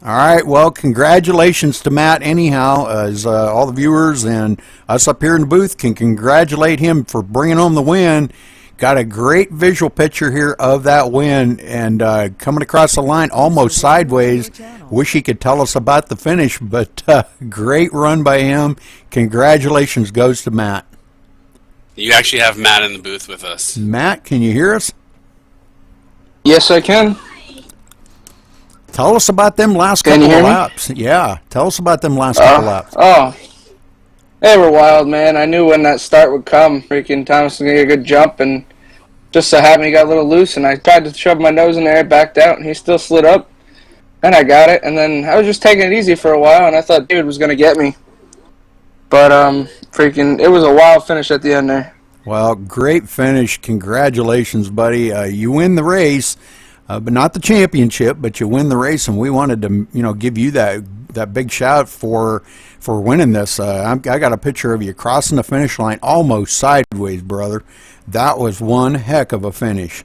All right, well, congratulations to Matt anyhow, as all the viewers and us up here in the booth can congratulate him for bringing home the win. Got a great visual picture here of that win, and coming across the line almost sideways. Wish he could tell us about the finish, but great run by him. Congratulations goes to Matt. You actually have Matt in the booth with us. Matt, can you hear us? Yes, I can. Tell us about them last Can couple you of hear me? laps. Yeah, tell us about them last couple laps. Oh, they were wild, man. I knew when that start would come. Freaking Thomas was going to get a good jump, and just so happened he got a little loose, and I tried to shove my nose in there, backed out, and he still slid up. And I got it, and then I was just taking it easy for a while, and I thought David was going to get me. But, freaking, it was a wild finish at the end there. Well, great finish. Congratulations, buddy. You win the race, but not the championship, but you win the race, and we wanted to, give you that big shout for winning this. I got a picture of you crossing the finish line almost sideways, brother. That was one heck of a finish.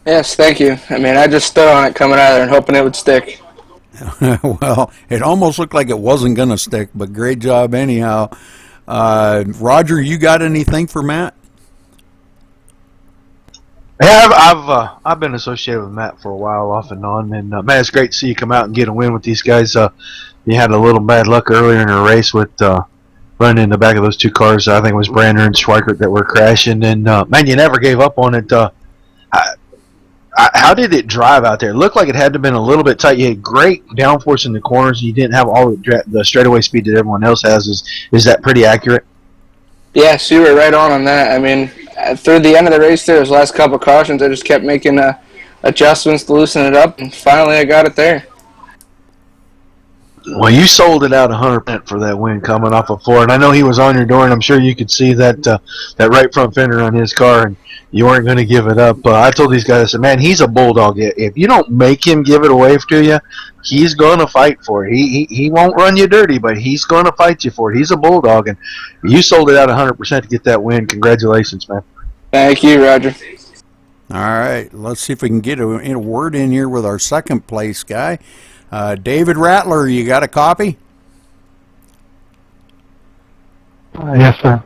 Yes, thank you. I mean, I just stood on it coming out of there and hoping it would stick. Well, it almost looked like it wasn't going to stick, but great job anyhow. Roger, you got anything for Matt? Yeah, I've been associated with Matt for a while, off and on, and man, it's great to see you come out and get a win with these guys. You had a little bad luck earlier in the race with running in the back of those two cars. I think it was Brander and Schweikert that were crashing. And man, you never gave up on it. How did it drive out there? It looked like it had to have been a little bit tight. You had great downforce in the corners. You didn't have all the straightaway speed that everyone else has. Is that pretty accurate? Yes, you were right on that. I mean, through the end of the race there, those last couple cautions, I just kept making adjustments to loosen it up, and finally I got it there. Well, you sold it out 100% for that win coming off of 4, and I know he was on your door, and I'm sure you could see that that right front fender on his car, and you weren't going to give it up. I told these guys, I said, man, he's a bulldog. If you don't make him give it away to you, he's going to fight for it. He won't run you dirty, but he's going to fight you for it. He's a bulldog, and you sold it out 100% to get that win. Congratulations, man. Thank you, Roger. All right, let's see if we can get a word in here with our second place guy. David Rattler, you got a copy? Yes, sir.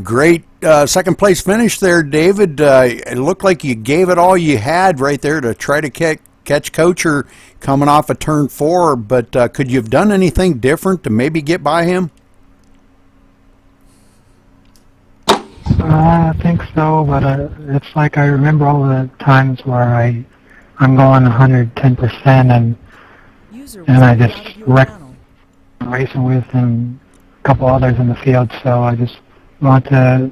Great second place finish there, David. It looked like you gave it all you had right there to try to catch Kocher coming off of turn 4, but could you have done anything different to maybe get by him? I think so, but it's like I remember all the times where I'm going 110% and I just wrecked racing with and a couple others in the field, so I just want to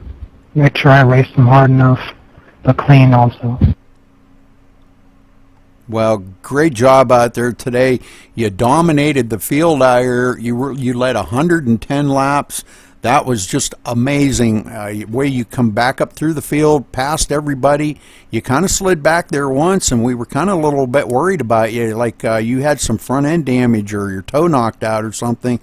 make sure I race them hard enough, but clean also. Well, great job out there today. You dominated the field out here. You led 110 laps. That was just amazing. Way you come back up through the field, past everybody. You kind of slid back there once, and we were kind of a little bit worried about you, like you had some front end damage or your toe knocked out or something.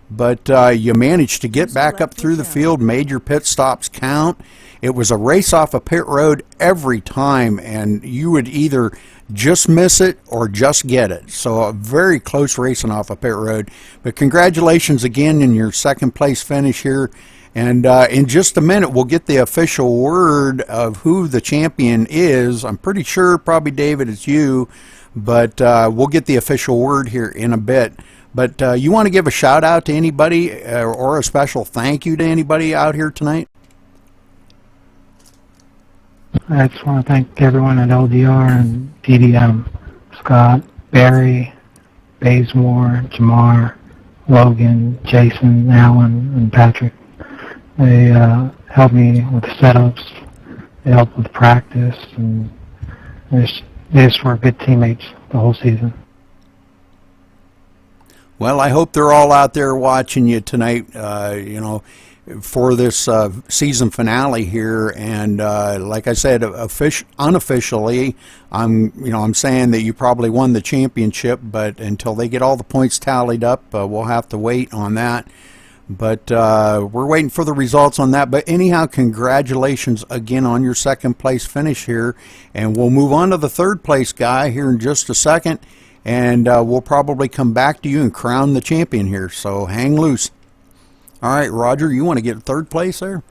But you managed to get back up through the field, made your pit stops count. It was a race off a pit road every time, and you would either just miss it or just get it. So a very close racing off a pit road. But congratulations again in your second place finish here. And in just a minute, we'll get the official word of who the champion is. I'm pretty sure probably, David, it's you, but we'll get the official word here in a bit. But you want to give a shout out to anybody or a special thank you to anybody out here tonight? I just want to thank everyone at LDR and DDM, Scott, Barry, Bazemore, Jamar, Logan, Jason, Alan, and Patrick. They helped me with setups, they helped with practice, and they just were good teammates the whole season. Well, I hope they're all out there watching you tonight, for this season finale here. And like I said, unofficially, I'm saying that you probably won the championship, but until they get all the points tallied up, we'll have to wait on that. But we're waiting for the results on that. But anyhow, congratulations again on your second place finish here. And we'll move on to the third place guy here in just a second. And we'll probably come back to you and crown the champion here. So hang loose. All right, Roger, you want to get third place there?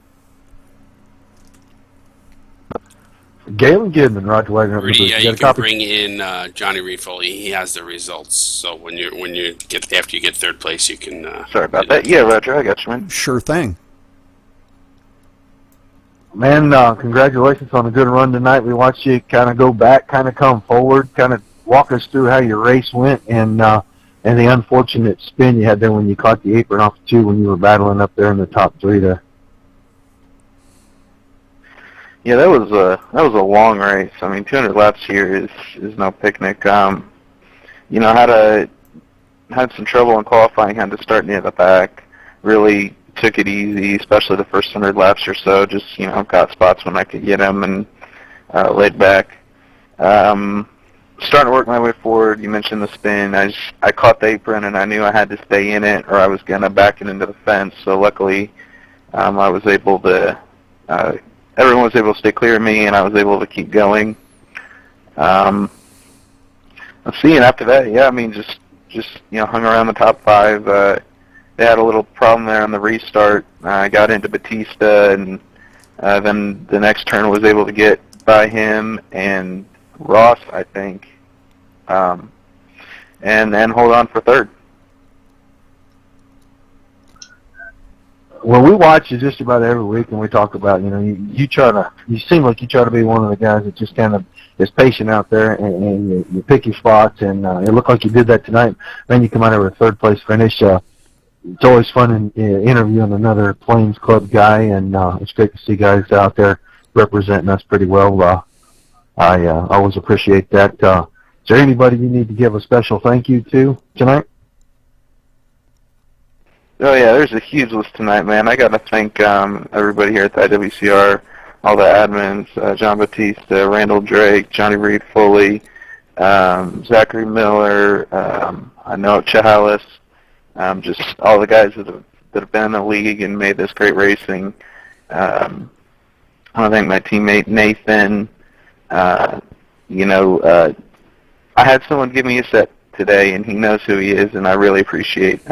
Galen Goodman, Roger Wagner. Rudy, you can bring in Johnny Reed Foley. He has the results. So when you get after you get third place, you can. Sorry about that. Yeah, Roger, I got you, man. Sure thing. Man, congratulations on a good run tonight. We watched you kind of go back, kind of come forward, kind of walk us through how your race went, and the unfortunate spin you had there when you caught the apron off 2 when you were battling up there in the top 3 there. Yeah, that was a long race. I mean, 200 laps here is no picnic. Had some trouble in qualifying. Had to start near the back. Really took it easy, especially the first 100 laps or so. Just got spots when I could get them and laid back. Starting to work my way forward. You mentioned the spin. I caught the apron and I knew I had to stay in it or I was gonna back it into the fence. So luckily, I was able to. Everyone was able to stay clear of me, and I was able to keep going. Let's see. And after that, yeah, I mean, just hung around the top 5. They had a little problem there on the restart. I got into Batista, and then the next turn was able to get by him and Ross, I think, and hold on for third. Well, we watch you just about every week, and we talk about, you seem like you try to be one of the guys that just kind of is patient out there, and you pick your spots, and it looked like you did that tonight. Then you come out of a third-place finish. It's always fun interviewing another Plains Club guy, and it's great to see guys out there representing us pretty well. I always appreciate that. Is there anybody you need to give a special thank you to tonight? Oh yeah, there's a huge list tonight, man. I got to thank everybody here at the IWCR, all the admins, John Batista, Randall Drake, Johnny Reed Foley, Zachary Miller, I know Chalice, just all the guys that have been in the league and made this great racing. I want to thank my teammate Nathan. I had someone give me a set today, and he knows who he is, and I really appreciate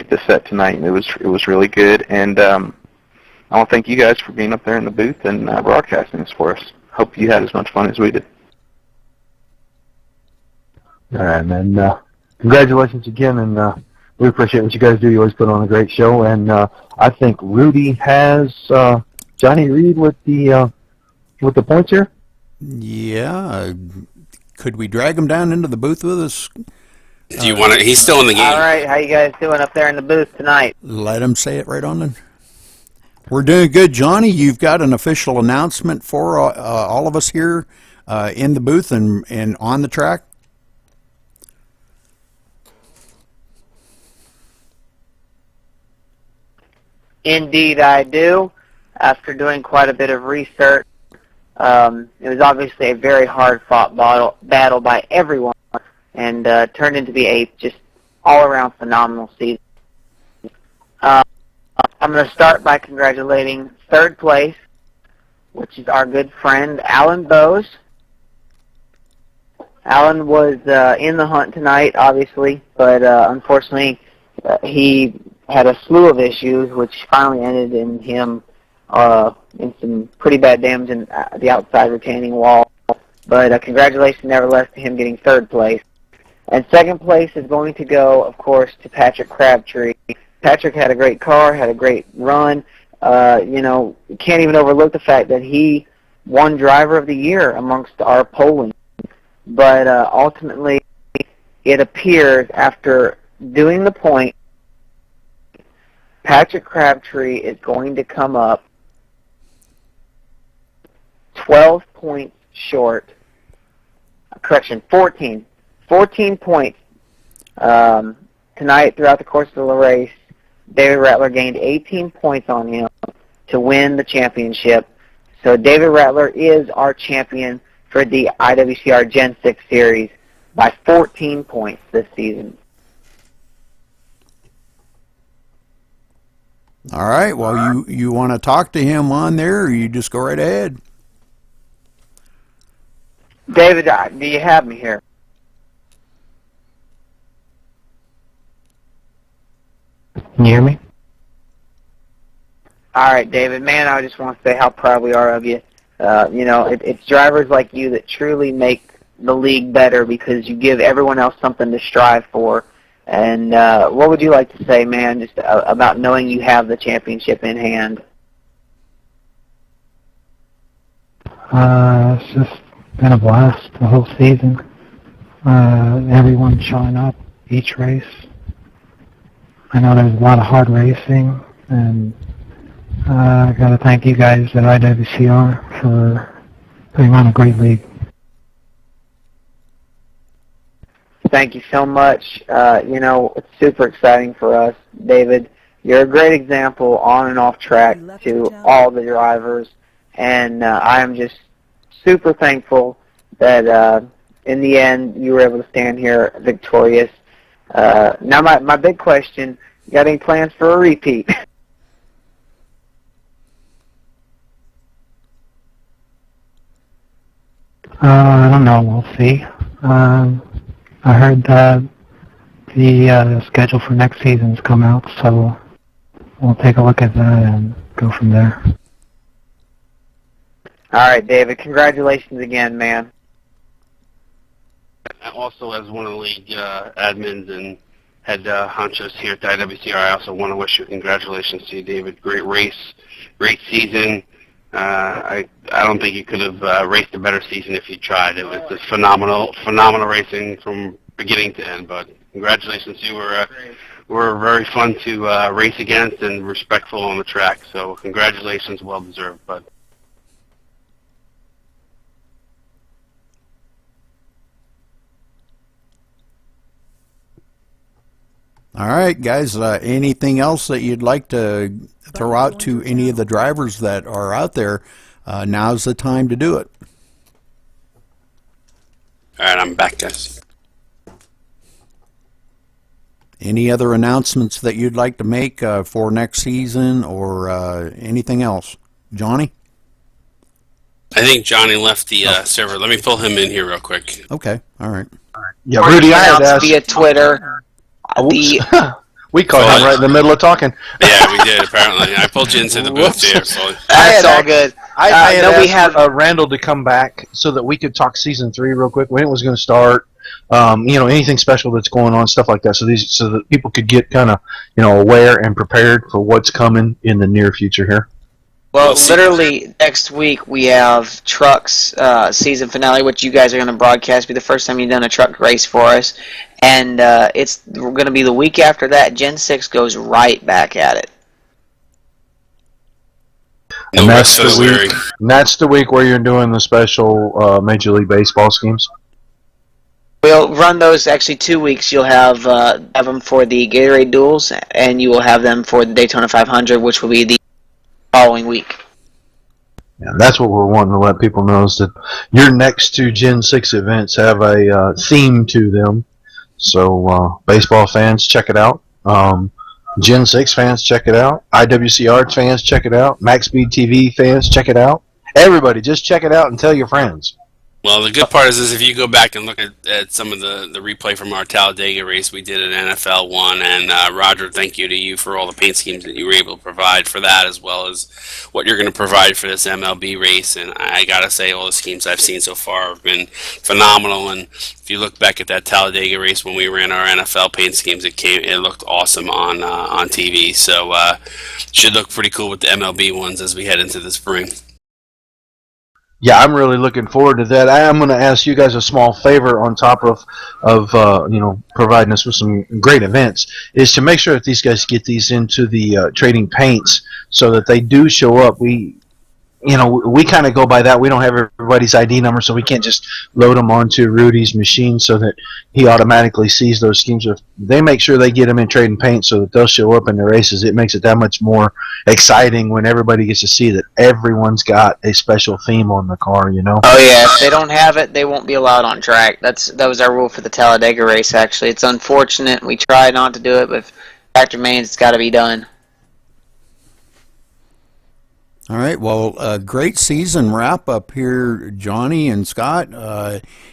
the set tonight. It was really good, and I want to thank you guys for being up there in the booth and broadcasting this for us. Hope you had as much fun as we did. All right, man. Congratulations again, and we appreciate what you guys do. You always put on a great show, and I think Rudy has Johnny Reed with the points here. Yeah. Could we drag him down into the booth with us? Do you want to? He's still in the game. All right, how you guys doing up there in the booth tonight? Let him say it right on then. We're doing good, Johnny. You've got an official announcement for all of us here in the booth and on the track. Indeed, I do. After doing quite a bit of research, it was obviously a very hard-fought battle by everyone, and turned into be a just all-around phenomenal season. I'm going to start by congratulating third place, which is our good friend Alan Bowes. Alan was in the hunt tonight, obviously, but unfortunately he had a slew of issues, which finally ended in him in some pretty bad damage in the outside retaining wall. But congratulations, nevertheless, to him getting third place. And second place is going to go, of course, to Patrick Crabtree. Patrick had a great car, had a great run. You can't even overlook the fact that he won Driver of the Year amongst our polling. But ultimately, it appears after doing the point, Patrick Crabtree is going to come up 12 points short. Correction, 14. 14 points tonight throughout the course of the race. David Rattler gained 18 points on him to win the championship. So David Rattler is our champion for the IWCR Gen 6 Series by 14 points this season. All right. Well, you want to talk to him on there, or you just go right ahead? David, do you have me here? Can you hear me? All right, David. Man, I just want to say how proud we are of you. It's drivers like you that truly make the league better because you give everyone else something to strive for. And what would you like to say, man, just about knowing you have the championship in hand? It's just been a blast the whole season. Everyone showing up each race. I know there's a lot of hard racing, and I got to thank you guys at IWCR for putting on a great league. Thank you so much. It's super exciting for us, David. You're a great example on and off track to all the drivers, and I am just super thankful that in the end you were able to stand here victorious. Now my big question, you got any plans for a repeat? I don't know. We'll see. I heard that the schedule for next season's come out, so we'll take a look at that and go from there. All right, David. Congratulations again, man. Also, as one of the league admins and head honchos here at the IWCR. I also want to wish you congratulations to you, David. Great race, great season. I don't think you could have raced a better season if you tried. It was just phenomenal racing from beginning to end. But congratulations, you were very fun to race against and respectful on the track. So congratulations, well deserved, bud. All right, guys, anything else that you'd like to throw out to any of the drivers that are out there? Now's the time to do it. All right, I'm back, guys. Any other announcements that you'd like to make for next season or anything else? Johnny? I think Johnny left the server. Let me pull him in here real quick. Okay, all right. Yeah, Rudy, I had asked via Twitter. we caught him right in the middle of talking. Yeah, we did, apparently. I pulled you into the booth there. So. That's all good. I had asked Randall to come back so that we could talk season 3 real quick, when it was going to start, anything special that's going on, stuff like that, so that people could get kind of, aware and prepared for what's coming in the near future here. Well, literally next week we have Trucks season finale, which you guys are going to broadcast. Be the first time you've done a truck race for us, and it's going to be the week after that. Gen 6 goes right back at it. And that's the week where you're doing the special Major League Baseball schemes. We'll run those actually 2 weeks. You'll have them for the Gatorade Duels, and you will have them for the Daytona 500, which will be the following week. Yeah, that's what we're wanting to let people know, is that your next 2 Gen 6 events have a theme to them. So baseball fans, check it out. Gen 6 fans, check it out. IWCR fans, check it out. MaxSpeedTV fans, check it out. Everybody, just check it out and tell your friends. Well, the good part is if you go back and look at some of the replay from our Talladega race we did in NFL 1, and Roger, thank you to you for all the paint schemes that you were able to provide for that, as well as what you're going to provide for this MLB race. And I got to say, all the schemes I've seen so far have been phenomenal. And if you look back at that Talladega race when we ran our NFL paint schemes, it looked awesome on TV. So should look pretty cool with the MLB ones as we head into the spring. Yeah, I'm really looking forward to that. I am going to ask you guys a small favor on top of providing us with some great events, is to make sure that these guys get these into the trading paints so that they do show up. We kind of go by that. We don't have everybody's ID number, so we can't just load them onto Rudy's machine so that he automatically sees those schemes. If they make sure they get them in trading paint so that they'll show up in the races, it makes it that much more exciting when everybody gets to see that everyone's got a special theme on the car, Oh yeah, if they don't have it, they won't be allowed on track. That was our rule for the Talladega race, actually. It's unfortunate. We try not to do it, but if fact remains, it's got to be done. All right, well, great season wrap up here, Johnny and Scott.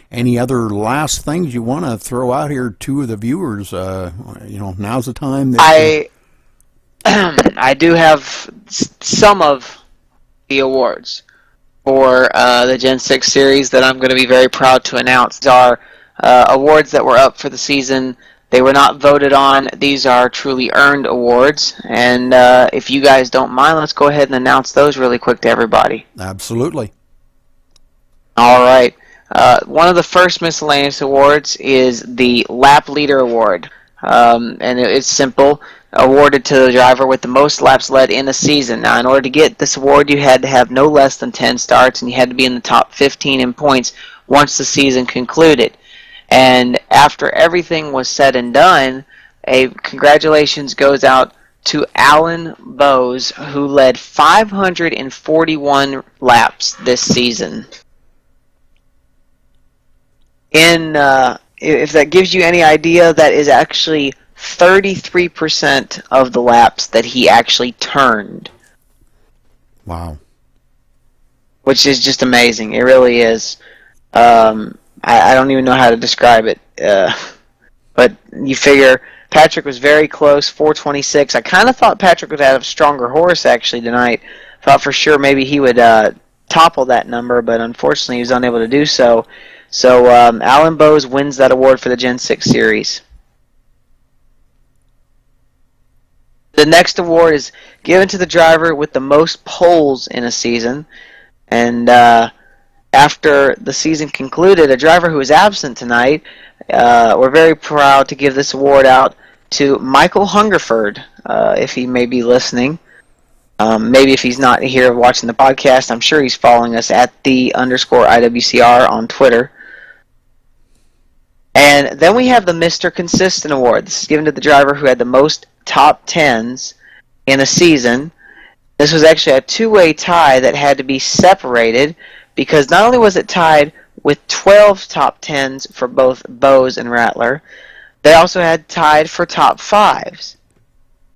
Any other last things you want to throw out here to the viewers? Now's the time. I do have some of the awards for the Gen 6 series that I'm going to be very proud to announce. These are awards that were up for the season. They were not voted on. These are truly earned awards. And if you guys don't mind, let's go ahead and announce those really quick to everybody. Absolutely. All right. One of the first miscellaneous awards is the Lap Leader Award. And it's simple. Awarded to the driver with the most laps led in a season. Now, in order to get this award, you had to have no less than 10 starts, and you had to be in the top 15 in points once the season concluded. And after everything was said and done, a congratulations goes out to Alan Bowes, who led 541 laps this season. If that gives you any idea, that is actually 33% of the laps that he actually turned. Wow. Which is just amazing. It really is. I don't even know how to describe it. But you figure Patrick was very close, 426. I kind of thought Patrick would have a stronger horse actually tonight. Thought for sure maybe he would topple that number, but unfortunately he was unable to do so. So Alan Bowes wins that award for the Gen 6 series. The next award is given to the driver with the most poles in a season. And after the season concluded, a driver who was absent tonight, we're very proud to give this award out to Michael Hungerford, if he may be listening. Maybe if he's not here watching the podcast, I'm sure he's following us at _IWCR on Twitter. And then we have the Mr. Consistent Award. This is given to the driver who had the most top 10s in a season. This was actually a two-way tie that had to be separated because not only was it tied with 12 top 10s for both Bose and Rattler, they also had tied for top 5s.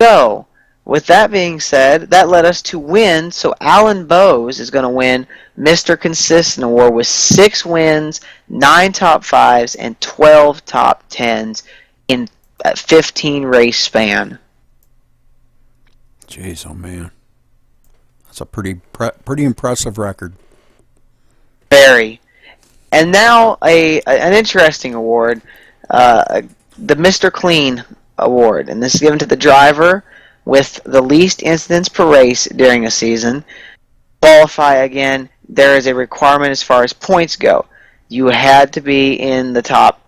So, with that being said, that led us to win. So Alan Bose is going to win Mr. Consistent Award with 6 wins, 9 top 5s, and 12 top 10s in a 15 race span. Jeez, oh man, that's a pretty impressive record. Very. And now an interesting award, the Mr. Clean Award, and this is given to the driver with the least incidents per race during a season. Qualify again, there is a requirement as far as points go. You had to be in the top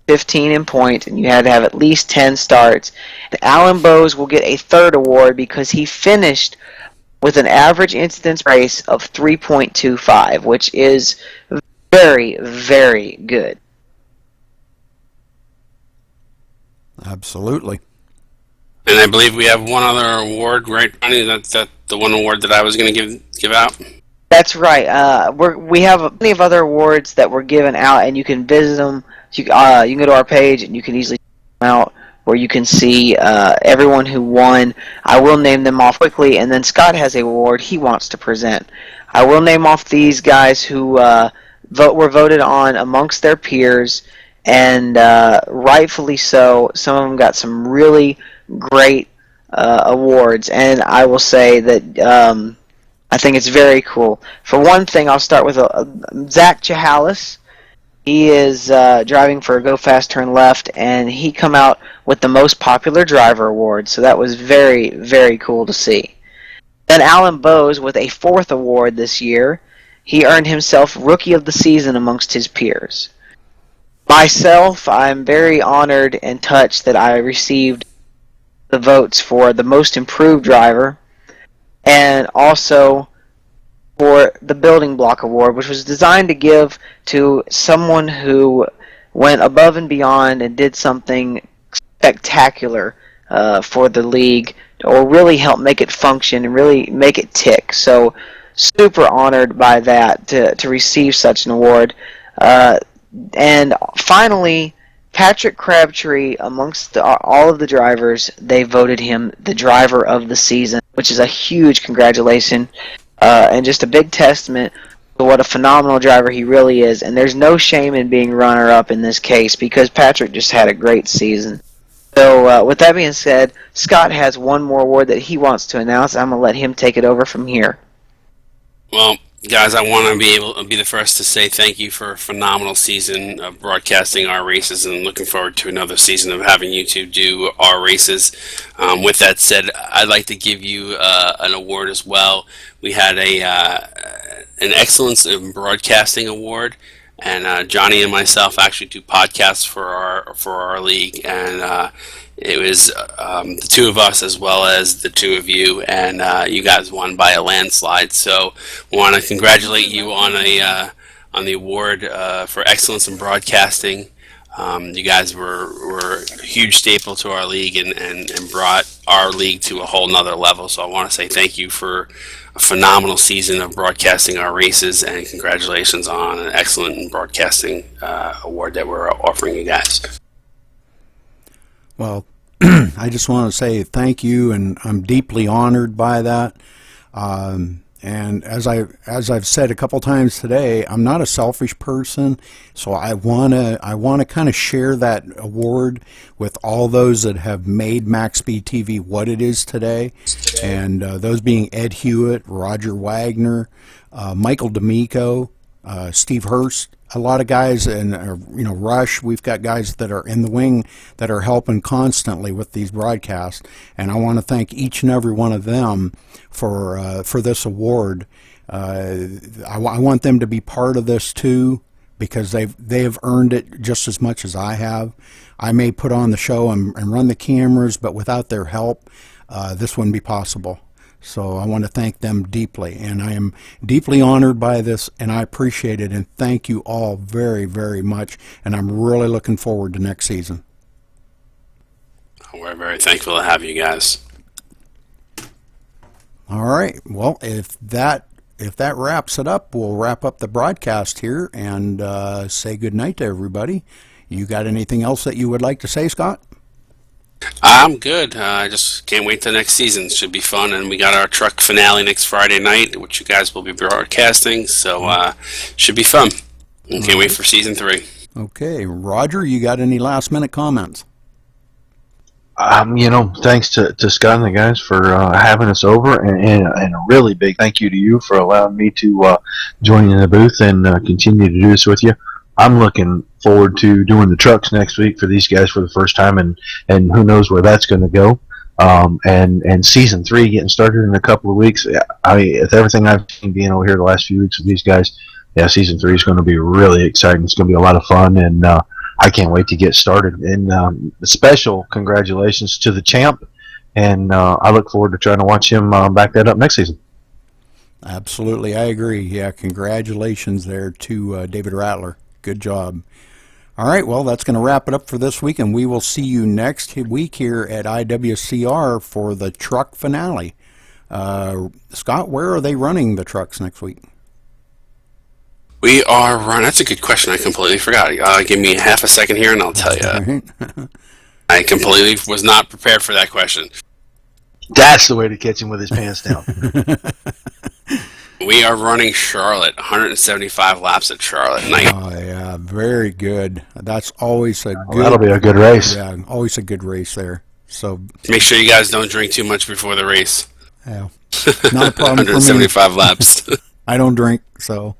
15 in points, and you had to have at least 10 starts. And Alan Bose will get a third award because he finished with an average incidence race of 3.25, which is very, very good. Absolutely. And I believe we have one other award, right, Ronnie? That's the one award that I was going to give out? That's right. We have plenty of other awards that were given out, and you can visit them. You can go to our page, and you can easily check them out, where you can see everyone who won. I will name them off quickly, and then Scott has an award he wants to present. I will name off these guys who were voted on amongst their peers, and rightfully so. Some of them got some really great awards, and I will say that I think it's very cool. For one thing, I'll start with Zach Chahalis. He is driving for Go Fast Turn Left, and he come out with the Most Popular Driver Award, so that was very, very cool to see. Then Alan Bose with a 4th award this year. He earned himself Rookie of the Season amongst his peers. Myself, I'm very honored and touched that I received the votes for the Most Improved Driver, and also for the Building Block Award, which was designed to give to someone who went above and beyond and did something spectacular for the league, or really help make it function and really make it tick. So super honored by that to receive such an award. And finally, Patrick Crabtree, amongst all of the drivers, they voted him the driver of the season, which is a huge congratulation and just a big testament to what a phenomenal driver he really is. And there's no shame in being runner-up in this case because Patrick just had a great season. So with that being said, Scott has one more award that he wants to announce. I'm going to let him take it over from here. Well, guys, I want to be able to be the first to say thank you for a phenomenal season of broadcasting our races, and looking forward to another season of having you two do our races. With that said, I'd like to give you an award as well. We had an Excellence in Broadcasting Award, and Johnny and myself actually do podcasts for our league, and it was the two of us as well as the two of you, and you guys won by a landslide. So I want to congratulate you on the award for excellence in broadcasting. You guys were a huge staple to our league and brought our league to a whole nother level. So I want to say thank you for a phenomenal season of broadcasting our races, and congratulations on an excellent in broadcasting award that we're offering you guys. Well, I just want to say thank you, and I'm deeply honored by that. And as I've said a couple times today, I'm not a selfish person, so I wanna kind of share that award with all those that have made MaxSpeedTV what it is today, and those being Ed Hewitt, Roger Wagner, Michael D'Amico, Steve Hurst, a lot of guys, and Rush, we've got guys that are in the wing that are helping constantly with these broadcasts, and I want to thank each and every one of them for this award. I want them to be part of this too, because they have earned it just as much as I have. I may put on the show and run the cameras, but without their help, this wouldn't be possible. So I want to thank them deeply, and I am deeply honored by this, and I appreciate it, and thank you all very, very much, and I'm really looking forward to next season. We're very thankful to have you guys. All right. Well, if that wraps it up, we'll wrap up the broadcast here and say good night to everybody. You got anything else that you would like to say, Scott? I'm good. I just can't wait till next season. Should be fun, and we got our truck finale next Friday night, which you guys will be broadcasting. So should be fun. Can't wait for season 3. Okay, Roger, you got any last minute comments? Thanks to Scott and the guys for having us over, and a really big thank you to you for allowing me to join in the booth and continue to do this with you. I'm looking forward to doing the trucks next week for these guys for the first time, and who knows where that's going to go. And season 3 getting started in a couple of weeks. With everything I've seen being over here the last few weeks with these guys, season 3 is going to be really exciting. It's going to be a lot of fun, and I can't wait to get started. And special congratulations to the champ, and I look forward to trying to watch him back that up next season. Absolutely, I agree. Yeah, congratulations there to David Rattler. Good job. All right, well, that's going to wrap it up for this week, and we will see you next week here at IWCR for the truck finale. Scott, where are they running the trucks next week? We are running. That's a good question. I completely forgot. Give me half a second here, and I'll tell you. I completely was not prepared for that question. That's the way to catch him with his pants down. We are running Charlotte, 175 laps at Charlotte night. Oh, yeah, very good. That's always a good... That'll be a good race. Yeah, always a good race there. So make sure you guys don't drink too much before the race. Yeah, not a problem 175 for me. laps. I don't drink, so...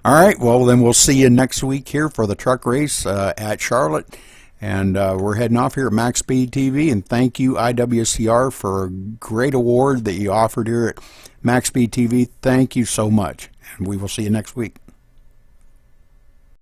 All right, well, then we'll see you next week here for the truck race at Charlotte. And we're heading off here at MaxSpeedTV, and thank you, IWCR, for a great award that you offered here at MaxSpeedTV. Thank you so much, and we will see you next week.